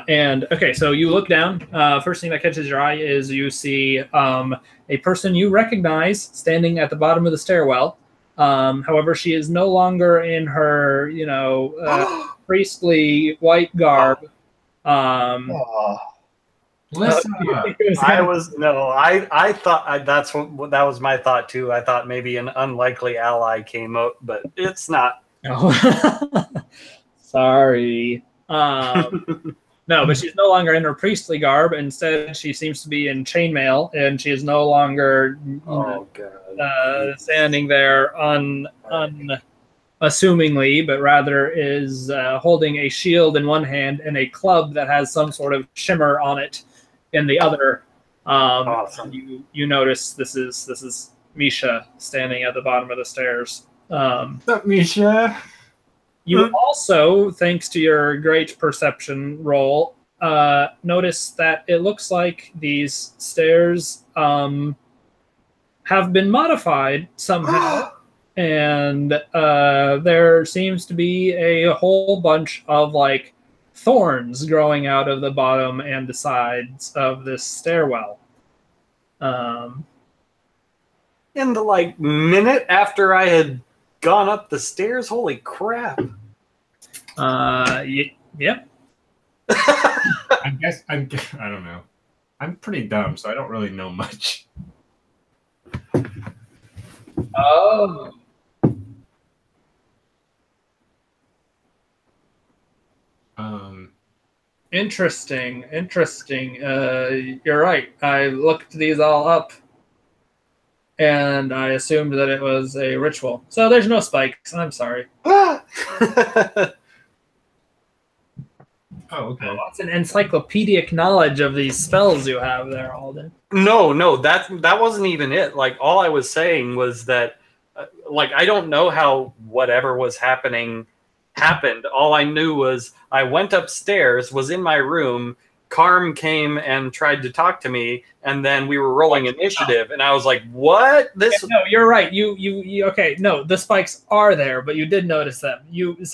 And okay, so you look down. First thing that catches your eye is you see a person you recognize standing at the bottom of the stairwell. However, she is no longer in her, priestly white garb. Oh, Listen up. I thought that was my thought too. I thought maybe an unlikely ally came out, but it's not. Oh. Sorry. No, but she's no longer in her priestly garb. Instead, she seems to be in chainmail, and she is no longer Oh god. standing there unassumingly, but rather is holding a shield in one hand and a club that has some sort of shimmer on it in the other. Awesome. You notice this is Misha standing at the bottom of the stairs. What's up, Misha? You also, thanks to your great perception roll, notice that it looks like these stairs have been modified somehow, and there seems to be a whole bunch of like thorns growing out of the bottom and the sides of this stairwell. In the like minute after I had gone up the stairs, holy crap! Yep. I guess I don't know. I'm pretty dumb, so I don't really know much. Oh. Interesting. You're right. I looked these all up, and I assumed that it was a ritual. So there's no spikes. I'm sorry. Oh, okay. That's an encyclopedic knowledge of these spells you have there, Alden. No, that wasn't even it. Like all I was saying was that, like I don't know how whatever was happening happened. All I knew was I went upstairs, was in my room. Carm came and tried to talk to me, and then we were rolling initiative, and I was like, "What? This?" No, you're right. You okay? No, the spikes are there, but you did notice them.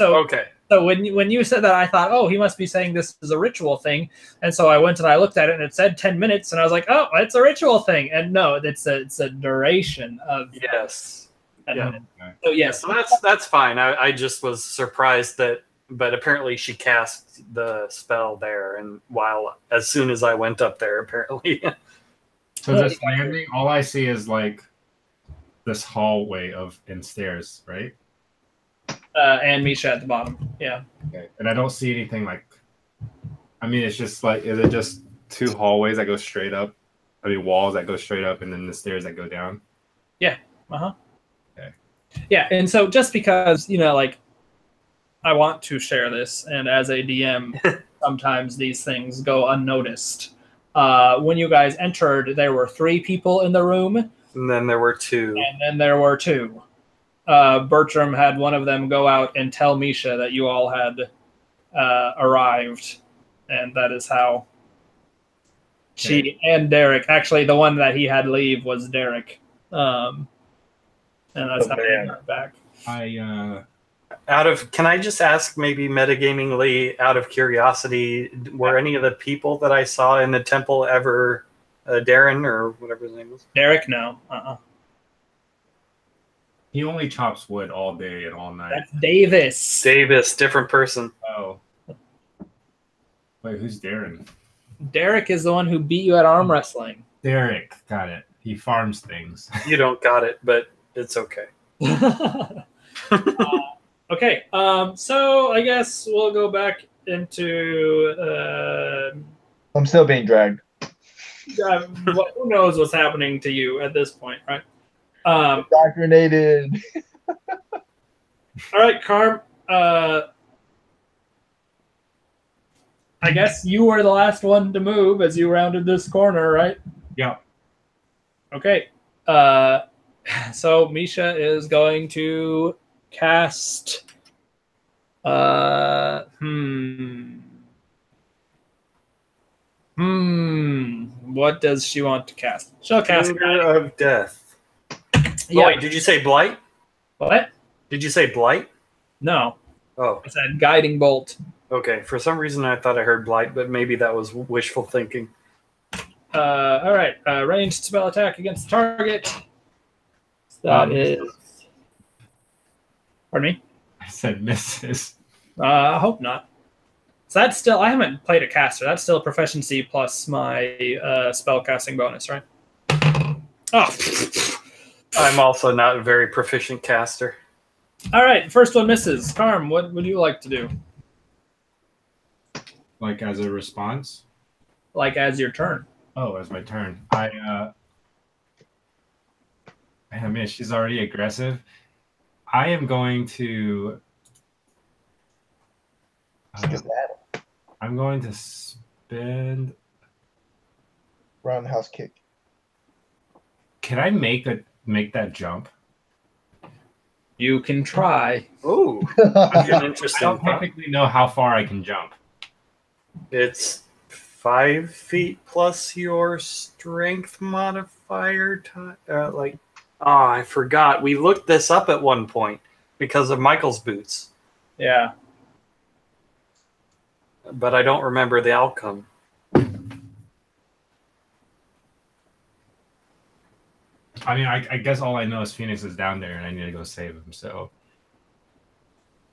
Okay. So when you said that, I thought, oh, he must be saying this is a ritual thing, and so I went and I looked at it, and it said 10 minutes, and I was like, oh, it's a ritual thing, and no, it's a duration of Yes. Yeah. So yes, So that's fine. I just was surprised that, but apparently she cast the spell there, and as soon as I went up there, apparently. So this landing, all I see is like this hallway and stairs, right? And Misha at the bottom. Yeah. Okay. And I don't see anything like. I mean, it's just like, is it just two hallways that go straight up? I mean, walls that go straight up, and then the stairs that go down. Yeah. Okay. Yeah, and so just because, like, I want to share this, and as a DM, sometimes these things go unnoticed. When you guys entered, there were 3 people in the room. And then there were 2. And then there were 2. Bertram had one of them go out and tell Misha that you all had arrived. And that is how she and Derek, actually the one that he had leave was Derek. And that's how he got back. Can I just ask, maybe metagamingly, out of curiosity, were any of the people that I saw in the temple ever Darren or whatever his name was? Derek, no. He only chops wood all day and all night. That's Davis. Davis, different person. Oh. Wait, who's Darren? Derek is the one who beat you at arm wrestling. Derek, got it. He farms things. You don't got it, but it's okay. Okay, so I guess we'll go back into. I'm still being dragged. Who knows what's happening to you at this point, right? Indoctrinated. All right, Carm. I guess you were the last one to move as you rounded this corner, right? Yeah. Okay. So Misha is going to cast. What does she want to cast? She'll cast Anger of Death. Yeah. Oh, wait, did you say Blight? What? Did you say Blight? No. Oh, I said Guiding Bolt. okay. For some reason, I thought I heard Blight, but maybe that was wishful thinking. All right. Ranged spell attack against the target. That is. Pardon me? I said misses. I hope not. So that's still. I haven't played a caster. That's still a proficiency plus my spell casting bonus, right? Oh. I'm also not a very proficient caster. All right. First one misses. Carm, what would you like to do? Like as a response? Like as your turn. Oh, as my turn. I mean, she's already aggressive. I am going to. I'm going to spend. Roundhouse kick. Can I make that jump? You can try. Ooh, I interesting. don't technically know how far I can jump. It's 5 feet plus your strength modifier. Oh, I forgot. We looked this up at one point because of Michael's boots, Yeah. but I don't remember the outcome. I mean, I guess all I know is Phoenix is down there, and I need to go save him. So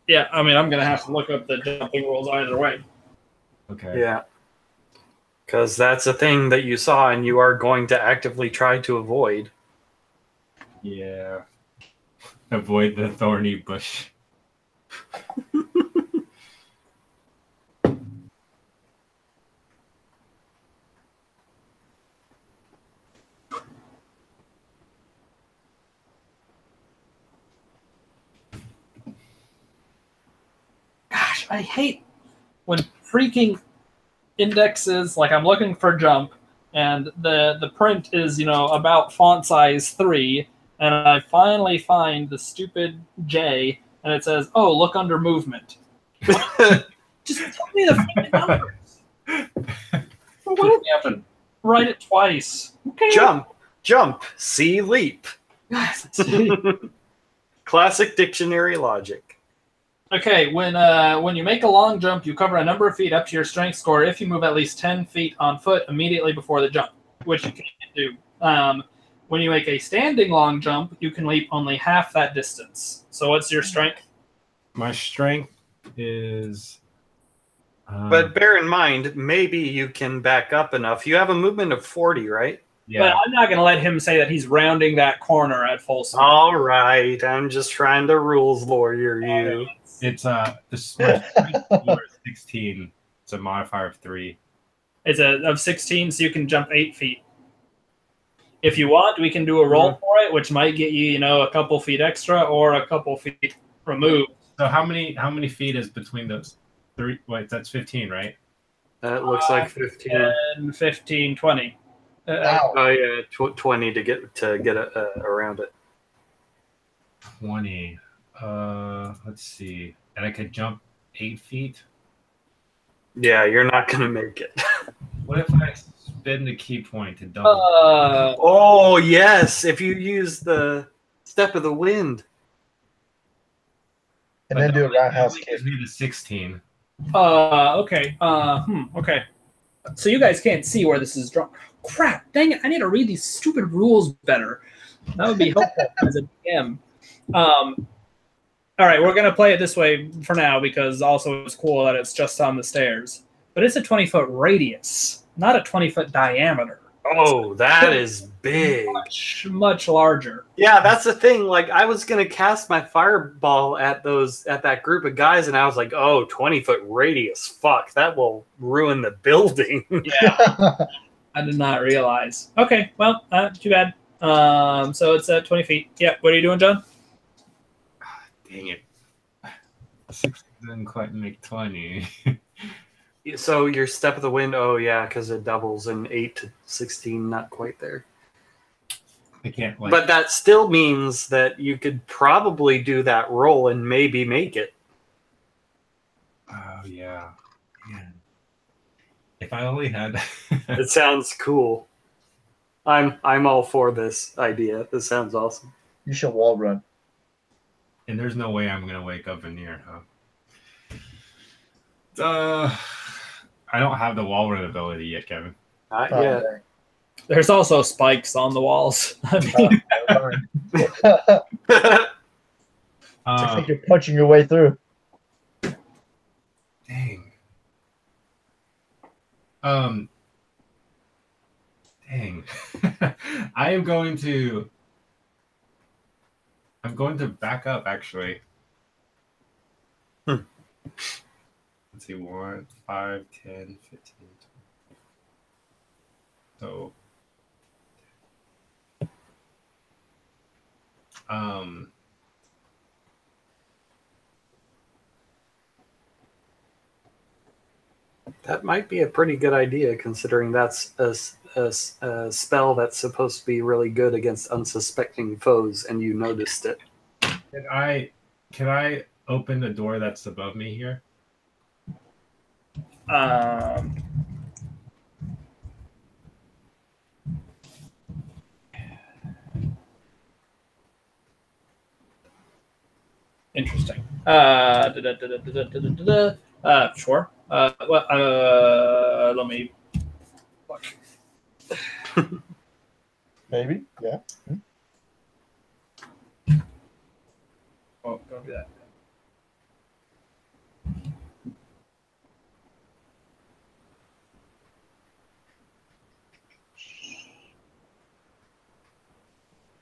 Yeah, I mean, I'm going to have to look up the jumping rules either way. okay. Yeah. Because that's a thing that you saw and you are going to actively try to avoid. Yeah. Avoid the thorny bush. Gosh, I hate when freaking indexes, like I'm looking for jump, and the print is, about font size 3, and I finally find the stupid J, and it says, oh, look under movement. Just tell me the freaking numbers. Why do we have to write it twice? Okay. Jump, see leap. Classic dictionary logic. Okay, when you make a long jump, you cover a number of feet up to your strength score if you move at least 10 feet on foot immediately before the jump, which you can't do. When you make a standing long jump, you can leap only half that distance. So what's your strength? My strength is. But bear in mind, maybe you can back up enough. You have a movement of 40, right? Yeah. But I'm not going to let him say that he's rounding that corner at full speed. All right, I'm just trying to rules lawyer you. It's this my strength score is 16. It's a modifier of 3. It's of 16, so you can jump 8 feet. If you want, we can do a roll for it, which might get you, a couple feet extra or a couple feet removed. So how many feet is between those 3? Wait, that's 15, right? That looks like 15. 10, 15, 20. Wow. Oh yeah, 20 to get around it. 20. Let's see. And I could jump 8 feet. Yeah, you're not gonna make it. What if I spend the key point to double? Oh yes, if you use the step of the wind. And then do a roundhouse kick. Gives me the 16. Okay. Okay. So you guys can't see where this is drawn. Crap! Dang it! I need to read these stupid rules better. That would be helpful as a DM. All right, we're gonna play it this way for now because also it's cool that it's just on the stairs. But it's a 20-foot radius, not a 20-foot diameter. Oh, that is big. Much larger. Yeah, that's the thing. Like, I was gonna cast my fireball at that group of guys, and I was like, "Oh, 20-foot radius. Fuck, that will ruin the building." Yeah, I did not realize. Okay, well, too bad. So it's at 20 feet. Yeah, what are you doing, John? Dang it. 16 doesn't quite make 20. So your step of the wind. Oh yeah, because it doubles in 8 to 16. Not quite there. I can't. But that still means that you could probably do that roll and maybe make it. Oh yeah. Man. If I only had. It sounds cool. I'm all for this idea. This sounds awesome. You should wall run. And there's no way I'm gonna wake up in here, huh? I don't have the wall run ability yet, Kevin. Not Oh, yet. dang. There's also spikes on the walls. I mean, I think you're punching your way through. Dang. Dang. I'm going to back up actually. Let's see, 1, 5, 10, 15, 20. So That might be a pretty good idea, considering that's a spell that's supposed to be really good against unsuspecting foes, and you noticed it. can I open the door that's above me here? Interesting. Sure. Let me look. Maybe. Yeah. Oh, don't do that.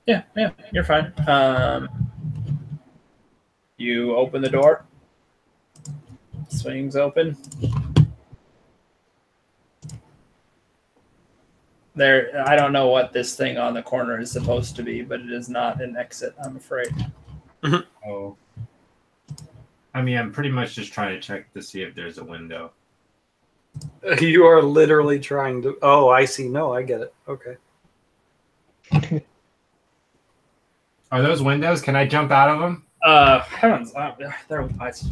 Yeah, you're fine. You open the door. Swings open. There, I don't know what this thing on the corner is supposed to be, but it is not an exit, I'm afraid. Oh. I mean, I'm pretty much just trying to check to see if there's a window. You are literally trying to. Oh, I see. No, I get it. Okay. Are those windows? Can I jump out of them? Heavens, they're lights.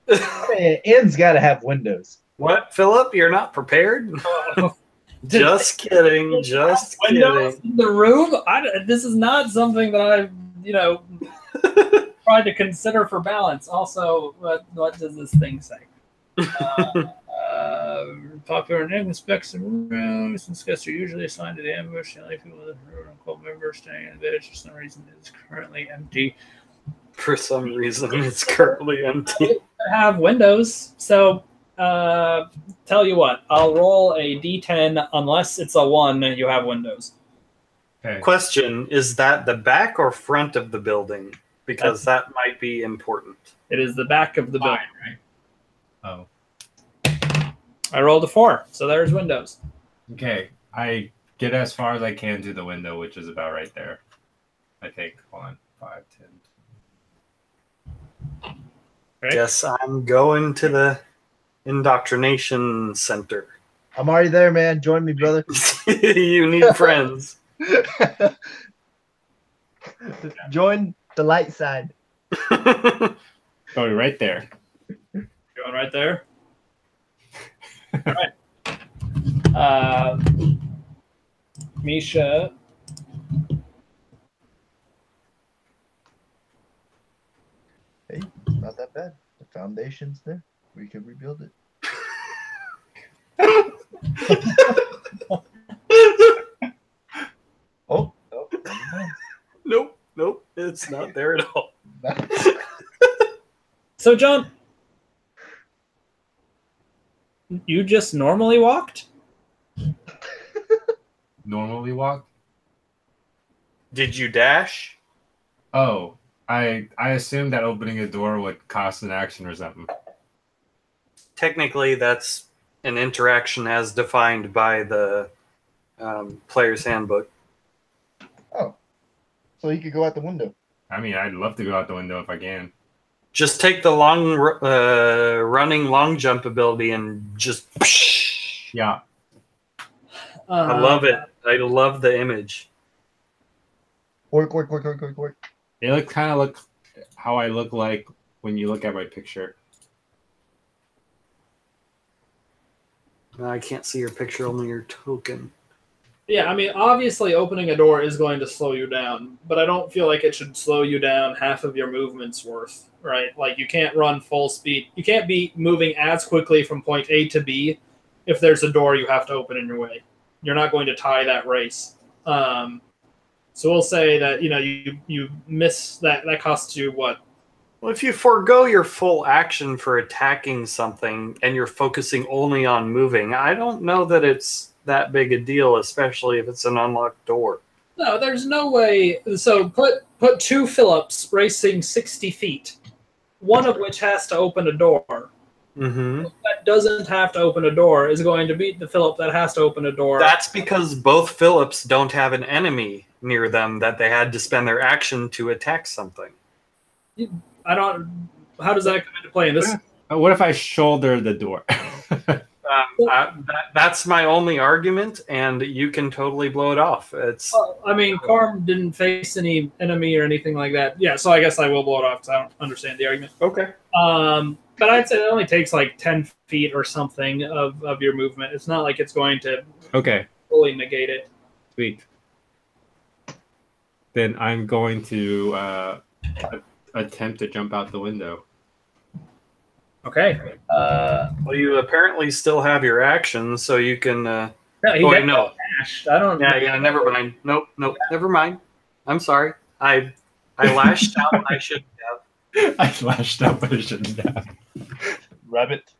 Hey, inn's got to have windows. What, Philip? You're not prepared? Just kidding. Just Windows kidding. in the room. This is not something that I've tried to consider for balance. Also, what does this thing say? Popular name specs and rooms. Since guests are usually assigned to the ambush, the only people with quote members staying in the village for some reason is currently empty. For some reason, it's currently empty. Have windows, so tell you what, I'll roll a d10 unless it's a 1, you have windows. Okay. Question, is that the back or front of the building? Because that might be important. It is the back of the building. Right? Oh. I rolled a 4, so there's windows. Okay. I get as far as I can to the window, which is about right there. I think. Hold on. 5, 10. Right? Guess I'm going to the indoctrination center. I'm already there, man. Join me, brother. You need friends. Join the light side. Oh, you're right there. Going right there. All right. Misha. Hey, not that bad. The foundation's there. We can rebuild it. Oh, no. Nope. It's not there at all. So, John, you just normally walked? Normally walk? Did you dash? Oh, I assumed that opening a door would cost an action or something. Technically, that's an interaction as defined by the player's handbook. Oh. So you could go out the window. I mean, I'd love to go out the window if I can. Just take the running long jump ability and just. Yeah. I love it. I love the image. Work. They look kind of look how I look like when you look at my picture. I can't see your picture, only your token. Yeah, I mean, obviously opening a door is going to slow you down, but I don't feel like it should slow you down half of your movement's worth, right? Like, you can't run full speed. You can't be moving as quickly from point A to B if there's a door you have to open in your way. You're not going to tie that race. So we'll say that, you miss that. That costs you what? Well, if you forego your full action for attacking something and you're focusing only on moving, I don't know that it's that big a deal, especially if it's an unlocked door. No, there's no way. So put 2 Phillips racing 60 feet, one of which has to open a door. Mm-hmm. That doesn't have to open a door is going to beat the Phillip that has to open a door. That's because both Phillips don't have an enemy near them that they had to spend their action to attack something. I don't. How does that come into play in this? What if I shoulder the door? That's my only argument, and you can totally blow it off. It's. I mean, Carm didn't face any enemy or anything like that. Yeah, so I guess I will blow it off because I don't understand the argument. Okay. But I'd say it only takes like 10 feet or something of your movement. It's not like it's going to fully negate it. Sweet. Then I'm going to attempt to jump out the window. Okay. Well, you apparently still have your actions, so you can. No, he Oh, wait, definitely no. dashed. I don't. Yeah, never mind. Nope, never mind. I'm sorry. I lashed out when I shouldn't have. I lashed out, but I shouldn't have. Rabbit.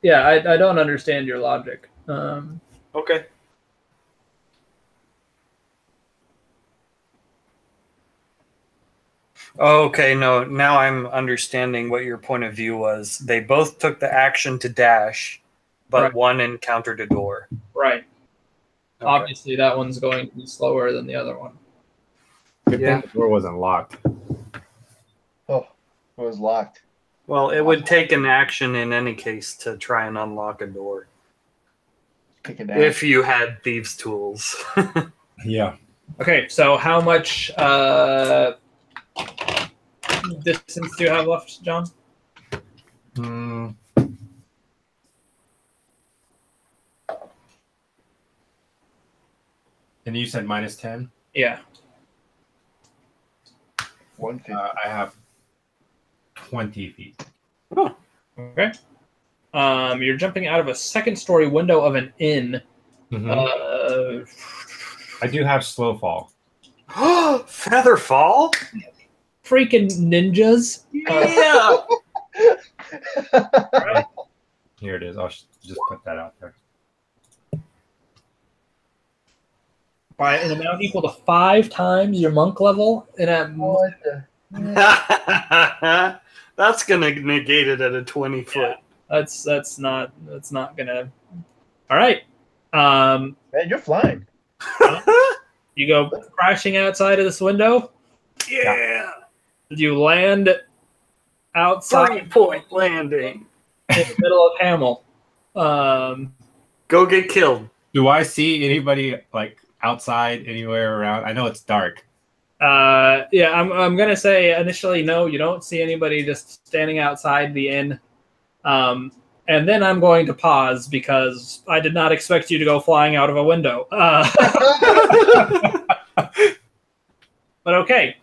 Yeah, I don't understand your logic. Okay. Okay, no, now I'm understanding what your point of view was. They both took the action to dash, but Right. one encountered a door. Right. Okay. Obviously, that one's going to be slower than the other one. Good Yeah. thing the door wasn't locked. Oh, it was locked. Well, it would take an action in any case to try and unlock a door. Kick it down. If you had thieves' tools. Yeah. Okay, so how much distance do you have left, John? Mm. And you said -10? Yeah. 150. I have 20 feet. Okay. You're jumping out of a second-story window of an inn. Mhm. I do have slow fall. Feather fall? Freaking ninjas. Yeah. Here it is. I'll just put that out there. By an amount equal to 5 times your monk level, and at What the? That's gonna negate it at a 20 foot. that's not gonna. All right. Man, you're flying. You go crashing outside of this window. Yeah. You land outside 3-point landing. in the middle of Hamel. Go get killed. Do I see anybody like outside anywhere around? I know it's dark. Yeah, I'm gonna say initially no, you don't see anybody just standing outside the inn. And then I'm going to pause because I did not expect you to go flying out of a window. But okay,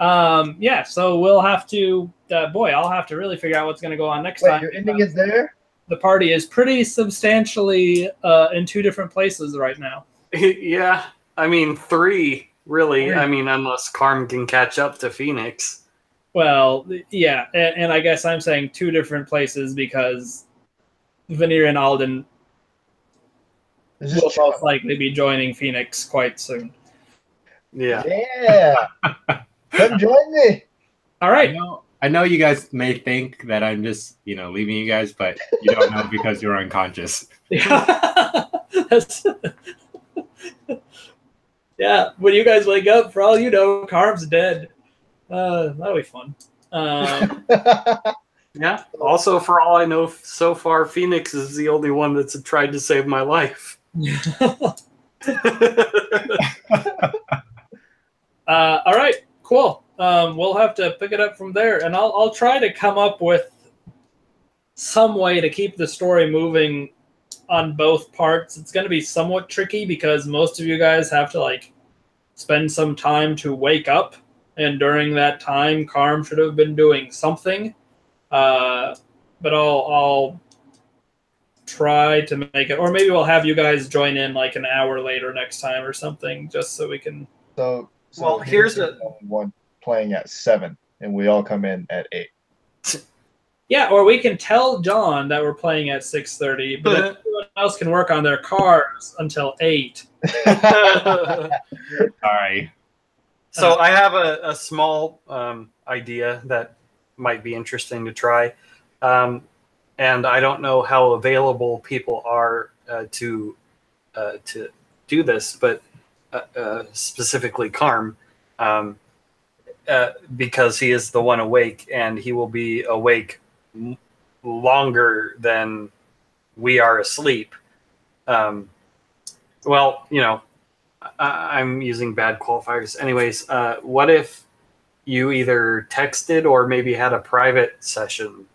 yeah. So we'll have to. I'll have to really figure out what's going to go on next Wait, time. your ending is there? The party is pretty substantially in 2 different places right now. Yeah. I mean, 3, really. 3. I mean, unless Karm can catch up to Phoenix. Well, yeah, and I guess I'm saying 2 different places because Veneer and Alden It's will just most likely be joining Phoenix quite soon. Yeah. Yeah. Come join me. All right. I know you guys may think that I'm just, leaving you guys, but you don't know because you're unconscious. That's- yeah, when you guys wake up, for all you know, Carm's dead. That'll be fun. Yeah. Also, for all I know, so far, Phoenix is the only one that's tried to save my life. All right, cool. We'll have to pick it up from there, and I'll try to come up with some way to keep the story moving on both parts. It's going to be somewhat tricky because most of you guys have to spend some time to wake up, and during that time, Karm should have been doing something. But I'll try to make it, or maybe we'll have you guys join in an hour later next time or something, just so we can. So Well, here's a- one playing at 7, and we all come in at 8. Yeah, or we can tell John that we're playing at 6:30, but then everyone else can work on their cars until 8. Sorry. So I have a small idea that might be interesting to try. And I don't know how available people are to do this, but specifically Karm, because he is the one awake, and he will be awake longer than we are asleep. Well, I'm using bad qualifiers. Anyways, what if you either texted or maybe had a private session?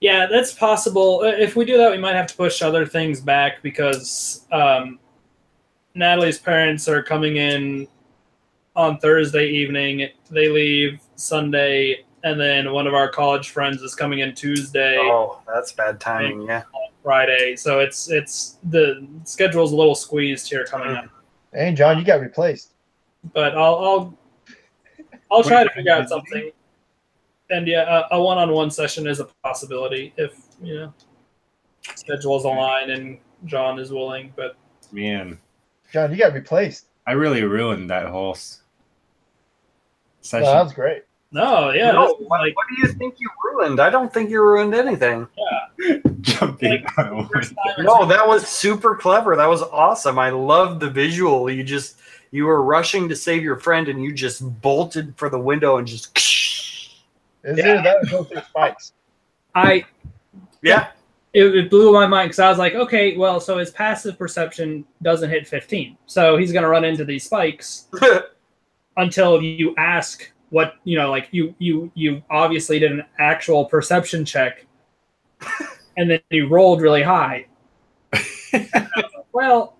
Yeah, that's possible. If we do that, we might have to push other things back because Natalie's parents are coming in on Thursday evening. They leave Sunday, and then one of our college friends is coming in Tuesday. Oh, that's bad timing. Yeah. Friday. So it's the schedule's a little squeezed here coming up. Hey, John, you got replaced. But I'll try to figure out something. And yeah, a one-on-one session is a possibility if schedules align and John is willing. But Man, John, you got replaced. I really ruined that whole session. No, that was great. no, yeah, No, this is what do you think you ruined? I don't think you ruined anything. Jumping out of first window. time No, that was super clever. That was awesome. I loved the visual. You were rushing to save your friend, and you just bolted for the window and just. Is it that would go through spikes? Yeah. It blew my mind because I was like, okay, well, so his passive perception doesn't hit 15, so he's gonna run into these spikes until you ask what like you obviously did an actual perception check, and then you rolled really high. Well,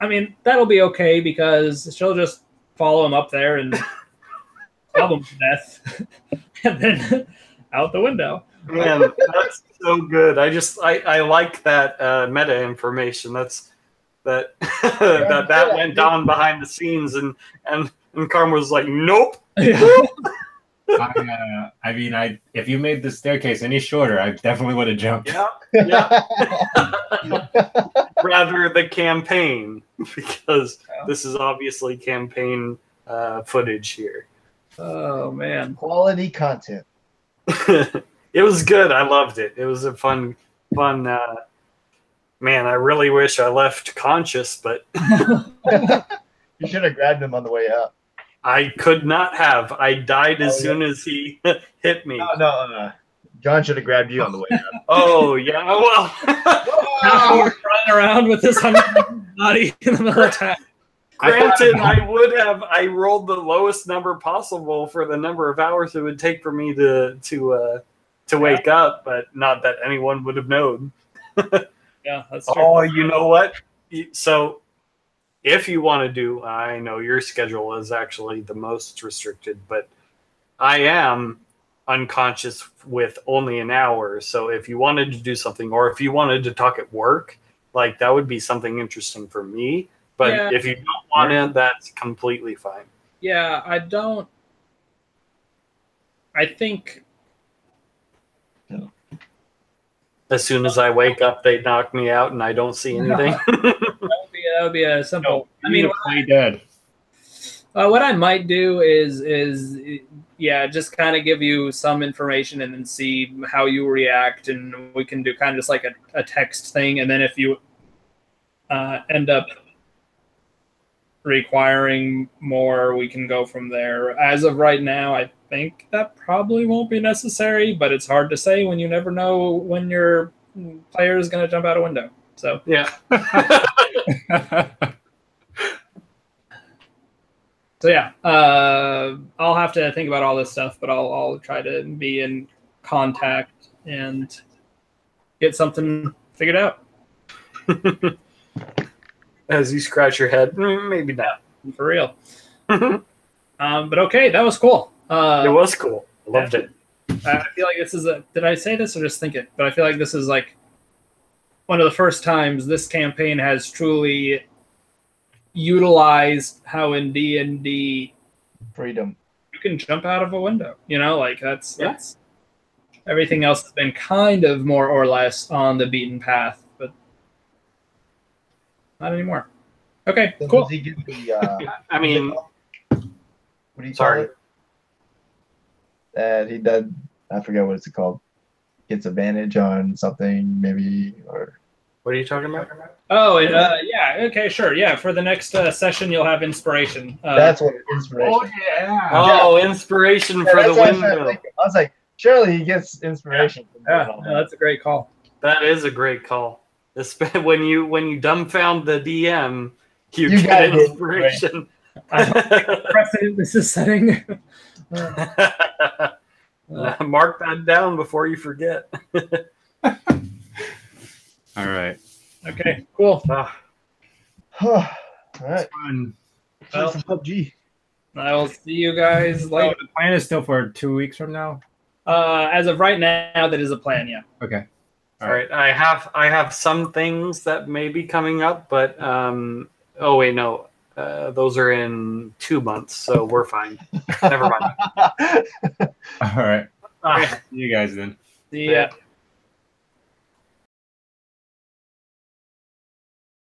I mean that'll be okay because she'll just follow him up there and stab him to death, and then out the window. Man, that's so good. I like that meta information. That went down behind the scenes, and Karma was like, nope. I mean, if you made the staircase any shorter, I definitely would have jumped. Yeah. Rather the campaign, because this is obviously campaign footage here. Oh man, Quality content. It was good. I loved it. It was a fun. Man, I really wish I left conscious, but You should have grabbed him on the way up. I could not have. I died as soon as he hit me. No. John should have grabbed you on the way up. Oh yeah. Well, now you're running around with this 100 body in the middle of town. granted, I would have. I rolled the lowest number possible for the number of hours it would take for me to wake up, but not that anyone would have known. Yeah, that's true. Oh, you know what? So, if you want to do, I know your schedule is actually the most restricted, but I am unconscious with only an hour. So, if you wanted to do something, or if you wanted to talk at work, like that would be something interesting for me. But if you don't want to, that's completely fine. Yeah, I think. As soon as I wake up, they knock me out, and I don't see anything. That would be a simple. I mean, play dead. what I might do is just kind of give you some information and then see how you react, and we can do kind of just like a text thing, and then if you end up requiring more, we can go from there. As of right now, I think that probably won't be necessary, but it's hard to say when you never know when your player is going to jump out a window. So Yeah. So yeah, I'll have to think about all this stuff, but I'll try to be in contact and get something figured out. As you scratch your head, maybe not. For real. But okay, that was cool. It was cool. I loved it. I feel like this is did I say this or just think it? But I feel like this is like one of the first times this campaign has truly utilized how in D&D Freedom. you can jump out of a window. That's everything else has been kind of more or less on the beaten path, but not anymore. Okay, Then cool. does he get the, I mean, what do you sorry. call it? That he does. I forget what it's called. Gets advantage on something, maybe, or What are you talking about? Oh, and yeah, okay, sure. Yeah, for the next session, you'll have inspiration. that's what inspiration. Oh yeah. Oh, inspiration Yeah, for the that's what I was trying to window. think of. I was like, surely he gets inspiration. from Yeah, doing all no, that. that's a great call. That is a great call. When you dumbfound the DM, you You get gotta get inspiration. Precedent this is setting. Mark that down before you forget. All right. Okay, cool. Ah, All right. Fun. Play some PUBG. I will see you guys Oh, later. the plan is still for 2 weeks from now. As of right now, that is a plan. Yeah. Okay. All right. I have some things that may be coming up, but oh wait, no. Those are in 2 months, so we're fine. Never mind. All right. Ah. See you guys then. See ya.